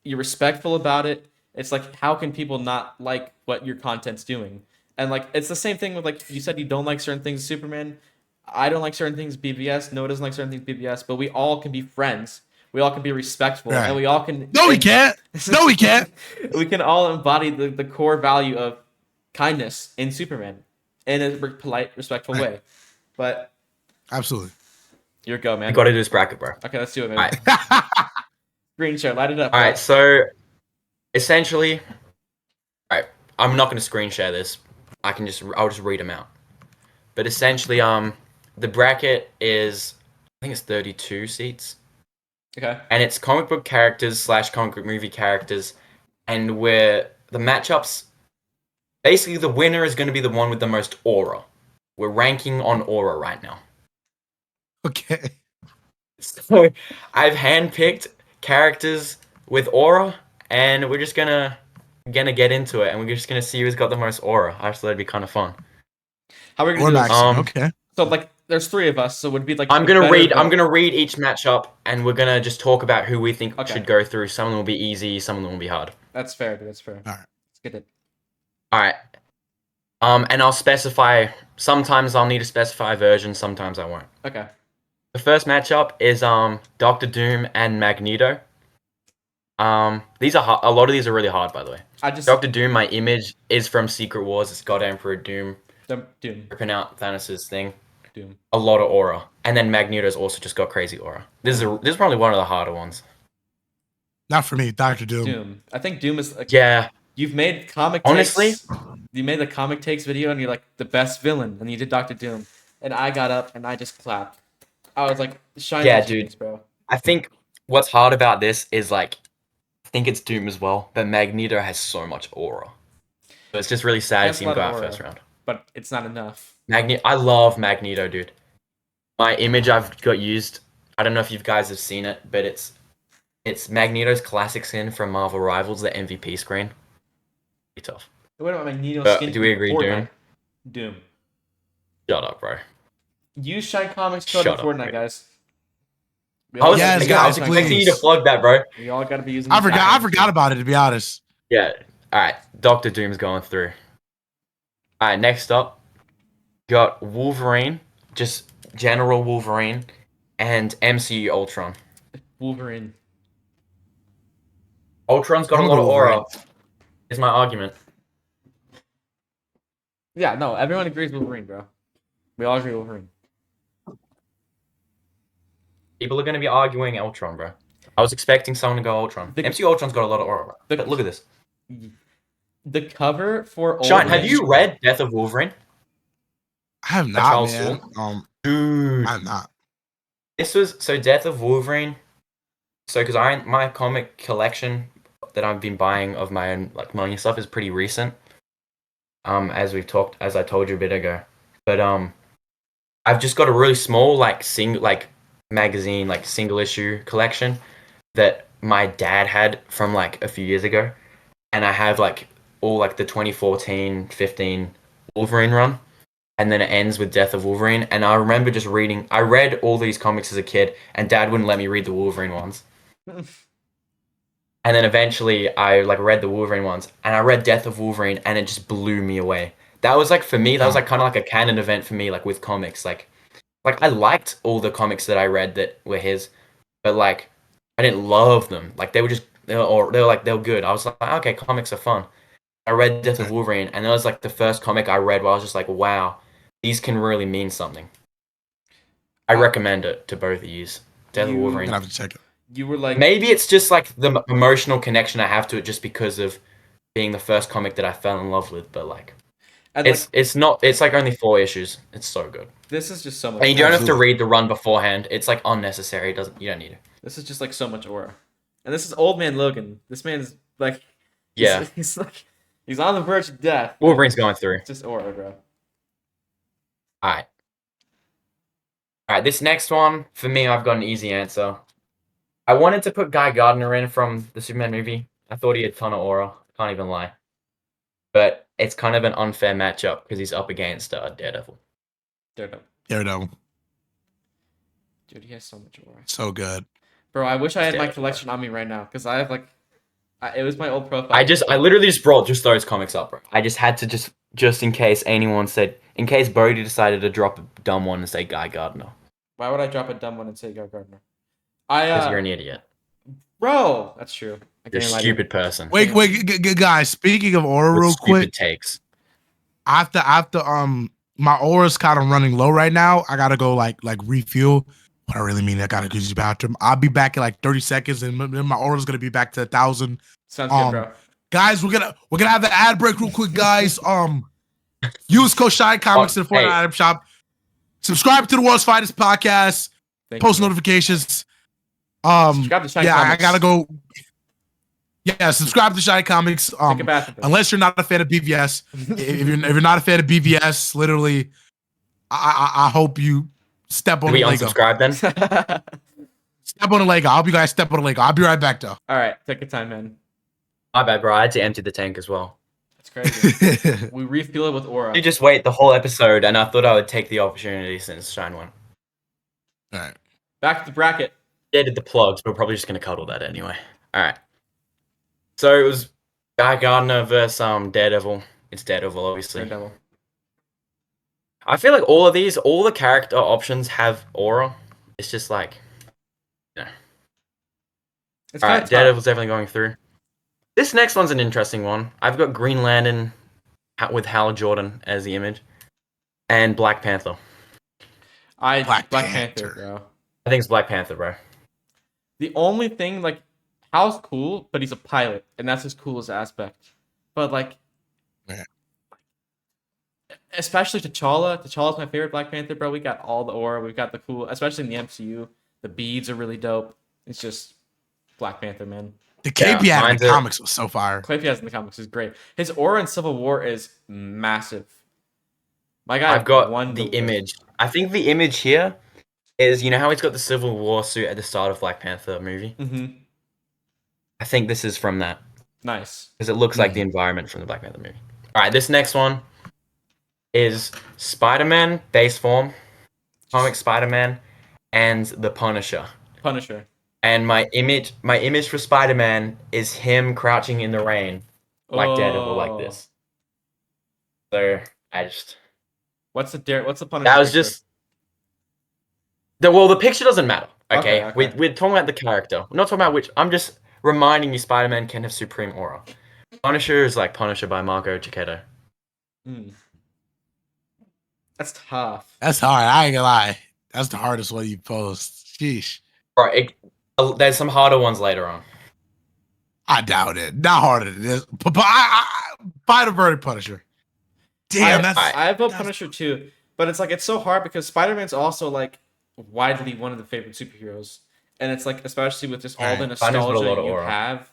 Speaker 1: you're respectful about it. It's like, how can people not like what your content's doing? And like it's the same thing with, like, you said you don't like certain things Superman. I don't like certain things BBS. Noah doesn't like certain things BBS. But we all can be friends. We all can be respectful, and we all can.
Speaker 3: No, we can't. No, we can't.
Speaker 1: We can all embody the core value of kindness in Superman in a polite, respectful way. But
Speaker 3: absolutely,
Speaker 1: your go, man.
Speaker 2: You got to do this bracket, bro.
Speaker 1: Okay, let's do it, man.
Speaker 2: All right.
Speaker 1: Screen share, light it up.
Speaker 2: All right, so essentially, all right, I'm not going to screen share this. I'll just read them out. But essentially, the bracket is, I think it's 32 seats.
Speaker 1: Okay.
Speaker 2: And it's comic book characters / comic book movie characters, and where the matchups, basically the winner is going to be the one with the most aura. We're ranking on aura right now.
Speaker 3: Okay.
Speaker 2: So I've handpicked characters with aura, and we're just gonna get into it, and we're just gonna see who's got the most aura. I just thought it'd be kind of fun.
Speaker 1: How are we gonna do this?
Speaker 3: Okay.
Speaker 1: So like, there's 3 of us, so it would be like.
Speaker 2: I'm gonna read each matchup, and we're gonna just talk about who we think should go through. Some of them will be easy, some of them will be hard.
Speaker 1: That's fair, dude. That's fair.
Speaker 3: All right.
Speaker 1: Let's get it.
Speaker 2: All right. And I'll specify. Sometimes I'll need to specify a version. Sometimes I won't.
Speaker 1: Okay.
Speaker 2: The first matchup is Doctor Doom and Magneto. These are a lot of these are really hard, by the way. Doctor Doom, my image is from Secret Wars. It's got Emperor Doom.
Speaker 1: Doom.
Speaker 2: Ripping out Thanos' thing.
Speaker 1: Doom.
Speaker 2: A lot of aura. And then Magneto's also just got crazy aura. This is probably one of the harder ones.
Speaker 3: Not for me, Doctor Doom.
Speaker 1: Doom. I think Doom is like,
Speaker 2: yeah.
Speaker 1: You've made comic takes. You made the comic takes video, and you're like the best villain, and you did Doctor Doom, and I got up and I just clapped. I was like, shine.
Speaker 2: Yeah,
Speaker 1: genius,
Speaker 2: dude.
Speaker 1: Bro.
Speaker 2: I think what's hard about this is like, I think it's Doom as well, but Magneto has so much aura. So it's just really sad to see him go out first round.
Speaker 1: But it's not enough.
Speaker 2: I love Magneto, dude. My image I've got used, I don't know if you guys have seen it, but it's Magneto's classic skin from Marvel Rivals, the MVP screen. Pretty tough.
Speaker 1: What about Magneto's skin?
Speaker 2: Do we agree,
Speaker 1: Fortnite? Doom?
Speaker 2: Shut up, bro.
Speaker 1: Use Shine Comics code in Fortnite, guys.
Speaker 2: I was expecting you to plug that, bro.
Speaker 1: We all gotta be using.
Speaker 3: I forgot about it, to be honest.
Speaker 2: Yeah. All right. Doctor Doom's going through. All right. Next up, got Wolverine, just general Wolverine, and MCU Ultron.
Speaker 1: Wolverine.
Speaker 2: Ultron's got a lot of aura. Is my argument.
Speaker 1: Yeah. No. Everyone agrees Wolverine, bro. We all agree Wolverine.
Speaker 2: People are going to be arguing Ultron, bro. I was expecting someone to go Ultron. MCU Ultron's got a lot of aura, bro. But look at this.
Speaker 1: The cover for
Speaker 2: Shine, have you read Death of Wolverine?
Speaker 3: I have not, man.
Speaker 2: Dude.
Speaker 3: I have not.
Speaker 2: This was, so Death of Wolverine, so because my comic collection that I've been buying of my own like money stuff is pretty recent. As I told you a bit ago. But I've just got a really small magazine, like single issue collection that my dad had from like a few years ago, and I have like all like the 2014-15 Wolverine run, and then it ends with Death of Wolverine. And I remember just reading. I read all these comics as a kid, and Dad wouldn't let me read the Wolverine ones. And then eventually I like read the Wolverine ones, and I read Death of Wolverine, and it just blew me away. That was like, for me, that was like kind of like a canon event for me, like with comics. Like I liked all the comics that I read that were his, but like I didn't love them. Like they were good. I was like, okay, comics are fun. I read Death of Wolverine, and that was like the first comic I read where I was just like, wow, these can really mean something. I recommend it to both of you. Death of Wolverine.
Speaker 3: I'm gonna have to check it.
Speaker 1: You were like,
Speaker 2: maybe it's just like the emotional connection I have to it just because of being the first comic that I fell in love with, but like it's like only 4 issues. It's so good.
Speaker 1: This is just so much.
Speaker 2: And you don't have to read the run beforehand. It's like unnecessary. You don't need it.
Speaker 1: This is just like so much aura. And this is old man Logan. This man's like he's on the verge of death.
Speaker 2: Wolverine's going through.
Speaker 1: It's just aura, bro.
Speaker 2: Alright, this next one, for me, I've got an easy answer. I wanted to put Guy Gardner in from the Superman movie. I thought he had a ton of aura. Can't even lie. But it's kind of an unfair matchup because he's up against Daredevil.
Speaker 3: Daredevil.
Speaker 1: Dude, he has so much aura.
Speaker 3: So good.
Speaker 1: Bro, I wish I had my collection on me right now because I have like, it was my old profile.
Speaker 2: I literally just brought just those comics up, bro. I just had to just in case anyone said, in case Bohdi decided to drop a dumb one and say Guy Gardner.
Speaker 1: Why would I drop a dumb one and say Guy Gardner?
Speaker 2: Because you're an idiot.
Speaker 1: Bro, that's true.
Speaker 2: You're a stupid person.
Speaker 3: Wait, guys. Speaking of aura, real quick.
Speaker 2: Takes.
Speaker 3: After my aura's kind of running low right now. I gotta go like refuel. What I really mean, I gotta go use the bathroom. I'll be back in like 30 seconds, and then my aura's gonna be back to 1,000.
Speaker 1: Sounds good, bro.
Speaker 3: Guys, we're gonna have the ad break real quick, guys. Use code Shine Comics in the Fortnite item shop. Subscribe to the World's Finest Podcast. Post notifications.
Speaker 1: Subscribe to Shine Comics.
Speaker 3: I gotta go. Yeah, subscribe to Shine Comics.
Speaker 1: Take a bath.
Speaker 3: Unless you're not a fan of BVS. if you're not a fan of BVS, literally, I hope you step on the Lego.
Speaker 2: Unsubscribe then?
Speaker 3: Step on the Lego. I hope you guys step on the Lego. I'll be right back though.
Speaker 1: All right, take your time, man.
Speaker 2: My bad, bro. I had to empty the tank as well.
Speaker 1: That's crazy. We refuel it with aura.
Speaker 2: You just wait the whole episode, and I thought I would take the opportunity since Shine won.
Speaker 3: All right.
Speaker 1: Back to the bracket.
Speaker 2: They did the plugs, but we're probably just gonna cuddle that anyway. All right. So it was Guy Gardner versus Daredevil. It's Daredevil, obviously.
Speaker 1: Daredevil.
Speaker 2: I feel like all the character options have aura. It's just like, All right, Daredevil's definitely going through. This next one's an interesting one. I've got Green Lantern with Hal Jordan as the image, and Black Panther.
Speaker 1: Black Panther, bro.
Speaker 2: I think it's Black Panther, bro.
Speaker 1: The only thing, like, Hal's cool, but he's a pilot, and that's his coolest aspect. But like, especially T'Challa. T'Challa's my favorite Black Panther, bro. We got all the aura. We've got the cool, especially in the MCU. The beads are really dope. It's just Black Panther, man.
Speaker 3: The cape he had in the comics was so fire.
Speaker 1: Cape he has in the comics is great. His aura in Civil War is massive. My guy,
Speaker 2: I've got the image. I think the image here is, you know how he's got the Civil War suit at the start of Black Panther movie?
Speaker 1: Mm-hmm.
Speaker 2: I think this is from that.
Speaker 1: Nice.
Speaker 2: Because it looks like the environment from the Black Panther movie. All right, this next one is Spider-Man base form, comic Spider-Man, and the Punisher. And my image for Spider-Man is him crouching in the rain, like Daredevil, like this. So I just.
Speaker 1: What's the Punisher?
Speaker 2: That was just. The picture doesn't matter. Okay? We're talking about the character. We're not talking about which. I'm just reminding you, Spider-Man can have supreme aura. Punisher is like Punisher by Marco Cicchetto.
Speaker 1: That's tough.
Speaker 3: That's hard. I ain't gonna lie. That's the hardest one you post. Sheesh.
Speaker 2: Right. There's some harder ones later on.
Speaker 3: I doubt it. Not harder than this. But I fight a verdict Punisher. Damn,
Speaker 1: I vote Punisher too. But it's like, it's so hard because Spider-Man's also like widely one of the favorite superheroes. And it's like, especially with just all the nostalgia you have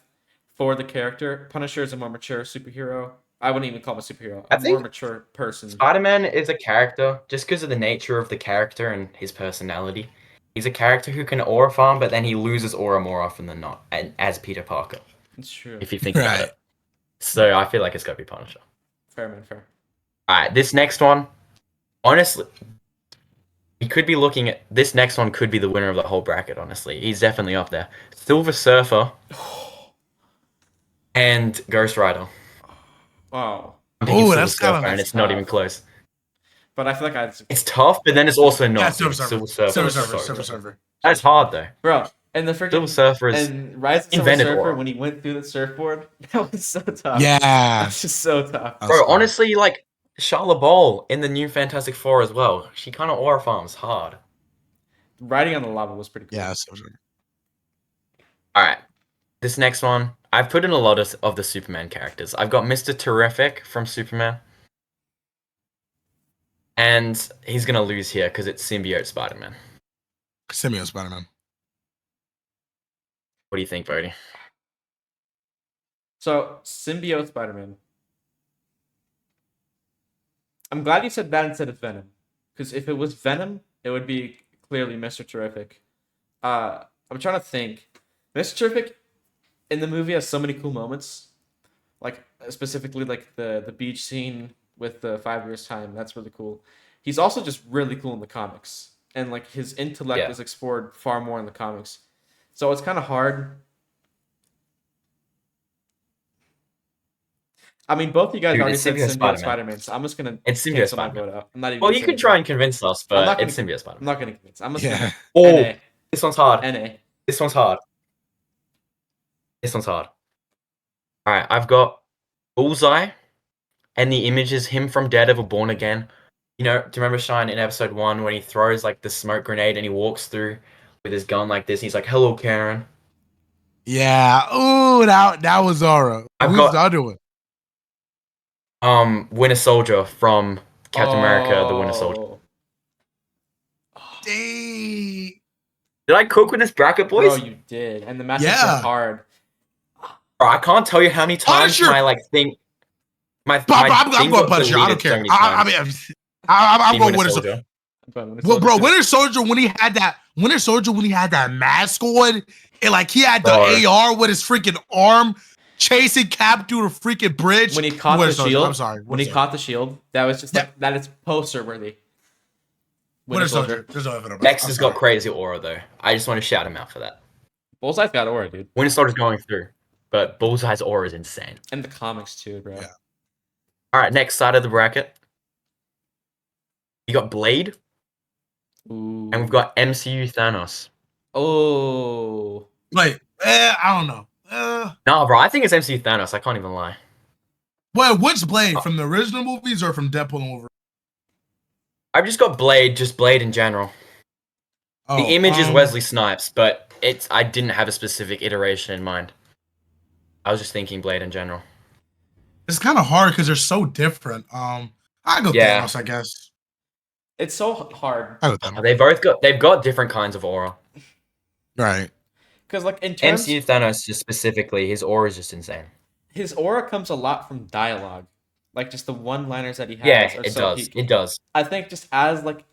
Speaker 1: for the character, Punisher is a more mature superhero. I wouldn't even call him a superhero. A more mature person. Spider-Man
Speaker 2: is a character just because of the nature of the character and his personality. He's a character who can aura farm, but then he loses aura more often than not, and as Peter Parker.
Speaker 1: It's true.
Speaker 2: If you think about it. So I feel like it's got to be Punisher.
Speaker 1: Fair, man, fair.
Speaker 2: Alright, this next one, honestly, we could be looking at, this next one could be the winner of the whole bracket, honestly. He's definitely up there. Silver Surfer and Ghost Rider.
Speaker 1: Wow.
Speaker 3: Oh, that's kind of...
Speaker 2: And it's not even close.
Speaker 1: But I feel like
Speaker 2: it's tough, but then it's also not.
Speaker 3: Yeah, Silver Surfer.
Speaker 2: That's hard, though.
Speaker 1: Bro, and the freaking...
Speaker 2: Silver Surfer is...
Speaker 1: And Rise of Silver Surfer, when he went through the surfboard, that was so tough.
Speaker 3: Yeah.
Speaker 1: That's just so tough.
Speaker 2: Bro, honestly, like, Charlotte Bowl in the new Fantastic Four as well. She kind of aura farms hard.
Speaker 1: Riding on the lava was pretty cool.
Speaker 3: Yeah, that's for sure.
Speaker 2: All right. This next one, I've put in a lot of the Superman characters. I've got Mr. Terrific from Superman. And he's going to lose here because it's Symbiote Spider-Man.
Speaker 3: Symbiote Spider-Man.
Speaker 2: What do you think, Bodhi?
Speaker 1: So, Symbiote Spider-Man. I'm glad you said that instead of Venom. Because if it was Venom, it would be clearly Mr. Terrific. I'm trying to think. Mr. Terrific in the movie has so many cool moments. Like, specifically, like, the beach scene with the 5 years' time. That's really cool. He's also just really cool in the comics. And, like, his intellect is explored far more in the comics. So it's kind of hard. I mean, both of you guys already said Symbiote Spider-Man, so I'm just going to cancel my vote out. I'm not even
Speaker 2: well, you can try and convince us, but it's Symbiote Spider-Man.
Speaker 1: I'm not going to convince. I'm just going to...
Speaker 2: Oh, this one's hard.
Speaker 1: NA.
Speaker 2: This one's hard. This one's hard. All right, I've got Bullseye, and the image is him from Daredevil Born Again. You know, do you remember Shine in episode 1 when he throws like the smoke grenade and he walks through with his gun like this? And he's like, "Hello, Karen."
Speaker 3: Yeah. Ooh, that was Aura. Who's the other one?
Speaker 2: Winter Soldier from Captain America: The Winter Soldier.
Speaker 3: Dang.
Speaker 2: Did I cook with this bracket, boys?
Speaker 1: Bro, you did, and the matchups are hard.
Speaker 2: Bro, I can't tell you how many times
Speaker 3: Punisher.
Speaker 2: my thing. I'm
Speaker 3: going Punisher. I don't care. I'm going Winter Soldier. Well, bro, Winter Soldier when he had that mask on, and like he had the AR with his freaking arm chasing Cap through the freaking bridge.
Speaker 1: When he caught the shield,
Speaker 3: I'm sorry.
Speaker 1: When he caught the shield, that was just that is poster worthy.
Speaker 3: Winter Soldier.
Speaker 2: Next has got crazy aura though. I just want to shout him out for that.
Speaker 1: Bullseye's got aura, dude.
Speaker 2: Winter Soldier's going through, but Bullseye's aura is insane.
Speaker 1: And the comics too, bro.
Speaker 3: Yeah.
Speaker 2: All right, next side of the bracket. You got Blade.
Speaker 1: Ooh.
Speaker 2: And we've got MCU Thanos.
Speaker 1: Oh.
Speaker 3: Like, I don't know.
Speaker 2: No, bro, I think it's MCU Thanos. I can't even lie.
Speaker 3: Well, which Blade? From the original movies or from Deadpool and Wolverine?
Speaker 2: I've just got Blade, just Blade in general. The image is Wesley Snipes, but I didn't have a specific iteration in mind. I was just thinking Blade in general.
Speaker 3: It's kind of hard because they're so different. I go Thanos, I guess.
Speaker 1: It's so hard.
Speaker 2: They've got different kinds of aura.
Speaker 3: Right.
Speaker 1: Because like in terms
Speaker 2: MCU Thanos just specifically, his aura is just insane.
Speaker 1: His aura comes a lot from dialogue. Like just the one-liners that he has.
Speaker 2: Yeah, it does.
Speaker 1: I think just as like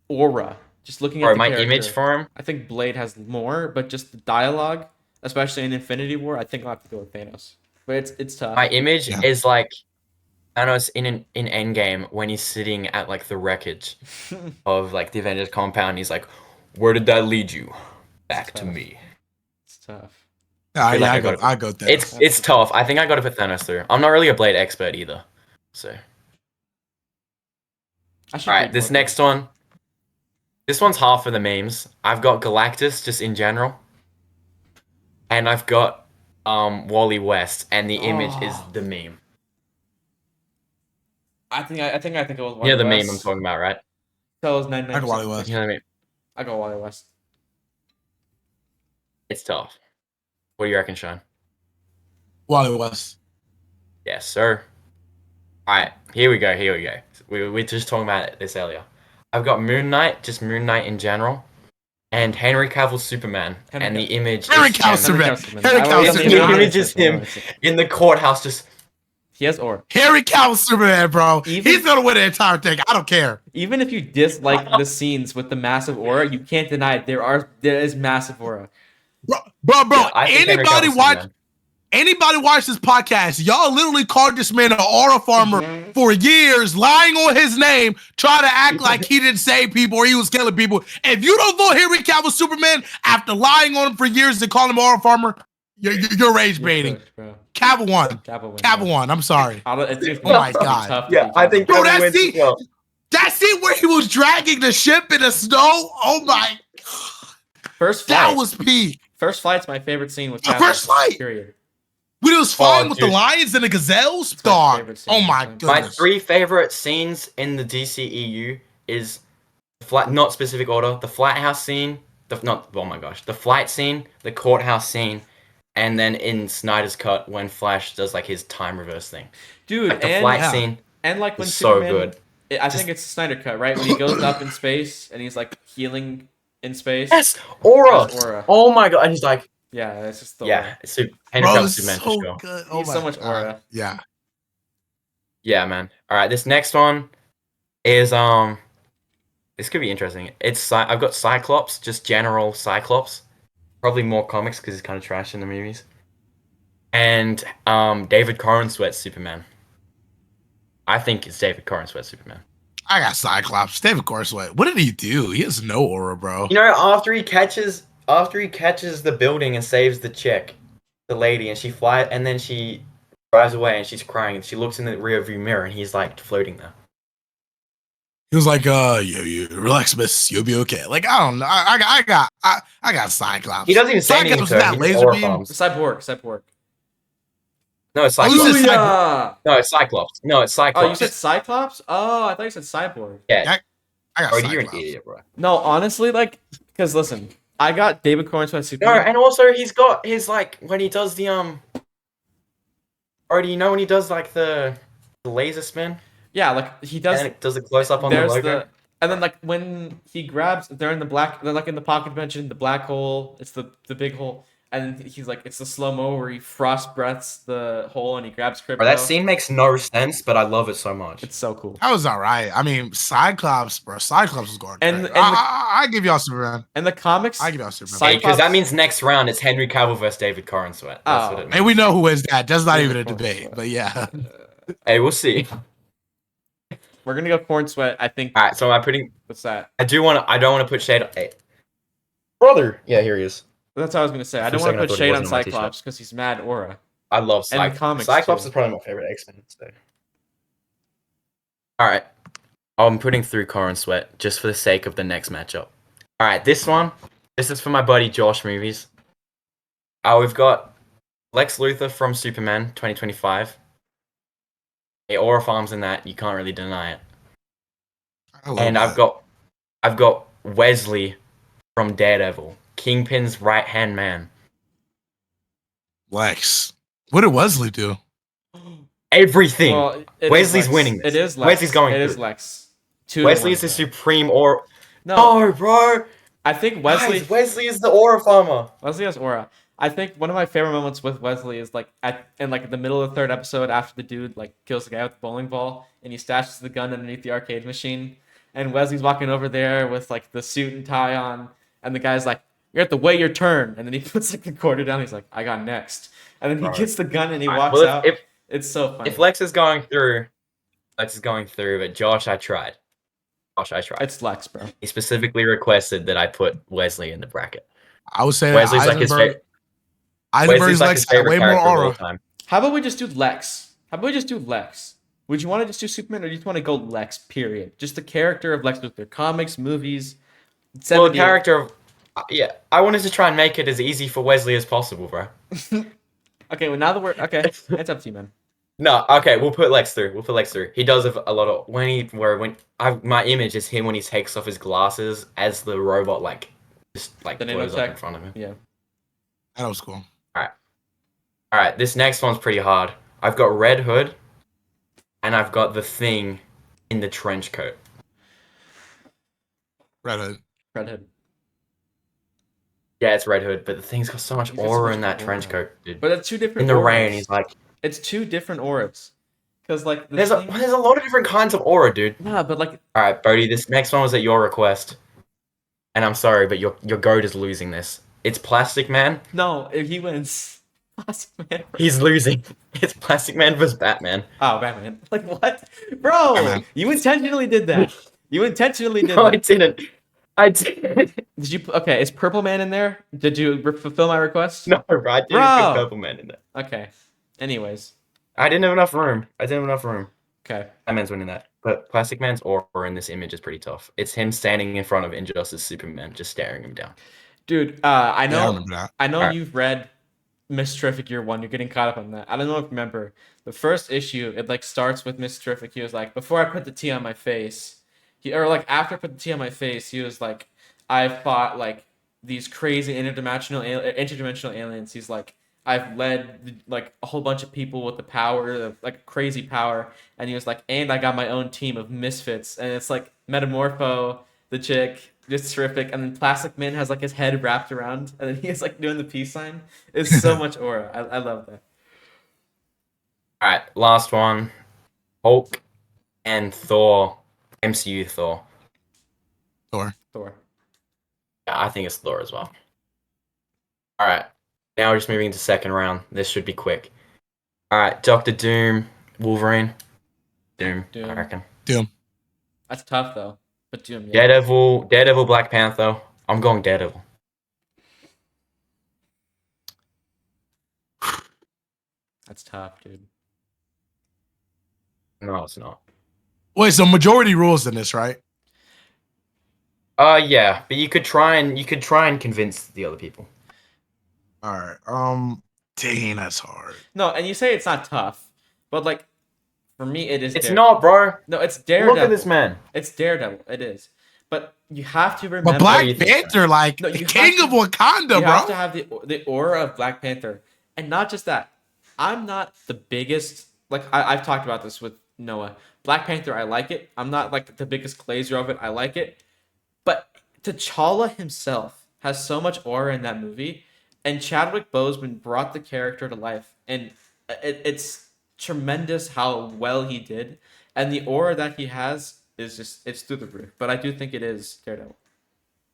Speaker 1: aura, just looking at the character,
Speaker 2: image for him.
Speaker 1: I think Blade has more, but just the dialogue, especially in Infinity War, I think I'll have to go with Thanos. But it's tough.
Speaker 2: My image is like Thanos in Endgame when he's sitting at like the wreckage of like the Avengers compound. He's like, "Where did that lead you? Back to me."
Speaker 1: It's tough.
Speaker 3: I go Thanos.
Speaker 2: It's tough. I think I got to put Thanos through. I'm not really a Blade expert either, so. All right, this next one. This one's half for the memes. I've got Galactus just in general, and I've got Wally West, and the image is the meme.
Speaker 1: I think it was Wally West.
Speaker 2: Yeah, the meme I'm talking about, right?
Speaker 1: So it was 99%.
Speaker 3: I go Wally West.
Speaker 2: You know what I mean?
Speaker 1: I go Wally West.
Speaker 2: It's tough. What do you reckon, Sean?
Speaker 3: Wally West.
Speaker 2: Yes, sir. All right, here we go. We were just talking about this earlier. I've got Moon Knight, just Moon Knight in general, and Henry Cavill's Superman, and the image
Speaker 3: Henry
Speaker 2: is
Speaker 3: Cavill Superman.
Speaker 2: The image is him in the courthouse, just.
Speaker 1: He has aura.
Speaker 3: Henry Cavill Superman, bro. He's gonna win the entire thing. I don't care.
Speaker 1: Even if you dislike the scenes with the massive aura, you can't deny it. There is massive aura.
Speaker 3: Bro. Yeah, anybody watch this podcast? Y'all literally called this man an aura farmer for years, lying on his name, trying to act like he didn't save people or he was killing people. If you don't vote Henry Cavill Superman after lying on him for years and calling him an aura farmer, you're rage baiting. Cavill won. I'm sorry. Oh my god.
Speaker 2: Yeah, I think.
Speaker 3: Bro, that scene where he was dragging the ship in the snow. Oh my.
Speaker 1: First flight.
Speaker 3: That was peak.
Speaker 1: First flight's my favorite scene with
Speaker 3: Cavill. First flight.
Speaker 1: Period.
Speaker 3: When it was flying with the lions and the gazelles, dog. Oh my goodness.
Speaker 2: My 3 favorite scenes in the DCEU is not specific order. The flight house scene, the flight scene, the courthouse scene, and then in Snyder's cut when Flash does like his time reverse thing.
Speaker 1: Dude,
Speaker 2: like, the flight scene,
Speaker 1: and like when
Speaker 2: Superman, so good.
Speaker 1: I think it's the Snyder cut, right? When he goes up in space and he's like healing in space.
Speaker 2: Yes, aura. Oh my god, and he's like,
Speaker 1: yeah, it's just the
Speaker 2: aura. It's Superman
Speaker 3: so
Speaker 2: for sure.
Speaker 3: Good.
Speaker 1: He's so much aura.
Speaker 3: Yeah.
Speaker 2: Yeah, man. All right, this next one is this could be interesting. I've got Cyclops, just general Cyclops. Probably more comics because he's kind of trash in the movies. And David Corenswet's Superman. I think it's David Corenswet's Superman.
Speaker 3: I got Cyclops. David Corenswet. What did he do? He has no aura, bro.
Speaker 2: You know, after he catches the building and saves the chick, the lady, and she flies, and then she drives away and she's crying. And she looks in the rearview mirror and he's like floating there.
Speaker 3: He was like, you relax, miss, you'll be okay. Like, I don't know. I got Cyclops.
Speaker 2: He doesn't even say anything to her. Laser beam.
Speaker 1: Cyborg.
Speaker 2: No, it's Cyclops. No, it's Cyclops. No, it's Cyclops.
Speaker 1: Oh, you said Cyclops? Oh, I thought you said Cyborg.
Speaker 2: Yeah.
Speaker 3: I got
Speaker 2: Cyclops. You're an idiot, bro.
Speaker 1: No, honestly, like, because listen, I got David Corenswet Superman.
Speaker 2: No, and also he's got his, like, when he does the, or do you know when he does, like, the laser spin?
Speaker 1: Yeah, like, he does.
Speaker 2: And it does a close-up on the logo.
Speaker 1: And then, like, when he grabs, they're in the pocket dimension, the black hole, it's the big hole. And he's like, it's the slow-mo where he frost breaths the hole and he grabs Crypto.
Speaker 2: Bro, that scene makes no sense, but I love it so much.
Speaker 1: It's so cool.
Speaker 3: That was all right. I mean, Cyclops, bro. Cyclops was going great. I give y'all Superman.
Speaker 1: And the comics,
Speaker 3: I give y'all Superman.
Speaker 2: Because that means next round it's Henry Cavill versus David Corenswet. That's what it means.
Speaker 3: And we know who is that. That's not even a debate, but yeah.
Speaker 2: Hey, we'll see.
Speaker 1: We're gonna go Corenswet, I think.
Speaker 2: All right, so am I putting?
Speaker 1: What's that?
Speaker 2: I don't want to put shade on. Hey, brother. Yeah, here he is.
Speaker 1: That's what I was gonna say. I don't want to put shade on Cyclops because he's mad aura.
Speaker 2: I love Cyclops. Cyclops is probably my favorite X-Men. So. All right, I'm putting through Corenswet just for the sake of the next matchup. All right, this is for my buddy Josh movies. We've got Lex Luthor from Superman 2025. The aura farms in that, you can't really deny it. And I've got Wesley from Daredevil, Kingpin's right-hand man.
Speaker 3: Lex. What did Wesley do?
Speaker 2: Everything.
Speaker 1: Well,
Speaker 2: Wesley's winning this.
Speaker 1: It is Lex.
Speaker 2: Wesley's going.
Speaker 1: It is Lex.
Speaker 2: Wesley is the supreme aura.
Speaker 1: No,
Speaker 2: bro.
Speaker 1: I think Wesley.
Speaker 2: Guys, Wesley is the aura farmer.
Speaker 1: Wesley has aura. I think one of my favorite moments with Wesley is like in the middle of the 3rd episode after the dude like kills the guy with the bowling ball and he stashes the gun underneath the arcade machine and Wesley's walking over there with like the suit and tie on and the guy's like, "You have to wait your turn," and then he puts like the quarter down. He's like, "I got next," and then he gets the gun and he walks out. It's so funny.
Speaker 2: If Lex is going through, but Josh, I tried.
Speaker 1: It's Lex, bro.
Speaker 2: He specifically requested that I put Wesley in the bracket.
Speaker 3: I would say
Speaker 2: Wesley's like his favorite.
Speaker 3: Eisenberg's Lex got way more aura.
Speaker 1: How about we just do Lex? Would you want to just do Superman, or do you just want to go Lex? Period. Just the character of Lex Luthor, comics, movies.
Speaker 2: Well, the character of I wanted to try and make it as easy for Wesley as possible, bro.
Speaker 1: Okay, well now that we're okay, it's up to you, man.
Speaker 2: No, okay, we'll put Lex through. He does a lot of my image is him when he takes off his glasses as the robot just blows up in front of him.
Speaker 1: Yeah,
Speaker 3: that was cool.
Speaker 2: All right, this next one's pretty hard. I've got Red Hood, and I've got the Thing in the trench coat.
Speaker 3: Red Hood.
Speaker 2: Yeah, it's Red Hood, but the Thing's got so much aura in that trench coat, dude.
Speaker 1: But it's two different.
Speaker 2: In the rain, he's like.
Speaker 1: It's two different auras. Because
Speaker 2: there's a lot of different kinds of aura, dude.
Speaker 1: Nah, but
Speaker 2: All right, Bodhi, this next one was at your request, and I'm sorry, but your goat is losing this. It's Plastic Man.
Speaker 1: No, if he wins, Plastic Man.
Speaker 2: He's losing. It's Plastic Man versus Batman.
Speaker 1: Oh, Batman! Like what, bro?
Speaker 3: Batman.
Speaker 1: You intentionally did that.
Speaker 2: No, I didn't. I did.
Speaker 1: Did you? Okay, is Purple Man in there? Did you fulfill my request?
Speaker 2: No, bro, I didn't put Purple Man in there.
Speaker 1: Okay. Anyways.
Speaker 2: I didn't have enough room.
Speaker 1: Okay.
Speaker 2: Batman's winning that. But Plastic Man's aura in this image is pretty tough. It's him standing in front of Injustice Superman, just staring him down.
Speaker 1: Dude, I know
Speaker 3: Yeah,
Speaker 1: I know
Speaker 2: Alright.
Speaker 1: you've read Miss Terrific Year 1. You're getting caught up on that. I don't know if you remember the first issue. It like starts with Miss Terrific. He was like, before I put the T on my face, or like after I put the T on my face, he was like, I've fought like these crazy interdimensional aliens. He's like, I've led like a whole bunch of people with the power of like crazy power, and he was like, and I got my own team of misfits, and it's like Metamorpho, the chick, just terrific, and then Plastic Man has like his head wrapped around, and then he's like doing the peace sign. It's so much aura. I love that.
Speaker 2: All right, last one. Hulk and Thor. MCU Thor.
Speaker 3: Thor.
Speaker 2: Yeah, I think it's Thor as well. All right, now we're just moving into second round. This should be quick. All right, Doctor Doom, Wolverine. Doom. I reckon.
Speaker 3: Doom.
Speaker 1: That's tough though, but Doom. Yeah.
Speaker 2: Daredevil, Black Panther. I'm going Daredevil.
Speaker 1: That's tough, dude.
Speaker 2: No, it's not.
Speaker 3: Wait, so majority rules in this, right?
Speaker 2: Yeah, but you could try and convince the other people.
Speaker 3: All right. Dang, that's hard.
Speaker 1: No, and you say it's not tough, but like for me, it is.
Speaker 2: It's not, bro.
Speaker 1: No, it's Daredevil.
Speaker 2: Look at this man.
Speaker 1: It's Daredevil. It is. But you have to remember.
Speaker 3: But Black Panther, like the king of Wakanda, bro.
Speaker 1: You have to have the aura of Black Panther, and not just that. I'm not the biggest. Like I've talked about this with Noah. Black Panther, I like it. I'm not like the biggest glazer of it. I like it, but T'Challa himself has so much aura in that movie, and Chadwick Boseman brought the character to life, and it's tremendous how well he did, and the aura that he has is just it's through the roof. But I do think it is Daredevil.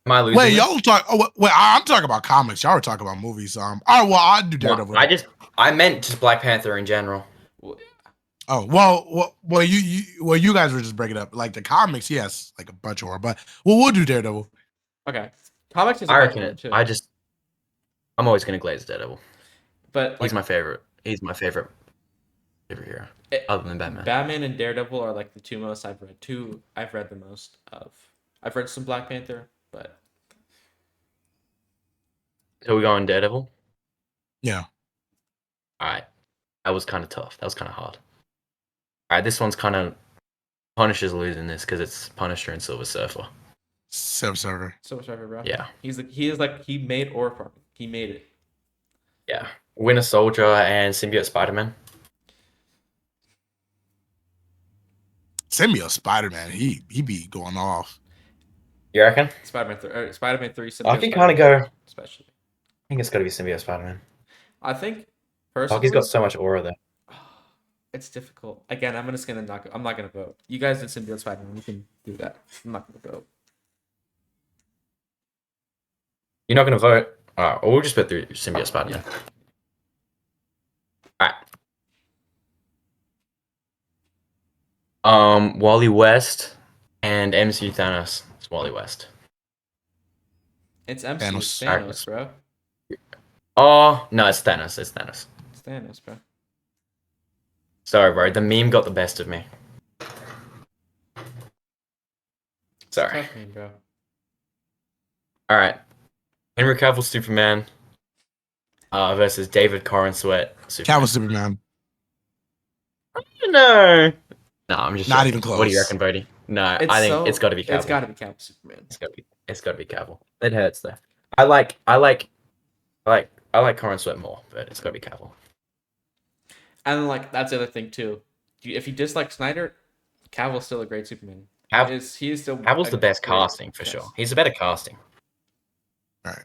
Speaker 2: Am I losing?
Speaker 3: Wait, y'all talk. Oh, wait, I'm talking about comics. Y'all were talking about movies. All right, well, I do Daredevil.
Speaker 2: No, I meant just Black Panther in general.
Speaker 3: Oh well, you guys were just breaking up like the comics. Yes, like a bunch of horror, but we'll do Daredevil.
Speaker 1: Okay, comics is.
Speaker 2: I reckon it. Too. I'm always gonna glaze Daredevil,
Speaker 1: but
Speaker 2: he's my favorite. He's my favorite hero, other than Batman.
Speaker 1: Batman and Daredevil are like the two most I've read. I've read the most of. I've read some Black Panther, but.
Speaker 2: So we going Daredevil?
Speaker 3: Yeah.
Speaker 2: All right, that was kind of tough. That was kind of hard. All right, this one's kind of Punisher's losing this because it's Punisher and Silver Surfer.
Speaker 3: Silver Surfer,
Speaker 1: bro.
Speaker 2: Yeah.
Speaker 1: He made aura farming. He made it.
Speaker 2: Yeah. Winter Soldier and Symbiote Spider-Man.
Speaker 3: Symbiote Spider-Man, he be going off.
Speaker 2: You reckon?
Speaker 1: Spider-Man 3.
Speaker 2: I can kind of go.
Speaker 1: Especially.
Speaker 2: I think it's got to be Symbiote Spider-Man.
Speaker 1: I think personally.
Speaker 2: He's got so much aura there.
Speaker 1: It's difficult. Again, I'm not gonna vote. You guys did Symbiote Spider-Man. You can do that. I'm not gonna vote.
Speaker 2: You're not gonna vote? Alright, we'll just put through Symbiote Spider-Man. Yeah. Alright. Wally West and MCU Thanos. It's Wally West.
Speaker 1: It's MCU Thanos, bro.
Speaker 2: Oh no, it's Thanos. It's
Speaker 1: Thanos, bro.
Speaker 2: Sorry, bro. The meme got the best of me. Sorry.
Speaker 1: Tough meme, bro.
Speaker 2: All right. Henry Cavill Superman versus David Corenswet Superman.
Speaker 3: Cavill Superman.
Speaker 2: No, I'm just
Speaker 3: not
Speaker 2: joking.
Speaker 3: even close.
Speaker 2: What do you reckon, Bodie? No, I think it's got to be Cavill.
Speaker 1: It's got to be Cavill Superman.
Speaker 2: It's got to be Cavill. It hurts though. I like Corenswet more, but it's got to be Cavill.
Speaker 1: And like that's the other thing too. If you dislike Snyder, Cavill's still a great Superman. Cavill's
Speaker 2: the best casting for sure. He's a better casting.
Speaker 3: All right.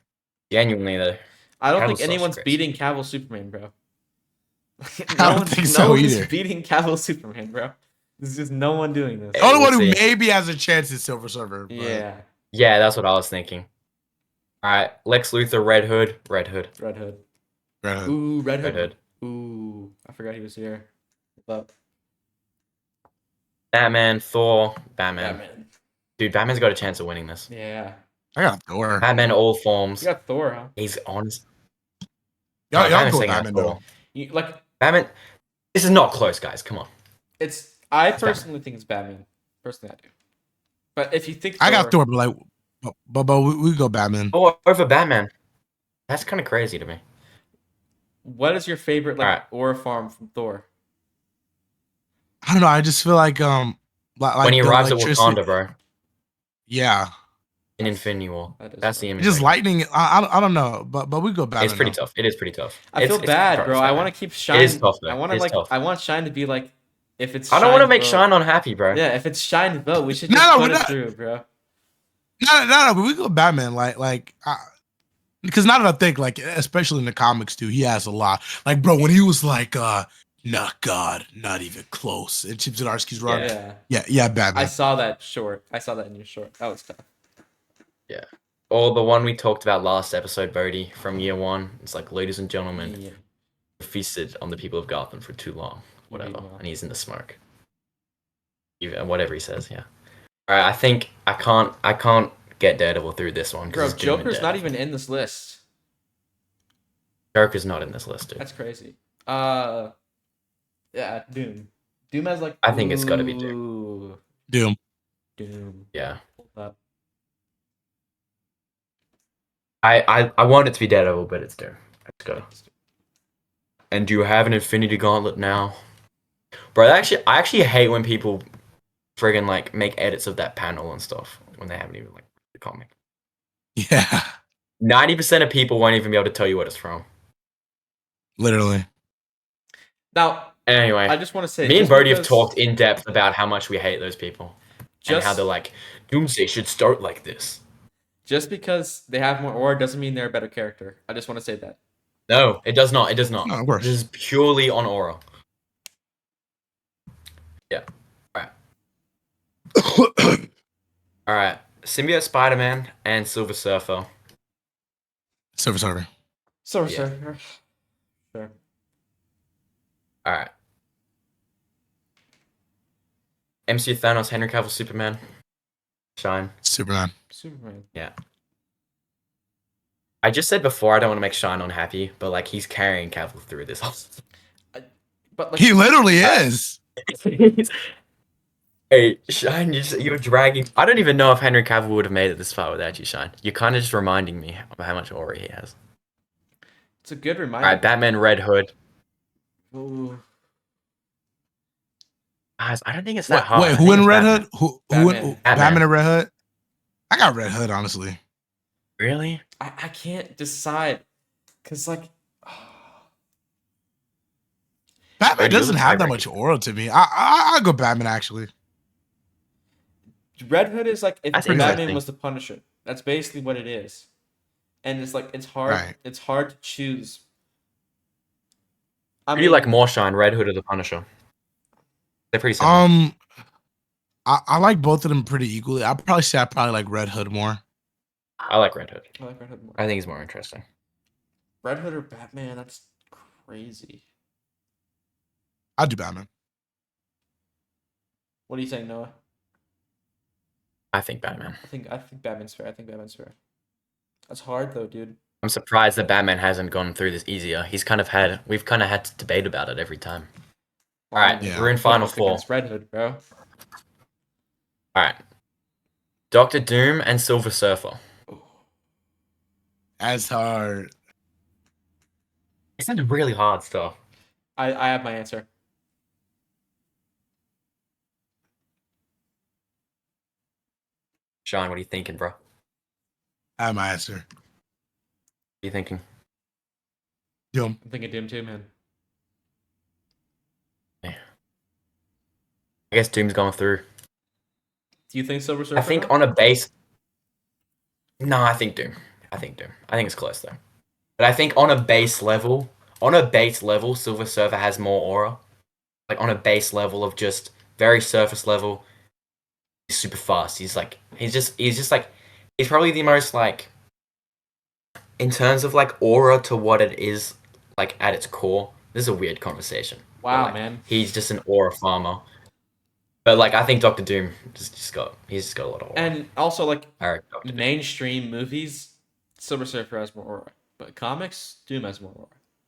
Speaker 2: Genuinely though.
Speaker 1: I don't think anyone's beating Cavill Superman, bro.
Speaker 3: I don't think so either.
Speaker 1: No one's beating Cavill Superman, bro. There's just no one doing this.
Speaker 3: The only one who maybe has a chance is Silver Surfer.
Speaker 1: Yeah.
Speaker 2: Yeah, that's what I was thinking. All right, Lex Luthor, Red Hood.
Speaker 1: Ooh, Red Hood. Ooh, I forgot he was here. But
Speaker 2: Batman, Thor, Batman. Dude, Batman's got a chance of winning this.
Speaker 1: Yeah.
Speaker 3: I got Thor.
Speaker 2: Batman all forms.
Speaker 1: You got Thor, huh?
Speaker 2: He's honest.
Speaker 3: Y'all go Batman though.
Speaker 2: Batman. This is not close, guys. Come on.
Speaker 1: I personally think it's Batman. Personally, I do. But if you think
Speaker 3: I got Thor, but we go Batman.
Speaker 2: Oh, over Batman. That's kind of crazy to me.
Speaker 1: What is your favorite
Speaker 2: Alright.
Speaker 1: aura farm from Thor?
Speaker 3: I don't know. I just feel like
Speaker 2: when he
Speaker 3: the
Speaker 2: arrives at
Speaker 3: electricity.
Speaker 2: Wakanda, bro,
Speaker 3: Yeah,
Speaker 2: in Infinity War,
Speaker 1: That is
Speaker 2: that's the
Speaker 1: fun.
Speaker 2: image.
Speaker 3: just
Speaker 2: right
Speaker 3: lightning. I don't know, but we go Batman.
Speaker 2: It's pretty
Speaker 3: though.
Speaker 2: tough. It is pretty tough.
Speaker 1: I feel bad,
Speaker 2: bro,
Speaker 1: bro.
Speaker 2: it's
Speaker 1: I
Speaker 2: Batman.
Speaker 1: want to keep Shine.
Speaker 2: It is tough, though.
Speaker 1: I want
Speaker 2: It is
Speaker 1: to
Speaker 2: tough.
Speaker 1: I want Shine to be like, if it's.
Speaker 2: I don't want to
Speaker 1: Shine's
Speaker 2: make
Speaker 1: vote-
Speaker 2: Shine unhappy, bro.
Speaker 1: Yeah, if it's Shine's vote, we should
Speaker 3: No,
Speaker 1: just
Speaker 3: no,
Speaker 1: put
Speaker 3: we're
Speaker 1: it
Speaker 3: not-
Speaker 1: through, bro.
Speaker 3: No, but we go Batman. Because now that I think, like, especially in the comics too, he has a lot. Like, bro, when he was like, not God, not even close. And Chip Zdarsky's run. Yeah, Batman.
Speaker 1: I saw that short. I saw that in your short. That was tough.
Speaker 2: Yeah. Or the one we talked about last episode, Bohdi, from year 1. It's like, ladies and gentlemen,
Speaker 1: Yeah.
Speaker 2: feasted on the people of Gotham for too long. Whatever.
Speaker 1: Well.
Speaker 2: And he's in the smoke. Whatever he says, yeah. Alright, I think I can't get Daredevil through this one.
Speaker 1: Bro, Joker's not even in this list.
Speaker 2: Joker's not in this list, dude.
Speaker 1: That's crazy. Yeah, Doom. Doom has like.
Speaker 2: I think it's gotta be Doom.
Speaker 3: Doom.
Speaker 2: Yeah.
Speaker 1: Hold up.
Speaker 2: I want it to be Daredevil, but it's Doom. Let's go. And do you have an Infinity Gauntlet now? Bro, I actually hate when people friggin' like make edits of that panel and stuff when they haven't even like the comic.
Speaker 3: Yeah.
Speaker 2: 90% of people won't even be able to tell you what it's from.
Speaker 3: Literally.
Speaker 1: Now,
Speaker 2: Anyway,
Speaker 1: I just want to say,
Speaker 2: me and Bohdi have talked in depth about how much we hate those people and how
Speaker 1: just
Speaker 2: they're like, Doomsday should start like this.
Speaker 1: just because they have more aura doesn't mean they're a better character. I just want to say that.
Speaker 2: No, it does not. It does not.
Speaker 3: No, of course.
Speaker 2: This is purely on aura. Yeah. Alright. Symbiote Spider-Man and Silver Surfer.
Speaker 3: Silver Surfer.
Speaker 1: Sorry,
Speaker 2: Yeah.
Speaker 1: sir. Sure.
Speaker 2: Alright. MCU Thanos, Henry Cavill, Superman. Shine.
Speaker 3: Superman.
Speaker 1: Superman.
Speaker 2: Yeah. I just said before I don't want to make Shine unhappy, but like he's carrying Cavill through this whole.
Speaker 1: But like,
Speaker 3: He literally is.
Speaker 2: Hey, Shine, you're dragging. I don't even know if Henry Cavill would have made it this far without you, Shine. You're kind of just reminding me of how much aura he has.
Speaker 1: it's a good reminder.
Speaker 2: Alright, Batman Red Hood.
Speaker 1: Ooh.
Speaker 2: Guys, I don't think it's that hard.
Speaker 3: Wait,
Speaker 2: I
Speaker 3: who
Speaker 2: think
Speaker 3: in
Speaker 2: it's
Speaker 3: Red
Speaker 2: Batman.
Speaker 3: Hood? Who
Speaker 1: Batman.
Speaker 3: Batman and Red Hood? I got Red Hood, honestly.
Speaker 2: Really?
Speaker 1: I can't decide. Because, like,
Speaker 3: Batman
Speaker 2: Wait, you're
Speaker 3: doesn't
Speaker 2: the
Speaker 3: have that
Speaker 2: tiebreaker.
Speaker 3: much aura to me. I'll go Batman, actually.
Speaker 1: Red Hood is like if
Speaker 2: That's
Speaker 1: Batman
Speaker 2: interesting.
Speaker 1: was the Punisher. That's basically what it is. And it's like it's hard.
Speaker 3: Right.
Speaker 1: It's hard to choose. I
Speaker 2: Who do you like more, Shine, Red Hood or the Punisher? They're pretty similar.
Speaker 3: I like both of them pretty equally. I'd probably say I probably like Red Hood more.
Speaker 2: I like Red Hood.
Speaker 1: I like Red Hood more.
Speaker 2: I think he's more interesting.
Speaker 1: Red Hood or Batman? That's crazy.
Speaker 3: I'd do Batman.
Speaker 1: What are you saying, Noah?
Speaker 2: I think Batman.
Speaker 1: I think Batman's fair. I think Batman's fair. That's hard though, dude.
Speaker 2: I'm surprised that Batman hasn't gone through this easier. We've kind of had to debate about it every time. All right,
Speaker 3: Yeah.
Speaker 2: we're in Final Four.
Speaker 1: Against Red Hood, bro.
Speaker 2: All right, Doctor Doom and Silver Surfer.
Speaker 3: As hard.
Speaker 2: It's not really hard stuff.
Speaker 1: I have my answer.
Speaker 2: Sean, what are you thinking, bro? What
Speaker 3: I have my answer.
Speaker 2: are you thinking?
Speaker 3: Doom.
Speaker 1: I'm thinking Doom too, man.
Speaker 2: I guess Doom's going through.
Speaker 1: Do you think Silver Surfer?
Speaker 2: I think
Speaker 1: though?
Speaker 2: on a base. No, I think Doom. I think it's close though. But I think on a base level, Silver Surfer has more aura. Like on a base level of just very surface level, he's super fast. He's probably the most like, in terms of like aura to what it is like at its core. This is a weird conversation.
Speaker 1: Wow,
Speaker 2: Like,
Speaker 1: man.
Speaker 2: He's just an aura farmer. But like I think Doctor Doom he's just got a lot of aura.
Speaker 1: And also, like,
Speaker 2: I reckon Dr. Doom.
Speaker 1: mainstream movies, Silver Surfer has more aura. But comics, Doom has more aura.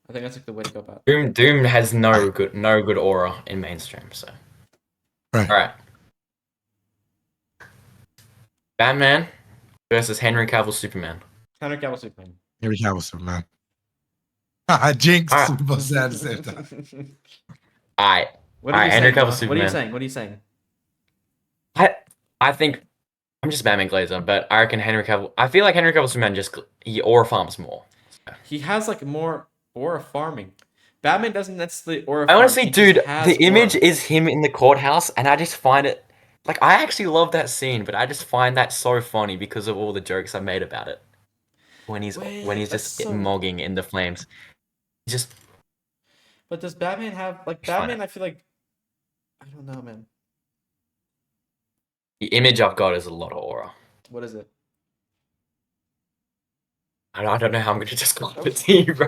Speaker 1: I think that's like the way to go about it.
Speaker 2: Doom has no good aura in mainstream. So,
Speaker 3: Right.
Speaker 2: all right. Batman versus Henry Cavill Superman.
Speaker 1: Henry Cavill Superman.
Speaker 3: Henry Cavill Superman. Jinx.
Speaker 2: All right.
Speaker 3: We both said at the same time.
Speaker 2: All right.
Speaker 1: What are you
Speaker 2: Henry
Speaker 1: saying?
Speaker 2: Cavill
Speaker 1: Noah? What are you
Speaker 2: Superman.
Speaker 1: saying? What are you saying?
Speaker 2: I think I'm just Batman Glazer, but I reckon Henry Cavill. I feel like Henry Cavill Superman he aura farms more.
Speaker 1: He has like more aura farming. Batman doesn't necessarily aura
Speaker 2: I
Speaker 1: farm.
Speaker 2: honestly,
Speaker 1: He
Speaker 2: dude,
Speaker 1: just has
Speaker 2: the image
Speaker 1: aura.
Speaker 2: is him in the courthouse, and I just find it like I actually love that scene, but I just find that so funny because of all the jokes I made about it when he's
Speaker 1: Wait, that's
Speaker 2: just
Speaker 1: so.
Speaker 2: mogging in the flames. Just
Speaker 1: But does Batman have like
Speaker 2: Just find
Speaker 1: Batman?
Speaker 2: it.
Speaker 1: I feel like I don't know, man.
Speaker 2: The image I've got is a lot of aura.
Speaker 1: What is it?
Speaker 2: I don't know how I'm gonna describe it to you, bro.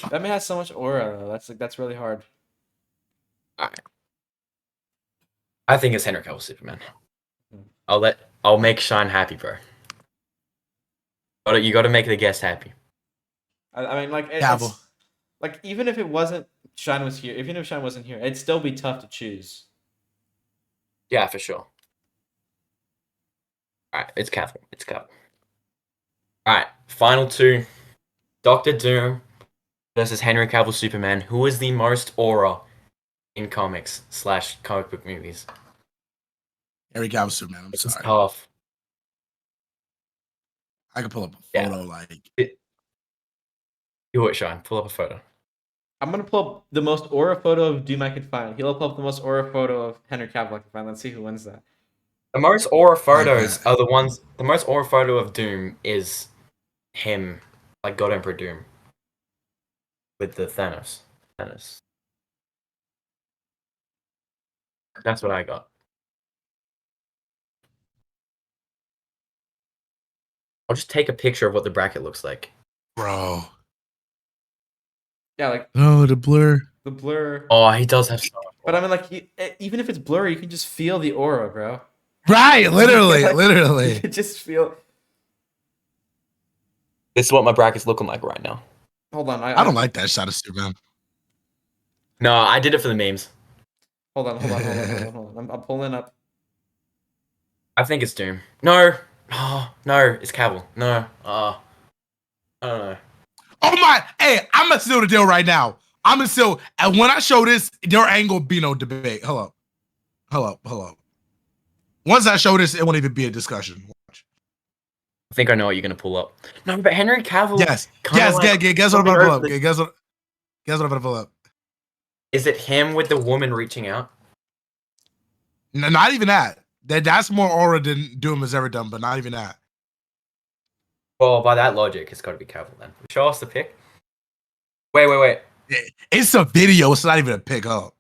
Speaker 1: Batman has so much aura though. That's really hard.
Speaker 2: I think it's Henry Cavill Superman.
Speaker 1: Hmm.
Speaker 2: I'll make Shine happy, bro. You got to make the guest happy.
Speaker 1: I mean, like
Speaker 3: Cavill.
Speaker 1: it's like even if it wasn't Shine was here, even if Shine wasn't here, it'd still be tough to choose.
Speaker 2: Yeah, for sure. All right, it's Cavill. It's Cavill. All right, final two: Doctor Doom versus Henry Cavill Superman. Who is the most aura in comics / comic book movies?
Speaker 3: Henry Cavill Superman. I'm
Speaker 2: This is
Speaker 3: sorry.
Speaker 2: tough.
Speaker 3: I can pull up a photo
Speaker 2: Do it, Shine. Pull up a photo.
Speaker 1: I'm gonna pull up the most aura photo of Doom I can find. He'll pull up the most aura photo of Henry Cavill I can find. Let's see who wins that.
Speaker 2: The most aura photos are the ones. The most aura photo of Doom is him, like God Emperor Doom, with the Thanos. That's what I got. I'll just take a picture of what the bracket looks like.
Speaker 3: bro.
Speaker 1: Yeah, like
Speaker 3: No, the blur.
Speaker 1: the blur.
Speaker 2: Oh, he does have so much.
Speaker 1: But I mean, like even if it's blurry, you can just feel the aura, bro.
Speaker 3: Right, literally,
Speaker 1: Like,
Speaker 3: literally.
Speaker 1: You can just feel.
Speaker 2: This is what my bracket's looking like right now.
Speaker 1: Hold on,
Speaker 3: I don't like that shot of Superman.
Speaker 2: No, I did it for the memes.
Speaker 1: Hold on. I'm pulling up.
Speaker 2: I think it's Doom. No. Oh, no, it's Cavill. No. I don't know.
Speaker 3: Oh my! Hey, I'm gonna seal the deal right now. I'm gonna seal. And when I show this, there ain't gonna be no debate. Hold up. Once I show this, it won't even be a discussion. Watch.
Speaker 2: I think I know what you're gonna pull up. No, but Henry Cavill.
Speaker 3: Yes. Guess what I'm gonna pull up. Guess what I'm gonna pull up.
Speaker 2: Is it him with the woman reaching out?
Speaker 3: No, not even that. That's more aura than Doom has ever done, but not even that.
Speaker 2: Well, by that logic, it's got to be Cavill then. Show us the pic. Wait.
Speaker 3: It's a video. It's not even a pick up.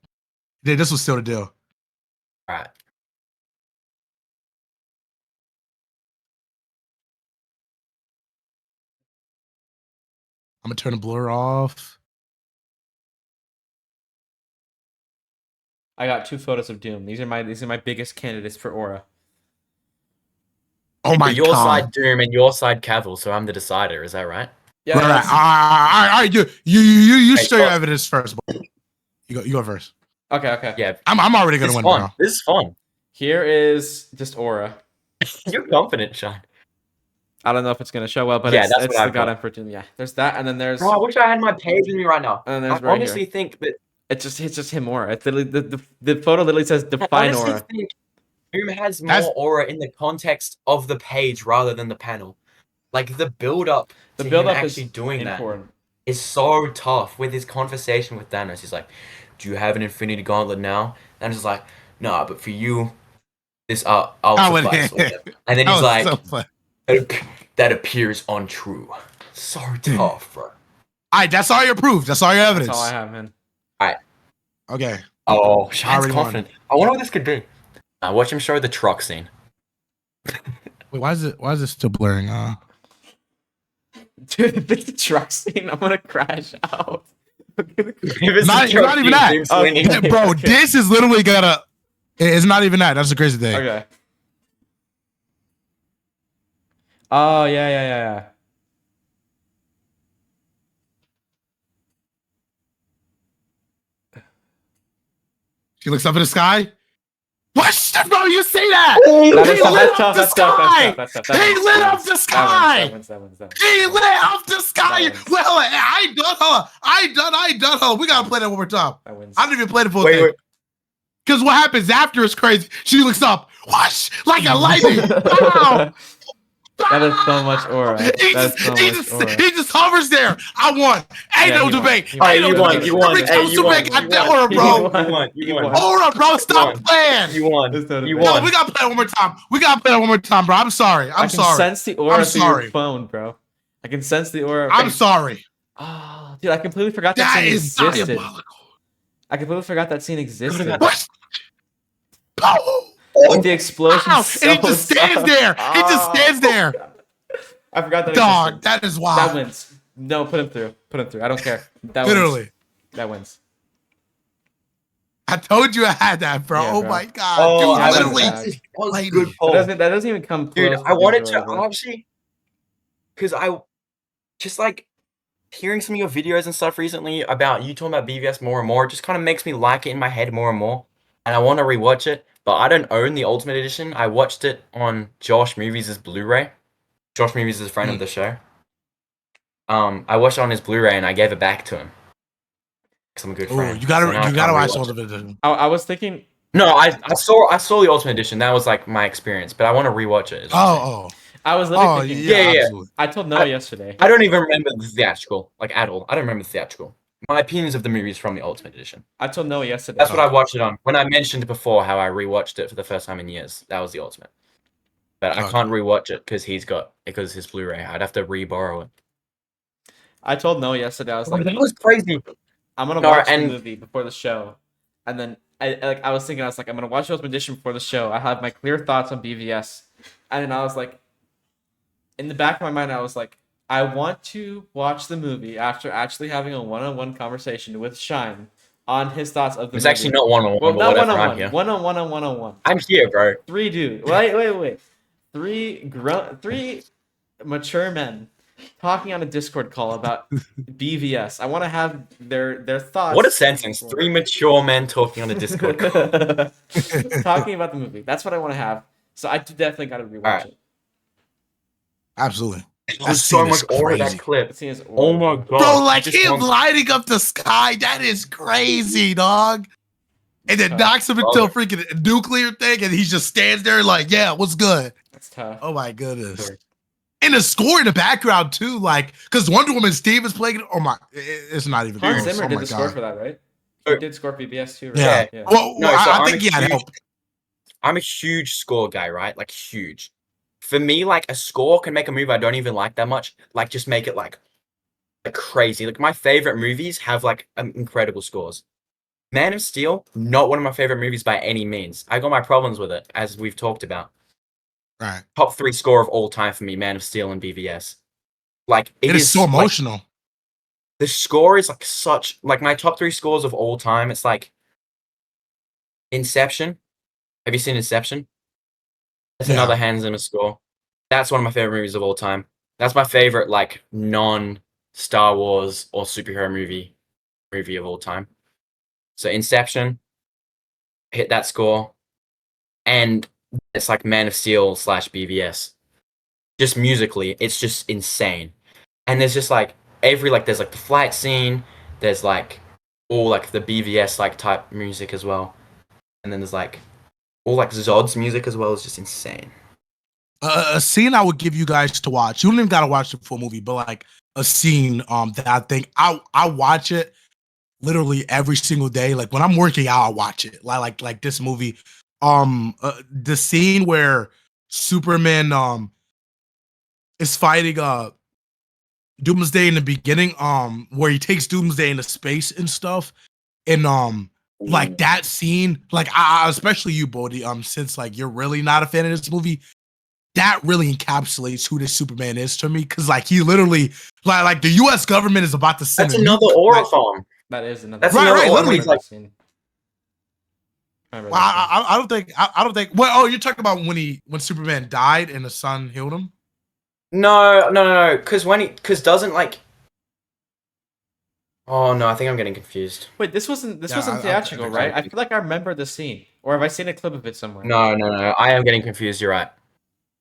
Speaker 3: Yeah, this was still the deal.
Speaker 2: All right.
Speaker 3: I'm gonna turn the blur off.
Speaker 1: I got 2 photos of Doom. These are my biggest candidates for aura.
Speaker 3: Oh my
Speaker 2: god! Your
Speaker 3: God.
Speaker 2: side Doom and your side Cavill, so I'm the decider. Is that right?
Speaker 3: Yeah. Right. All right. You show your evidence first. You go first.
Speaker 1: Okay.
Speaker 2: Yeah.
Speaker 3: I'm already gonna win now.
Speaker 2: This is fun.
Speaker 1: Here is just aura.
Speaker 2: You're confident, Sean.
Speaker 1: I don't know if it's gonna show well, but
Speaker 2: Yeah,
Speaker 1: it's
Speaker 2: that's what
Speaker 1: the
Speaker 2: I've
Speaker 1: God
Speaker 2: got.
Speaker 1: Emperor Doom. Yeah, there's that, and then there's.
Speaker 2: Bro, I wish I had my page with me right now.
Speaker 1: And then there's
Speaker 2: I
Speaker 1: right
Speaker 2: honestly
Speaker 1: here.
Speaker 2: think that
Speaker 1: It's just him aura. It's literally the photo literally says define
Speaker 2: I honestly
Speaker 1: aura.
Speaker 2: think Doom has more aura in the context of the page rather than the panel. Like the build up to him actually doing important. That is so tough with his conversation with Thanos. He's like, "Do you have an Infinity Gauntlet now?" And he's like, "Nah, but for you, this I'll suffice." And then he's like, "That appears untrue." So tough, bro.
Speaker 3: All right, that's all your proof. That's all your evidence.
Speaker 1: That's all I have, man.
Speaker 2: All right.
Speaker 3: Okay.
Speaker 2: Oh, Shine's confident. I wonder what this could be. Watch him show the truck scene.
Speaker 3: Wait, why is it still blurring?
Speaker 1: Dude, if it's a truck scene, I'm gonna crash out.
Speaker 3: Not even that. Okay. Bro, this is literally gonna. It's not even that. That's the crazy thing.
Speaker 1: Okay. Oh yeah.
Speaker 3: She looks up in the sky. What, bro? You say that?
Speaker 1: He lit
Speaker 3: up
Speaker 1: up
Speaker 3: the sky. He lit up the sky.
Speaker 1: That wins.
Speaker 3: He lit up the sky. Well, I done. We gotta play that one more time.
Speaker 1: That wins.
Speaker 3: I didn't even play the full thing. Because what happens after is crazy. She looks up, whoosh, like a lightning. Wow.
Speaker 1: That is so much aura.
Speaker 3: He just hovers there. I won. Ain't no debate.
Speaker 2: You won. You won.
Speaker 3: Aura, bro. Stop playing.
Speaker 2: You won.
Speaker 3: No, we gotta play it one more time. Bro. I'm sorry.
Speaker 1: I can sense the aura through your phone, bro. I can sense the aura.
Speaker 3: I'm sorry.
Speaker 1: Oh, dude, I completely forgot that scene existed. I completely forgot that scene existed.
Speaker 3: What?
Speaker 1: With the explosion.
Speaker 3: He just stands there.
Speaker 1: I forgot that.
Speaker 3: Dog, that is wild.
Speaker 1: That wins. No, put him through. I don't care. That
Speaker 3: literally
Speaker 1: wins. That wins.
Speaker 3: I told you I had that, bro.
Speaker 1: Yeah,
Speaker 3: oh
Speaker 1: bro.
Speaker 3: my god. Dude,
Speaker 2: Good poll.
Speaker 1: That doesn't even come close.
Speaker 2: Dude, I wanted to actually, because I just like hearing some of your videos and stuff recently about you talking about BVS more and more. It just kind of makes me like it in my head more and more, and I want to rewatch it. But I don't own the Ultimate Edition. I watched it on Josh Movies' Blu-ray. Josh Movies is a friend of the show. I watched it on his Blu-ray and I gave it back to him. Because I'm a good friend.
Speaker 3: You gotta watch the Ultimate Edition.
Speaker 1: I was thinking.
Speaker 2: No, I saw the Ultimate Edition. That was like my experience, but I want to rewatch it.
Speaker 1: I was literally thinking.
Speaker 2: Yeah.
Speaker 1: I told Noah yesterday.
Speaker 2: I don't even remember the theatrical, like at all. I don't remember the theatrical. My opinions of the movies from the Ultimate Edition.
Speaker 1: I told Noah yesterday.
Speaker 2: That's what I watched it on. When I mentioned before how I rewatched it for the first time in years, that was the Ultimate. But I can't rewatch it because his Blu-ray. I'd have to re-borrow it.
Speaker 1: I told Noah yesterday. I was like,
Speaker 2: that was crazy.
Speaker 1: I'm gonna watch the movie before the show, and then I was thinking, I'm gonna watch the Ultimate Edition before the show. I have my clear thoughts on BVS, and then I was like, in the back of my mind, I was like, I want to watch the movie after actually having a one-on-one conversation with Shine on his thoughts of the movie.
Speaker 2: It's actually not one-on-one.
Speaker 1: Well, not one-on-one. One-on-one.
Speaker 2: I'm here, bro.
Speaker 1: Three dudes. Wait. Three mature men talking on a Discord call about BVS. I want to have their thoughts.
Speaker 2: What a sentence. 3 mature men talking on a Discord call.
Speaker 1: Talking about the movie. That's what I want to have. So I definitely got to rewatch it.
Speaker 3: Absolutely.
Speaker 2: There's so much aura in that clip. Oh my god.
Speaker 3: Bro, like him lighting up the sky. That is crazy, dog. And then knocks him into a freaking nuclear thing, and he just stands there like, yeah, what's good?
Speaker 1: That's tough.
Speaker 3: Oh my goodness. And the score in the background too, like, because Wonder Woman Steve is playing it. Oh my, it's not even.
Speaker 1: Hans Zimmer did the score for that, right? He did score BBS too,
Speaker 3: right? Yeah. Well,
Speaker 2: no, so
Speaker 3: I think he had help.
Speaker 2: I'm a huge score guy, right? Like huge. For me, like a score can make a movie I don't even like that much. Like just make it like crazy. Like my favorite movies have like incredible scores. Man of Steel, not one of my favorite movies by any means. I got my problems with it, as we've talked about.
Speaker 3: Right.
Speaker 2: Top 3 score of all time for me, Man of Steel and BVS. Like
Speaker 3: it is so emotional.
Speaker 2: Like, the score is like such like my top 3 scores of all time. It's like Inception. Have you seen Inception? That's another Hans Zimmer score. That's one of my favorite movies of all time. That's my favorite like non-Star Wars or superhero movie of all time. So Inception, hit that score, and it's like Man of Steel / BVS. Just musically, it's just insane. And there's just like there's like the flight scene, there's like all like the BVS like type music as well, and then there's like all like Zod's music as well is just insane.
Speaker 3: A scene I would give you guys to watch. You don't even gotta watch the full movie, but like a scene that I think I watch it literally every single day. Like when I'm working out, I watch it. Like this movie. The scene where Superman is fighting Doomsday in the beginning, where he takes Doomsday into space and stuff. And like that scene, like I especially you, Bohdi, since like you're really not a fan of this movie, that really encapsulates who this Superman is to me. Cause like he literally like the US government is about to send.
Speaker 2: That's another aura farm.
Speaker 1: That is another.
Speaker 2: That's another
Speaker 3: literally.
Speaker 2: Like,
Speaker 3: well, I don't think. Well, oh, you're talking about when Superman died and the sun healed him.
Speaker 2: No. Because doesn't like Oh no, I think I'm getting confused.
Speaker 1: Wait, this wasn't theatrical, right? I feel like I remember the scene, or have I seen a clip of it somewhere?
Speaker 2: No. I am getting confused. You're right.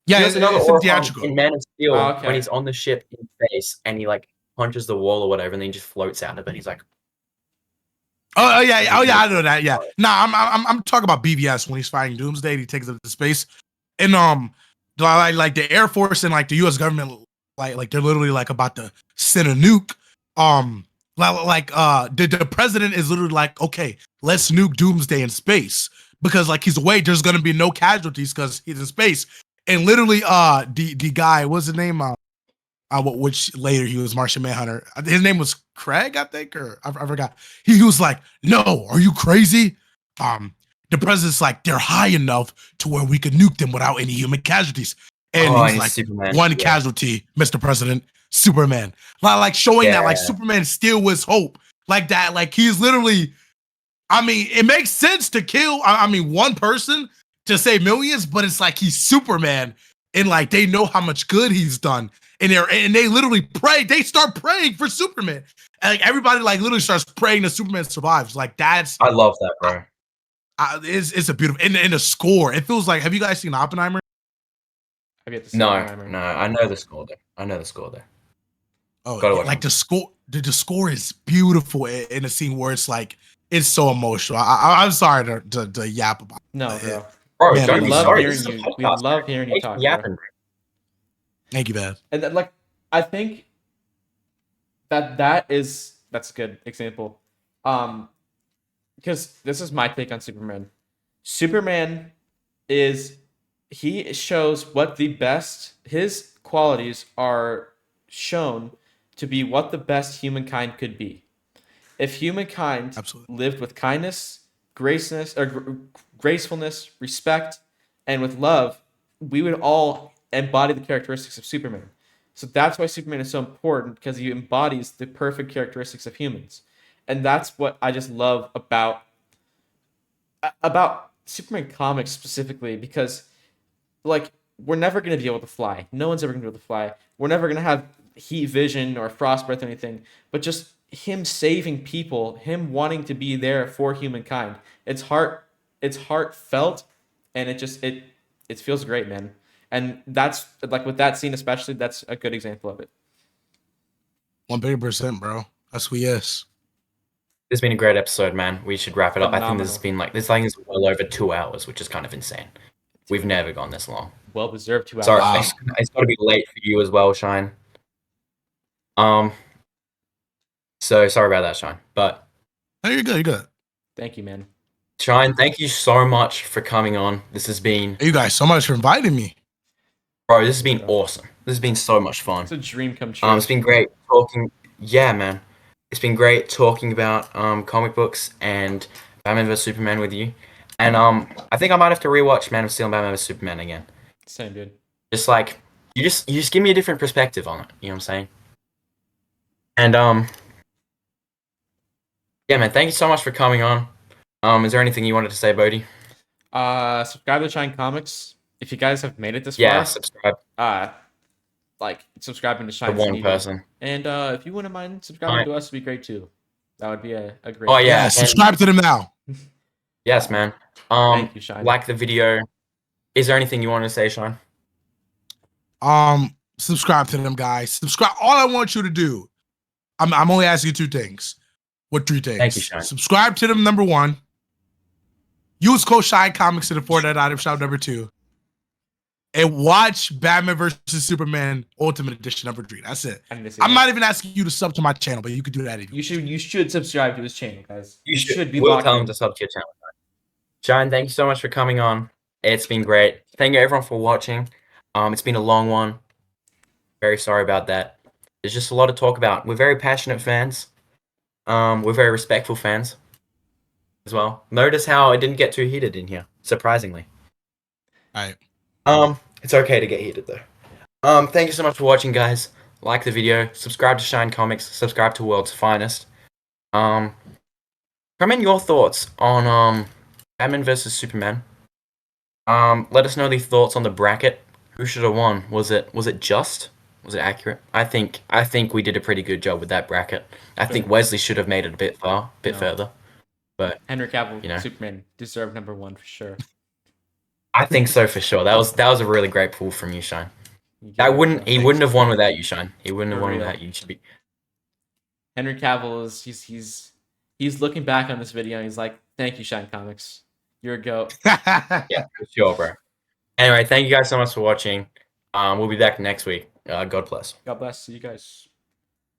Speaker 3: Yeah,
Speaker 2: There's another
Speaker 3: it's theatrical.
Speaker 2: in Man of Steel
Speaker 1: Okay.
Speaker 2: when he's on the ship in space and he like punches the wall or whatever, and then he just floats out of it. He's like,
Speaker 3: oh yeah, I know that. Yeah, nah, I'm talking about BVS when he's fighting Doomsday. And he takes it to space, and like the Air Force and like the U.S. government, like they're literally like about to send a nuke. The president is literally like, okay, let's nuke Doomsday in space because like he's away. There's gonna be no casualties because he's in space. And literally, the guy, what's his name? Which later he was Martian Manhunter. His name was Craig, I think, or I forgot. He was like, "No, are you crazy?" The president's like, "They're high enough to where we could nuke them without any human casualties." And he's like,
Speaker 2: Superman.
Speaker 3: "One casualty, Mr. President, Superman." Like showing that like Superman still was hope, like that. Like he's literally. I mean, it makes sense to kill. I mean, one person to save millions, but it's like he's Superman, and like they know how much good he's done, and they literally pray. They start praying for Superman, and like everybody like literally starts praying that Superman survives. Like that's
Speaker 2: I love that, bro.
Speaker 3: It's a beautiful in the score. It feels like. Have you guys seen Oppenheimer?
Speaker 2: No. I know the score there.
Speaker 3: Oh, yeah, like the score. The score is beautiful in a scene where it's like it's so emotional. I'm sorry to yap about.
Speaker 1: No, bro.
Speaker 2: Bro,
Speaker 1: man,
Speaker 2: don't
Speaker 1: we
Speaker 2: be
Speaker 1: love
Speaker 2: sorry.
Speaker 1: hearing you. We love hearing you talk. Bro.
Speaker 3: Thank you, man.
Speaker 1: And like, I think that's a good example. Because this is my take on Superman. Superman he shows what his qualities are shown to be what the best humankind could be. If humankind lived with kindness, gracefulness, respect, and with love, we would all embody the characteristics of Superman. So that's why Superman is so important, because he embodies the perfect characteristics of humans. And that's what I just love about Superman comics specifically, because like we're never going to be able to fly. No one's ever going to be able to fly. We're never going to have heat vision or frostbite or anything, but just him saving people, him wanting to be there for humankind. It's heartfelt, and it feels great, man. And that's like with that scene especially, that's a good example of it.
Speaker 3: 100%, bro. That's who he is.
Speaker 2: It's been a great episode, man. We should wrap it up. I think this thing is well over 2 hours, which is kind of insane. We've never gone this long.
Speaker 1: Well deserved 2 hours.
Speaker 2: Sorry, wow. It's got to be late for you as well, Shine. So sorry about that, Shine. But
Speaker 3: no, you're good. You're good.
Speaker 1: Thank you, man.
Speaker 2: Shine, thank you so much for coming on. This has been.
Speaker 3: You guys so much for inviting me.
Speaker 2: Bro, this has been awesome. This has been so much fun.
Speaker 1: It's a dream come true.
Speaker 2: It's been great talking. Yeah, man. It's been great talking about comic books and Batman vs Superman with you. And I think I might have to rewatch Man of Steel and Batman vs Superman again.
Speaker 1: Same, dude.
Speaker 2: Just like you just give me a different perspective on it. You know what I'm saying? And yeah, man. Thank you so much for coming on. Is there anything you wanted to say, Bohdi?
Speaker 1: Subscribe to Shine Comics. If you guys have made it this far,
Speaker 2: yeah, subscribe.
Speaker 1: Like subscribing to Shine.
Speaker 2: One person.
Speaker 1: And if you wouldn't mind subscribing to us, would be great too. That would be a great.
Speaker 2: Oh yeah,
Speaker 3: subscribe to them now.
Speaker 2: Yes, man.
Speaker 1: Thank you, Shine.
Speaker 2: Like the video. Is there anything you want to say, Shine?
Speaker 3: Subscribe to them, guys. Subscribe. All I want you to do, I'm only asking you 2 things. What 3 things?
Speaker 2: Thank you, Shine.
Speaker 3: Subscribe to them, number 1. Use code Shine Comics to the Fortnite item shop, number 2. And watch Batman vs Superman Ultimate Edition number 3. That's it. I'm not even asking you to sub to my channel, but you could do that if
Speaker 1: you should subscribe to his channel, guys.
Speaker 2: You should be. We'll tell him to sub to your channel. Shine, thank you so much for coming on. It's been great. Thank you everyone for watching. It's been a long one. Very sorry about that. There's just a lot to talk about. We're very passionate fans. We're very respectful fans as well. Notice how it didn't get too heated in here, surprisingly.
Speaker 3: All right.
Speaker 2: It's okay to get heated though. Thank you so much for watching, guys. Like the video, subscribe to Shine Comics, subscribe to World's Finest. Comment your thoughts on Batman vs Superman. Let us know the thoughts on the bracket. Who should have won? Was it just? Was it accurate? I think we did a pretty good job with that bracket. I think
Speaker 1: Sure.
Speaker 2: Wesley should have made it a bit further. But
Speaker 1: Henry Cavill,
Speaker 2: you know.
Speaker 1: Superman, deserved number 1 for sure.
Speaker 2: I think so for sure. That was a really great pull from you, Shine. He wouldn't have won without you, Shine. He wouldn't have won without you. Should be.
Speaker 1: Henry Cavill is he's looking back on this video and he's like, "Thank you, Shine Comics. You're a goat."
Speaker 2: Yeah, for sure, bro. Anyway, thank you guys so much for watching. We'll be back next week. God bless.
Speaker 1: God bless you guys.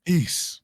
Speaker 3: Peace.